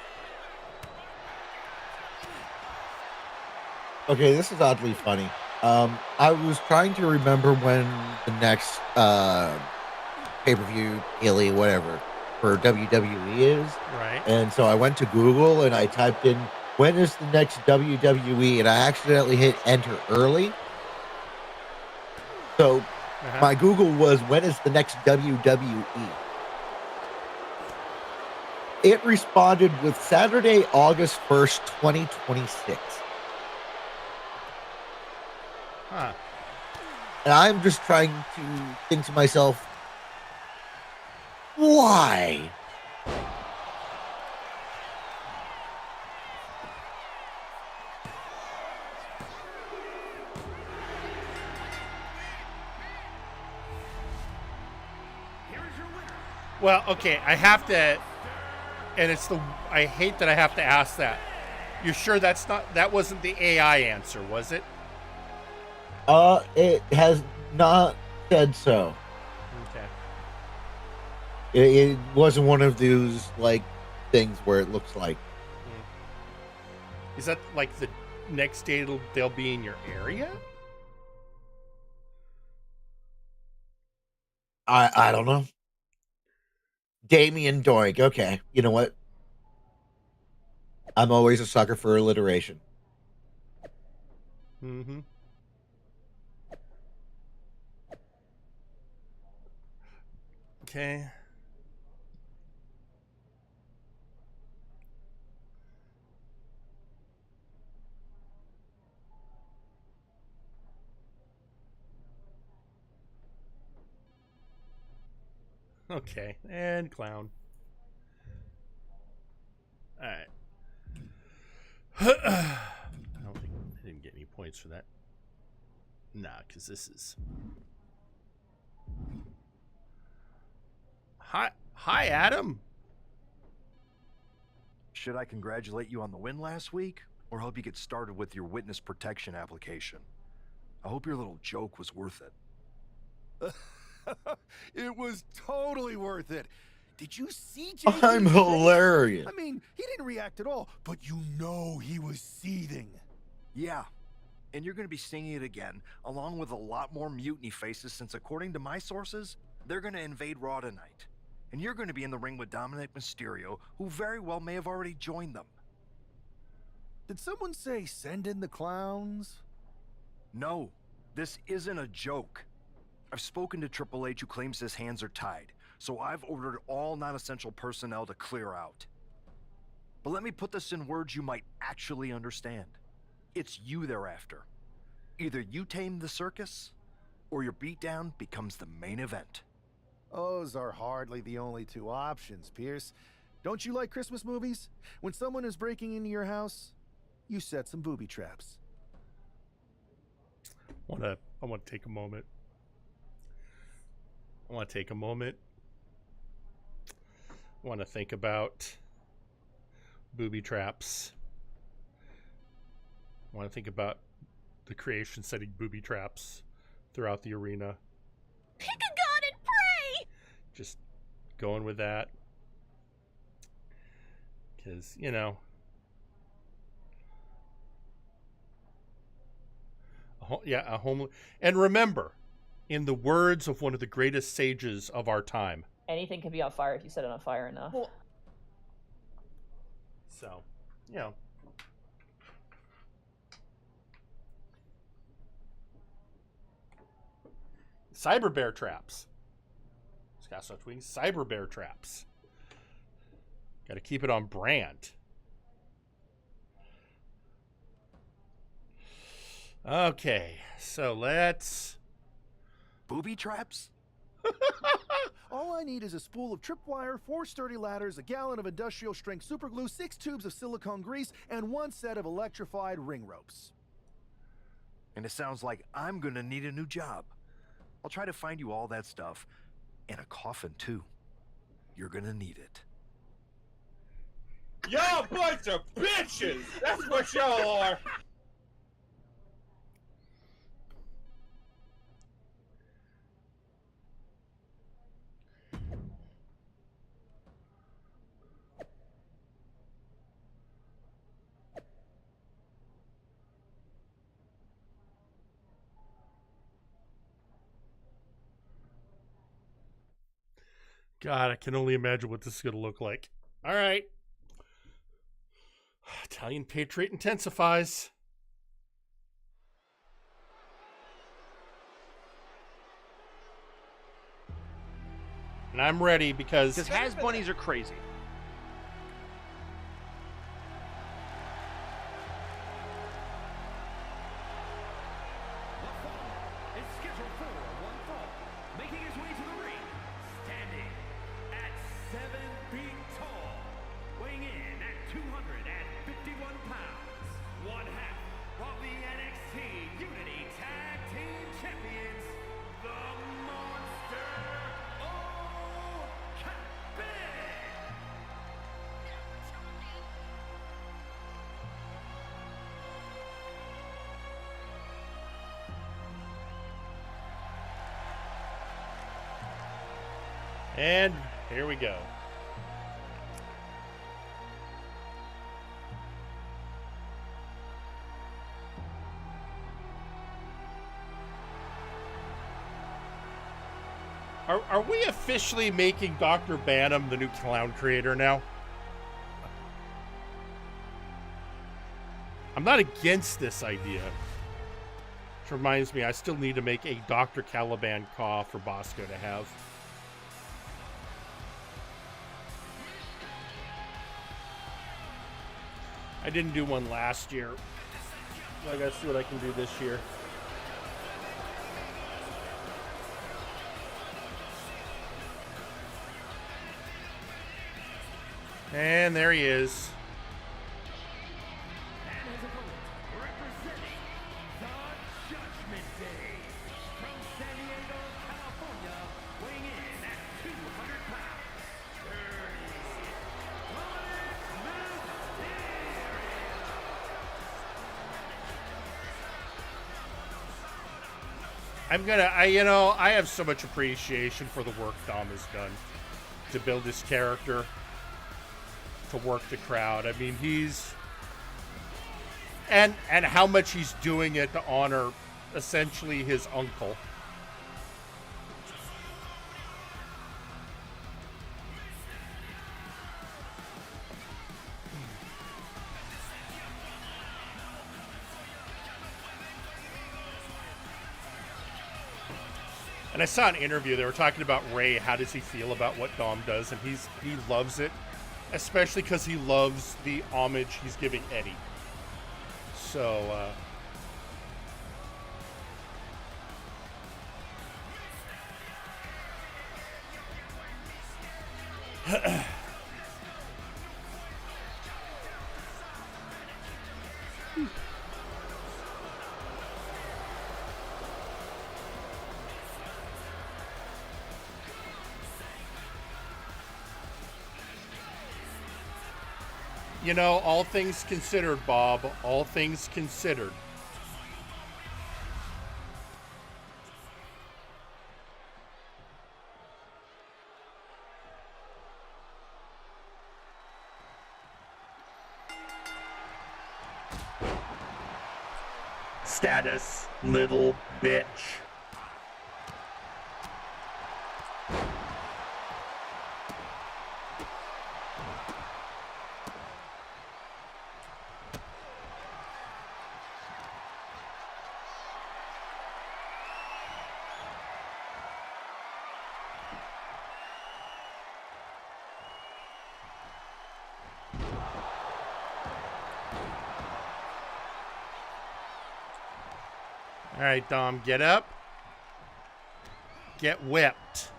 Okay, this is oddly funny. I was trying to remember when the next pay-per-view, daily, whatever, for WWE is. Right. And so I went to Google and I typed in, when is the next WWE? And I accidentally hit enter early. So my Google was, when is the next WWE? It responded with Saturday, August 1st, 2026. Huh. And I'm just trying to think to myself, why? Well, okay, I have to, and I hate that I have to ask that. You're sure that wasn't the AI answer, was it? It has not said so. Okay. It wasn't one of those, like, things where it looks like. Is that like the next day they'll be in your area? I don't know. Damien Doig. Okay. You know what? I'm always a sucker for alliteration. Mm-hmm. Okay. Okay, and clown. All right. I didn't get any points for that. Nah, because this is. Hi, Adam. Should I congratulate you on the win last week, or help you get started with your witness protection application? I hope your little joke was worth it. It was totally worth it. Did you see JP's I'm face? hilarious. I mean, he didn't react at all, but you know he was seething. Yeah, and you're going to be singing it again, along with a lot more mutiny faces, since according to my sources, they're going to invade Raw tonight. And you're going to be in the ring with Dominic Mysterio, who very well may have already joined them. Did someone say send in the clowns? No, this isn't a joke. I've spoken to Triple H, who claims his hands are tied, so I've ordered all non-essential personnel to clear out. But let me put this in words you might actually understand. It's you they're after. Either you tame the circus, or your beatdown becomes the main event. Those are hardly the only two options, Pierce. Don't you like Christmas movies? When someone is breaking into your house, you set some booby traps. I want to take a moment. I want to think about booby traps. I want to think about the creation setting booby traps throughout the arena. Pick a god and pray! Just going with that. Because, you know, a home. And remember, in the words of one of the greatest sages of our time, anything can be on fire if you set it on fire enough. So, you know. Cyber bear traps. Scott tweeting cyber bear traps. Got to keep it on brand. Okay, so let's. Booby traps? All I need is a spool of tripwire, 4 sturdy ladders, a gallon of industrial strength superglue, 6 tubes of silicone grease, and 1 set of electrified ring ropes. And it sounds like I'm gonna need a new job. I'll try to find you all that stuff. And a coffin, too. You're gonna need it. Y'all a bunch of bitches! That's what y'all are! God, I can only imagine what this is going to look like. All right. Italian Patriot intensifies. And I'm ready because Has bunnies are crazy. Is scheduled for one fall, making his way to the ring, standing at 7 feet tall, weighing in at 251 pounds, one half of the NXT Unity Tag Team Champions, the Monster And here we go. Are we officially making Dr. Bantam the new clown creator now? I'm not against this idea. Which reminds me, I still need to make a Dr. Caliban Caw for Bosco to have. I didn't do one last year. So I gotta see what I can do this year. And there he is. and his opponent, representing the Judgment Day, from San Diego, California, weighing in at 200 pounds, I have so much appreciation for the work Dom has done to build this character, to work the crowd. I mean, and how much he's doing it to honor essentially his uncle. And I saw an interview, they were talking about Ray, how does he feel about what Dom does, and he loves it, especially because he loves the homage he's giving Eddie. So, you know, all things considered, Bob, all things considered. Status, little bitch. All right, Dom, get up. Get whipped.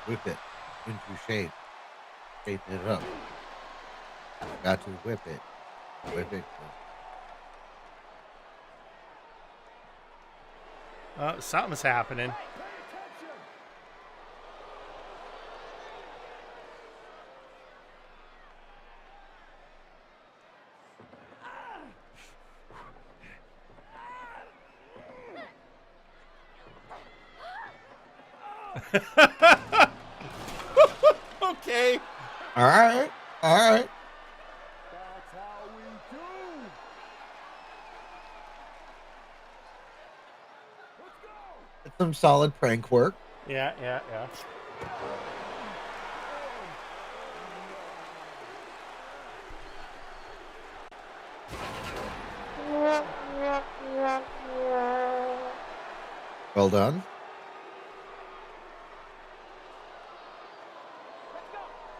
Whip it into shape. Shape it up. Got to whip it. Whip it. Something's happening. Okay. All right. All right. Some solid prank work. Yeah. Well done.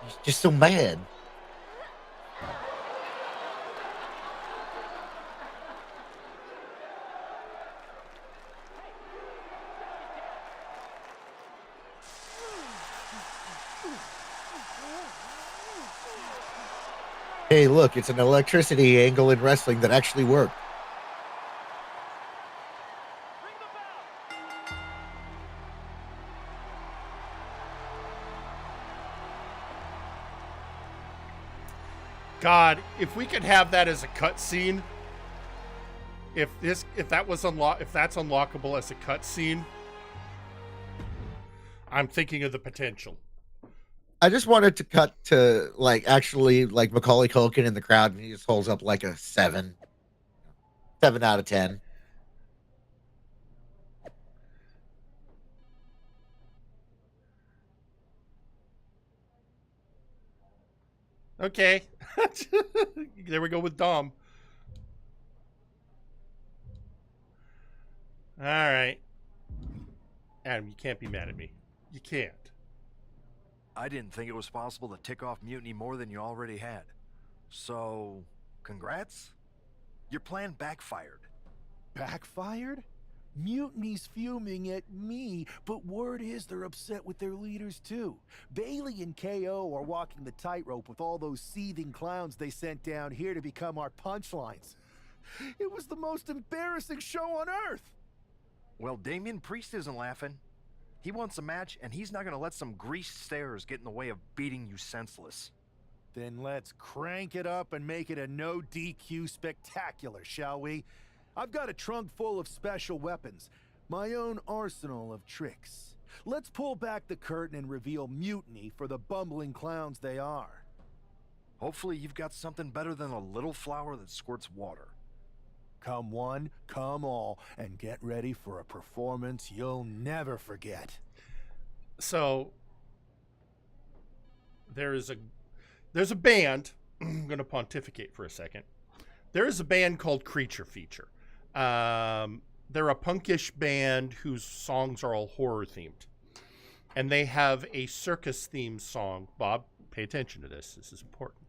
He's just so mad. Hey, look, it's an electricity angle in wrestling that actually worked. God, if we could have that as a cutscene, if that's unlockable as a cutscene, I'm thinking of the potential. I just wanted to cut to actually Macaulay Culkin in the crowd, and he just holds up like a 7 out of 10. Okay. There we go with Dom. All right. Adam, you can't be mad at me. You can't. I didn't think it was possible to tick off Mutiny more than you already had. So, congrats? Your plan backfired. Backfired? Mutiny's fuming at me, but word is they're upset with their leaders too. Bailey and KO are walking the tightrope with all those seething clowns they sent down here to become our punchlines. It was the most embarrassing show on earth. Well, Damian Priest isn't laughing. He wants a match, and he's not going to let some greased stairs get in the way of beating you senseless. Then let's crank it up and make it a no DQ spectacular, shall we? I've got a trunk full of special weapons, my own arsenal of tricks. Let's pull back the curtain and reveal Mutiny for the bumbling clowns they are. Hopefully you've got something better than a little flower that squirts water. Come one, come all, and get ready for a performance you'll never forget. So there's a band. I'm going to pontificate for a second. There is a band called Creature Feature. They're a punkish band whose songs are all horror themed, and they have a circus themed song. Bob, pay attention to this. This is important.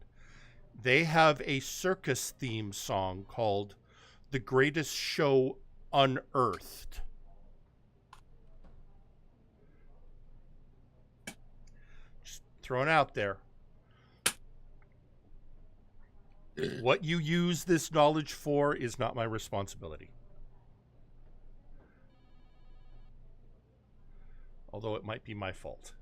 They have a circus themed song called "The Greatest Show Unearthed." Just throwing out there. What you use this knowledge for is not my responsibility. Although it might be my fault.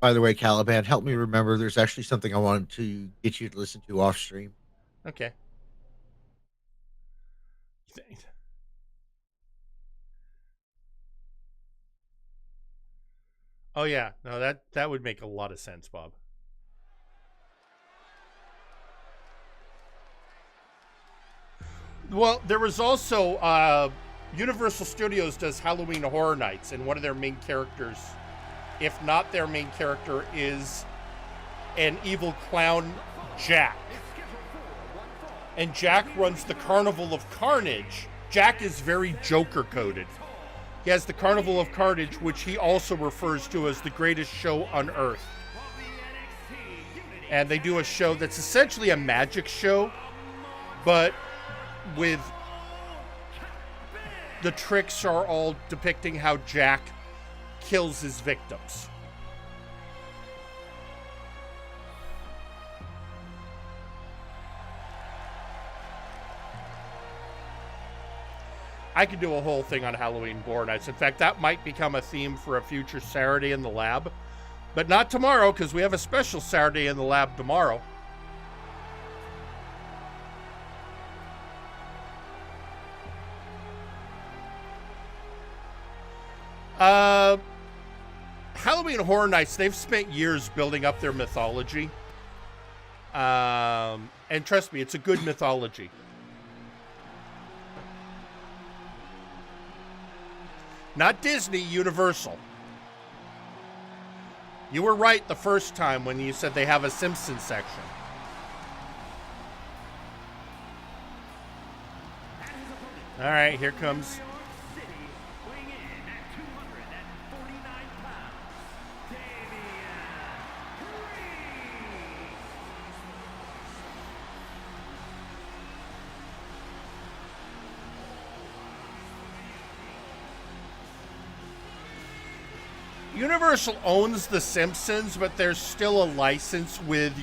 By the way, Caliban, help me remember there's actually something I wanted to get you to listen to off stream. Okay. Oh yeah, no, that would make a lot of sense, Bob. Well, there was also Universal Studios does Halloween Horror Nights, and one of their main characters, if not their main character, is an evil clown, Jack. And Jack runs the Carnival of Carnage. Jack is very Joker coded. He has the Carnival of Carnage, which he also refers to as the greatest show on earth. And they do a show that's essentially a magic show, but with the tricks are all depicting how Jack kills his victims. I could do a whole thing on Halloween Horror Nights. In fact, that might become a theme for a future Saturday in the Lab. But not tomorrow, because we have a special Saturday in the Lab tomorrow. Halloween Horror Nights, they've spent years building up their mythology. And trust me, it's a good mythology. Not Disney, Universal. You were right the first time when you said they have a Simpsons section. All right, here comes... Universal owns The Simpsons, but there's still a license with...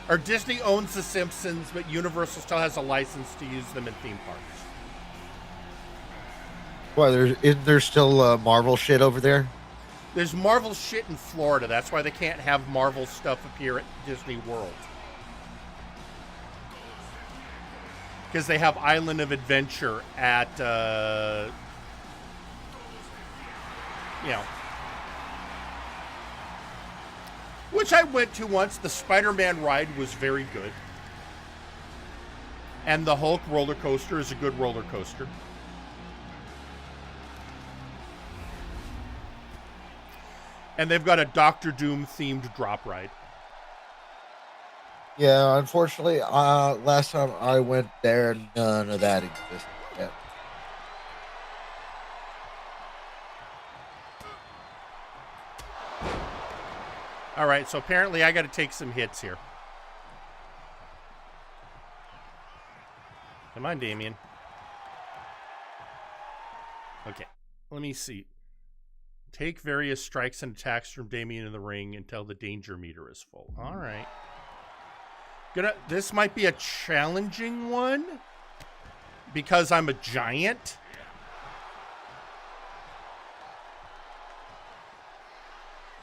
Or Disney owns The Simpsons, but Universal still has a license to use them in theme parks. Well, isn't there still Marvel shit over there? There's Marvel shit in Florida. That's why they can't have Marvel stuff appear at Disney World. Because they have Island of Adventure at, you know... Which I went to once. The Spider-Man ride was very good. And the Hulk roller coaster is a good roller coaster. And they've got a Doctor Doom themed drop ride. Yeah, unfortunately, last time I went there, none of that existed yet. All right, so apparently I got to take some hits here. Come on, Damien. Okay, let me see. Take various strikes and attacks from Damien in the ring until the danger meter is full. All right. This might be a challenging one because I'm a giant.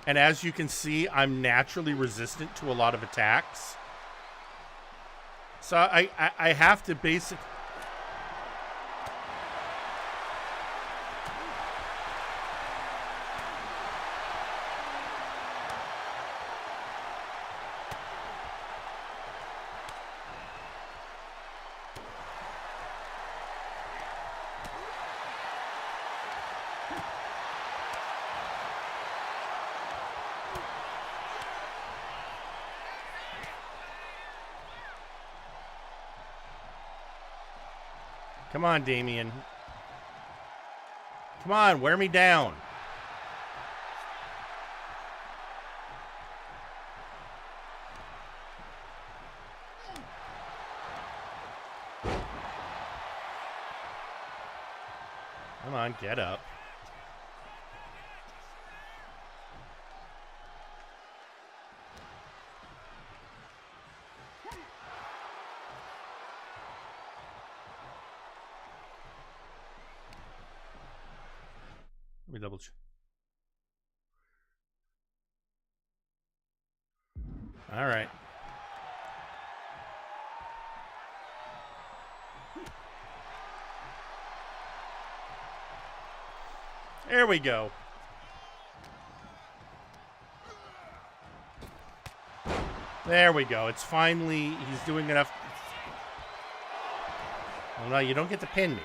And as you can see, I'm naturally resistant to a lot of attacks. So I have to basically... Come on, Damien. Come on, wear me down. Come on, get up. Let me double check. All right. There we go. There we go. It's finally, he's doing enough. Oh no, you don't get to pin me.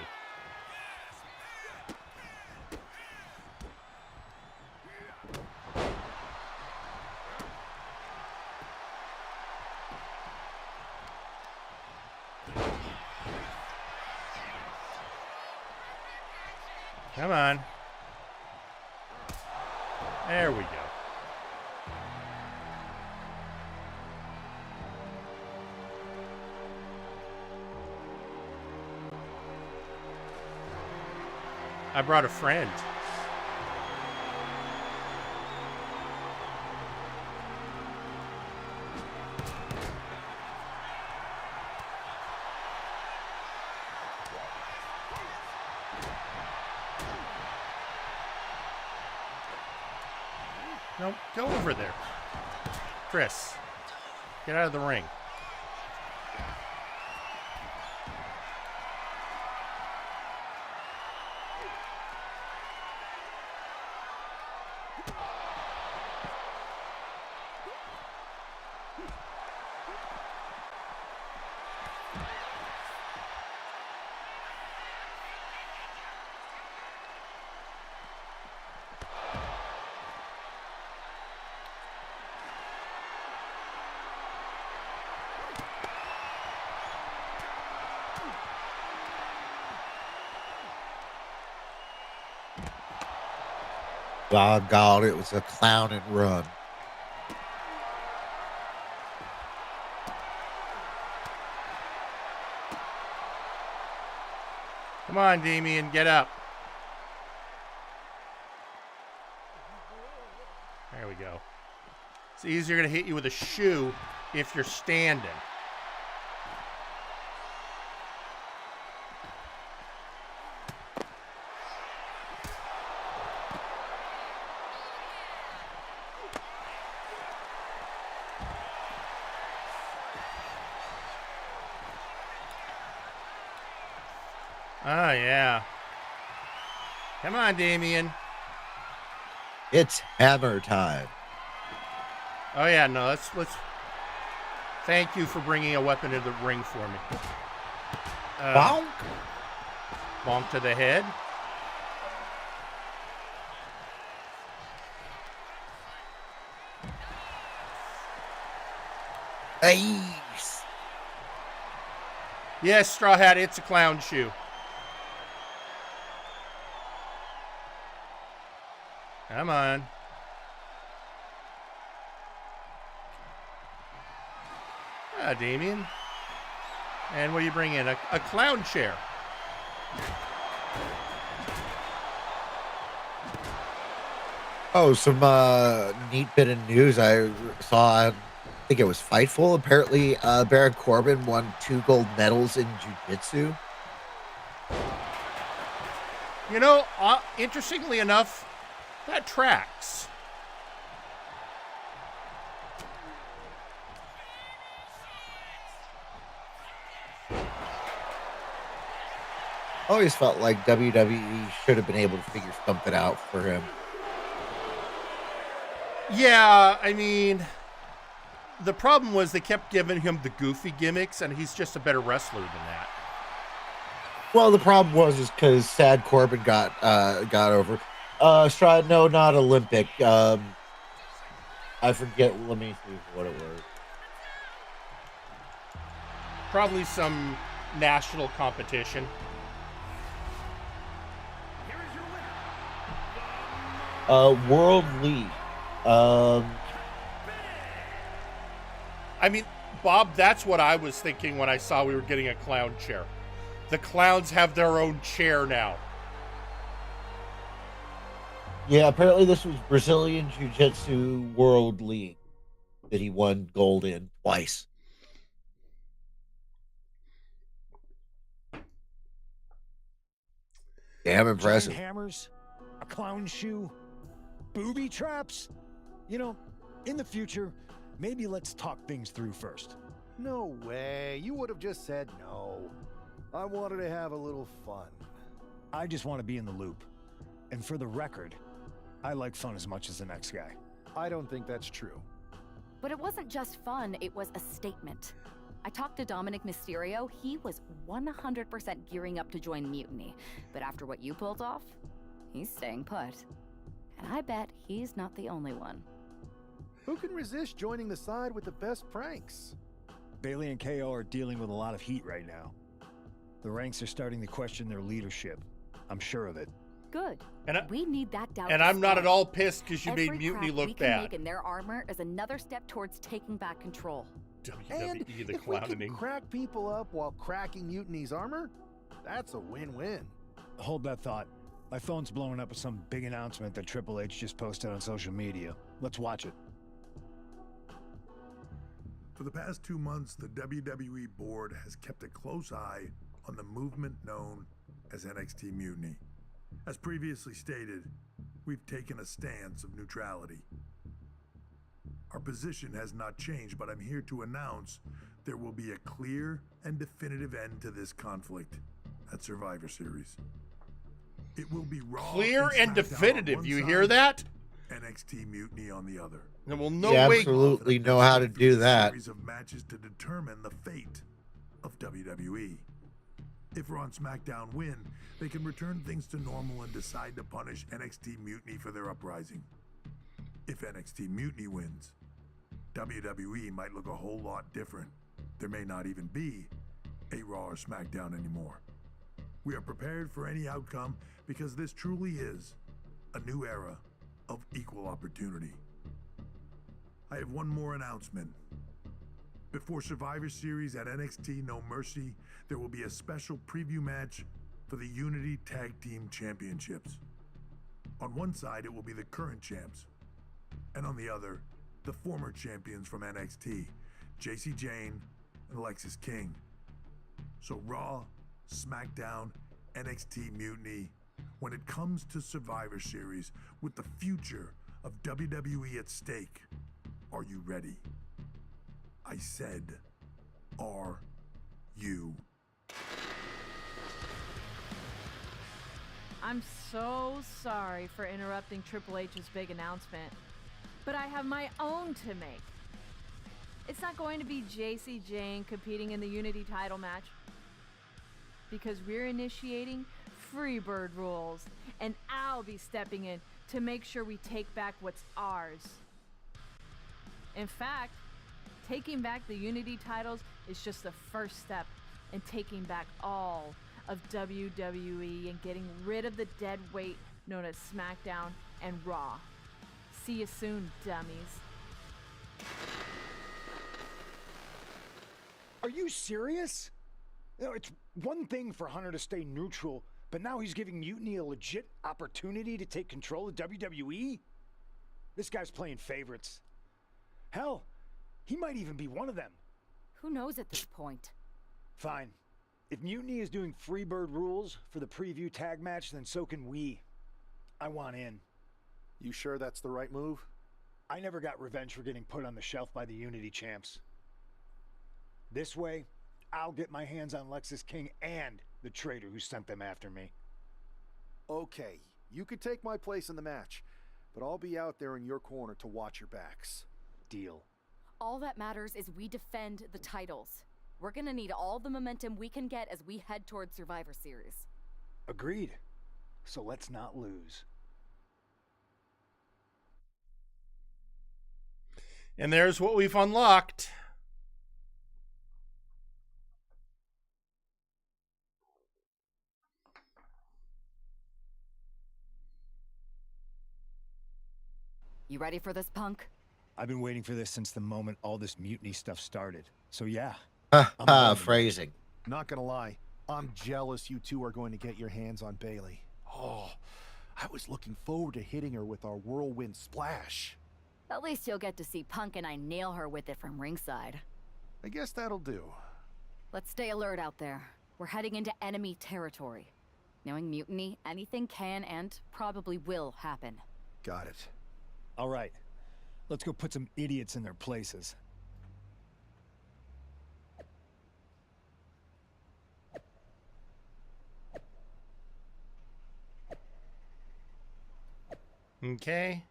Come on. There we go. I brought a friend. No, go over there. Chris, get out of the ring. Oh, God, it was a clown and run. Come on, Damien, get up. There we go. It's easier to hit you with a shoe if you're standing. Oh, yeah. Come on, Damien. It's hammer time. Oh, yeah, no, let's... Thank you for bringing a weapon to the ring for me. Bonk. Bonk to the head. Ace. Yes, Straw Hat, it's a clown shoe. Come on. Ah, Damien. And what do you bring in? A clown chair. Oh, some neat bit of news I saw. I think it was Fightful. Apparently, Baron Corbin won 2 gold medals in jiu-jitsu. You know, interestingly enough, that tracks. Always felt like WWE should have been able to figure something out for him. Yeah, I mean, the problem was they kept giving him the goofy gimmicks, and he's just a better wrestler than that. Well, the problem was because Sad Corbin got over. Stride, no, not Olympic. I forget. Let me see what it was. Probably some national competition. World League. I mean, Bob, that's what I was thinking when I saw we were getting a clown chair. The clowns have their own chair now. Yeah, apparently this was Brazilian Jiu-Jitsu World League that he won gold in twice. Damn impressive. Giant hammers, a clown shoe, booby traps. You know, in the future, maybe let's talk things through first. No way. You would have just said no. I wanted to have a little fun. I just want to be in the loop. And for the record, I like fun as much as the next guy. I don't think that's true. But it wasn't just fun, it was a statement. I talked to Dominic Mysterio, he was 100% gearing up to join Mutiny. But after what you pulled off, he's staying put. And I bet he's not the only one. Who can resist joining the side with the best pranks? Bailey and KO are dealing with a lot of heat right now. The ranks are starting to question their leadership. I'm sure of it. Good. And we need that doubt. And I'm not at all pissed because you Every made Mutiny crack look we can bad. make in their armor is another step towards taking back control. And WWE, the if we clowning. can crack people up while cracking Mutiny's armor, that's a win-win. Hold that thought. My phone's blowing up with some big announcement that Triple H just posted on social media. Let's watch it. For the past 2 months, the WWE board has kept a close eye on the movement known as NXT Mutiny. As previously stated, we've taken a stance of neutrality. Our position has not changed, but I'm here to announce there will be a clear and definitive end to this conflict at Survivor Series. It will be Raw Clear and SmackDown definitive. on You one hear side, that? NXT Mutiny on the other. And we'll no You way. absolutely know how to do that. Series of matches to determine the fate of WWE. If Raw and SmackDown win, they can return things to normal and decide to punish NXT Mutiny for their uprising. If NXT Mutiny wins, WWE might look a whole lot different. There may not even be a Raw or SmackDown anymore. We are prepared for any outcome because this truly is a new era of equal opportunity. I have one more announcement. Before Survivor Series at NXT No Mercy, there will be a special preview match for the Unity Tag Team Championships. On one side, it will be the current champs, and on the other, the former champions from NXT, JC Jane and Alexis King. So Raw, SmackDown, NXT Mutiny, when it comes to Survivor Series with the future of WWE at stake, are you ready? I said, are you? I'm so sorry for interrupting Triple H's big announcement, but I have my own to make. It's not going to be JC Jane competing in the Unity title match, because we're initiating Freebird rules, and I'll be stepping in to make sure we take back what's ours. In fact, taking back the Unity titles is just the first step in taking back all of WWE and getting rid of the dead weight known as SmackDown and Raw. See you soon, dummies. Are you serious? You know, it's one thing for Hunter to stay neutral, but now he's giving Mutiny a legit opportunity to take control of WWE? This guy's playing favorites. Hell, he might even be one of them. Who knows at this point? Fine. If Mutiny is doing Freebird rules for the preview tag match, then so can we. I want in. You sure that's the right move? I never got revenge for getting put on the shelf by the Unity champs. This way, I'll get my hands on Lexis King and the traitor who sent them after me. Okay, you could take my place in the match, but I'll be out there in your corner to watch your backs. Deal. All that matters is we defend the titles. We're gonna need all the momentum we can get as we head towards Survivor Series. Agreed. So let's not lose. And there's what we've unlocked. You ready for this, punk? I've been waiting for this since the moment all this Mutiny stuff started. So yeah. Phrasing. Not gonna lie, I'm jealous you two are going to get your hands on Bailey. Oh, I was looking forward to hitting her with our whirlwind splash. At least you'll get to see Punk and I nail her with it from ringside. I guess that'll do. Let's stay alert out there. We're heading into enemy territory. Knowing Mutiny, anything can and probably will happen. Got it. All right. Let's go put some idiots in their places. Okay.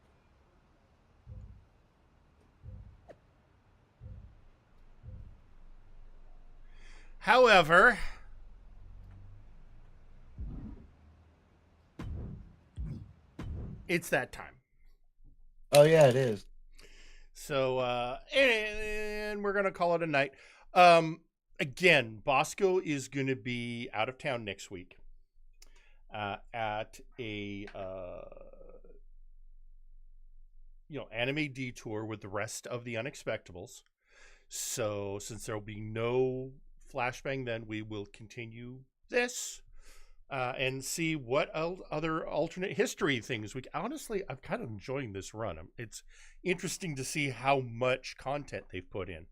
However, it's that time. Oh yeah, it is. So, and we're going to call it a night. Again, Bosco is going to be out of town next week at a, anime detour with the rest of the Unexpectables. So since there will be no flashbang, then we will continue this and see what other alternate history things we. Honestly, I'm kind of enjoying this run. It's interesting to see how much content they've put in.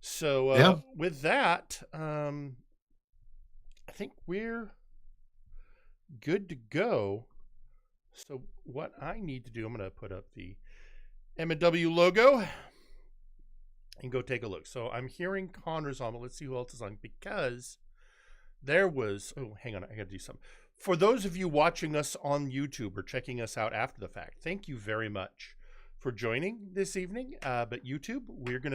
So with that, I think we're good to go. So what I need to do, I'm going to put up the M&W logo and go take a look. So I'm hearing Connor's on, but let's see who else is on, because there was, hang on, I got to do something. For those of you watching us on YouTube or checking us out after the fact, thank you very much for joining this evening. But YouTube, we're going to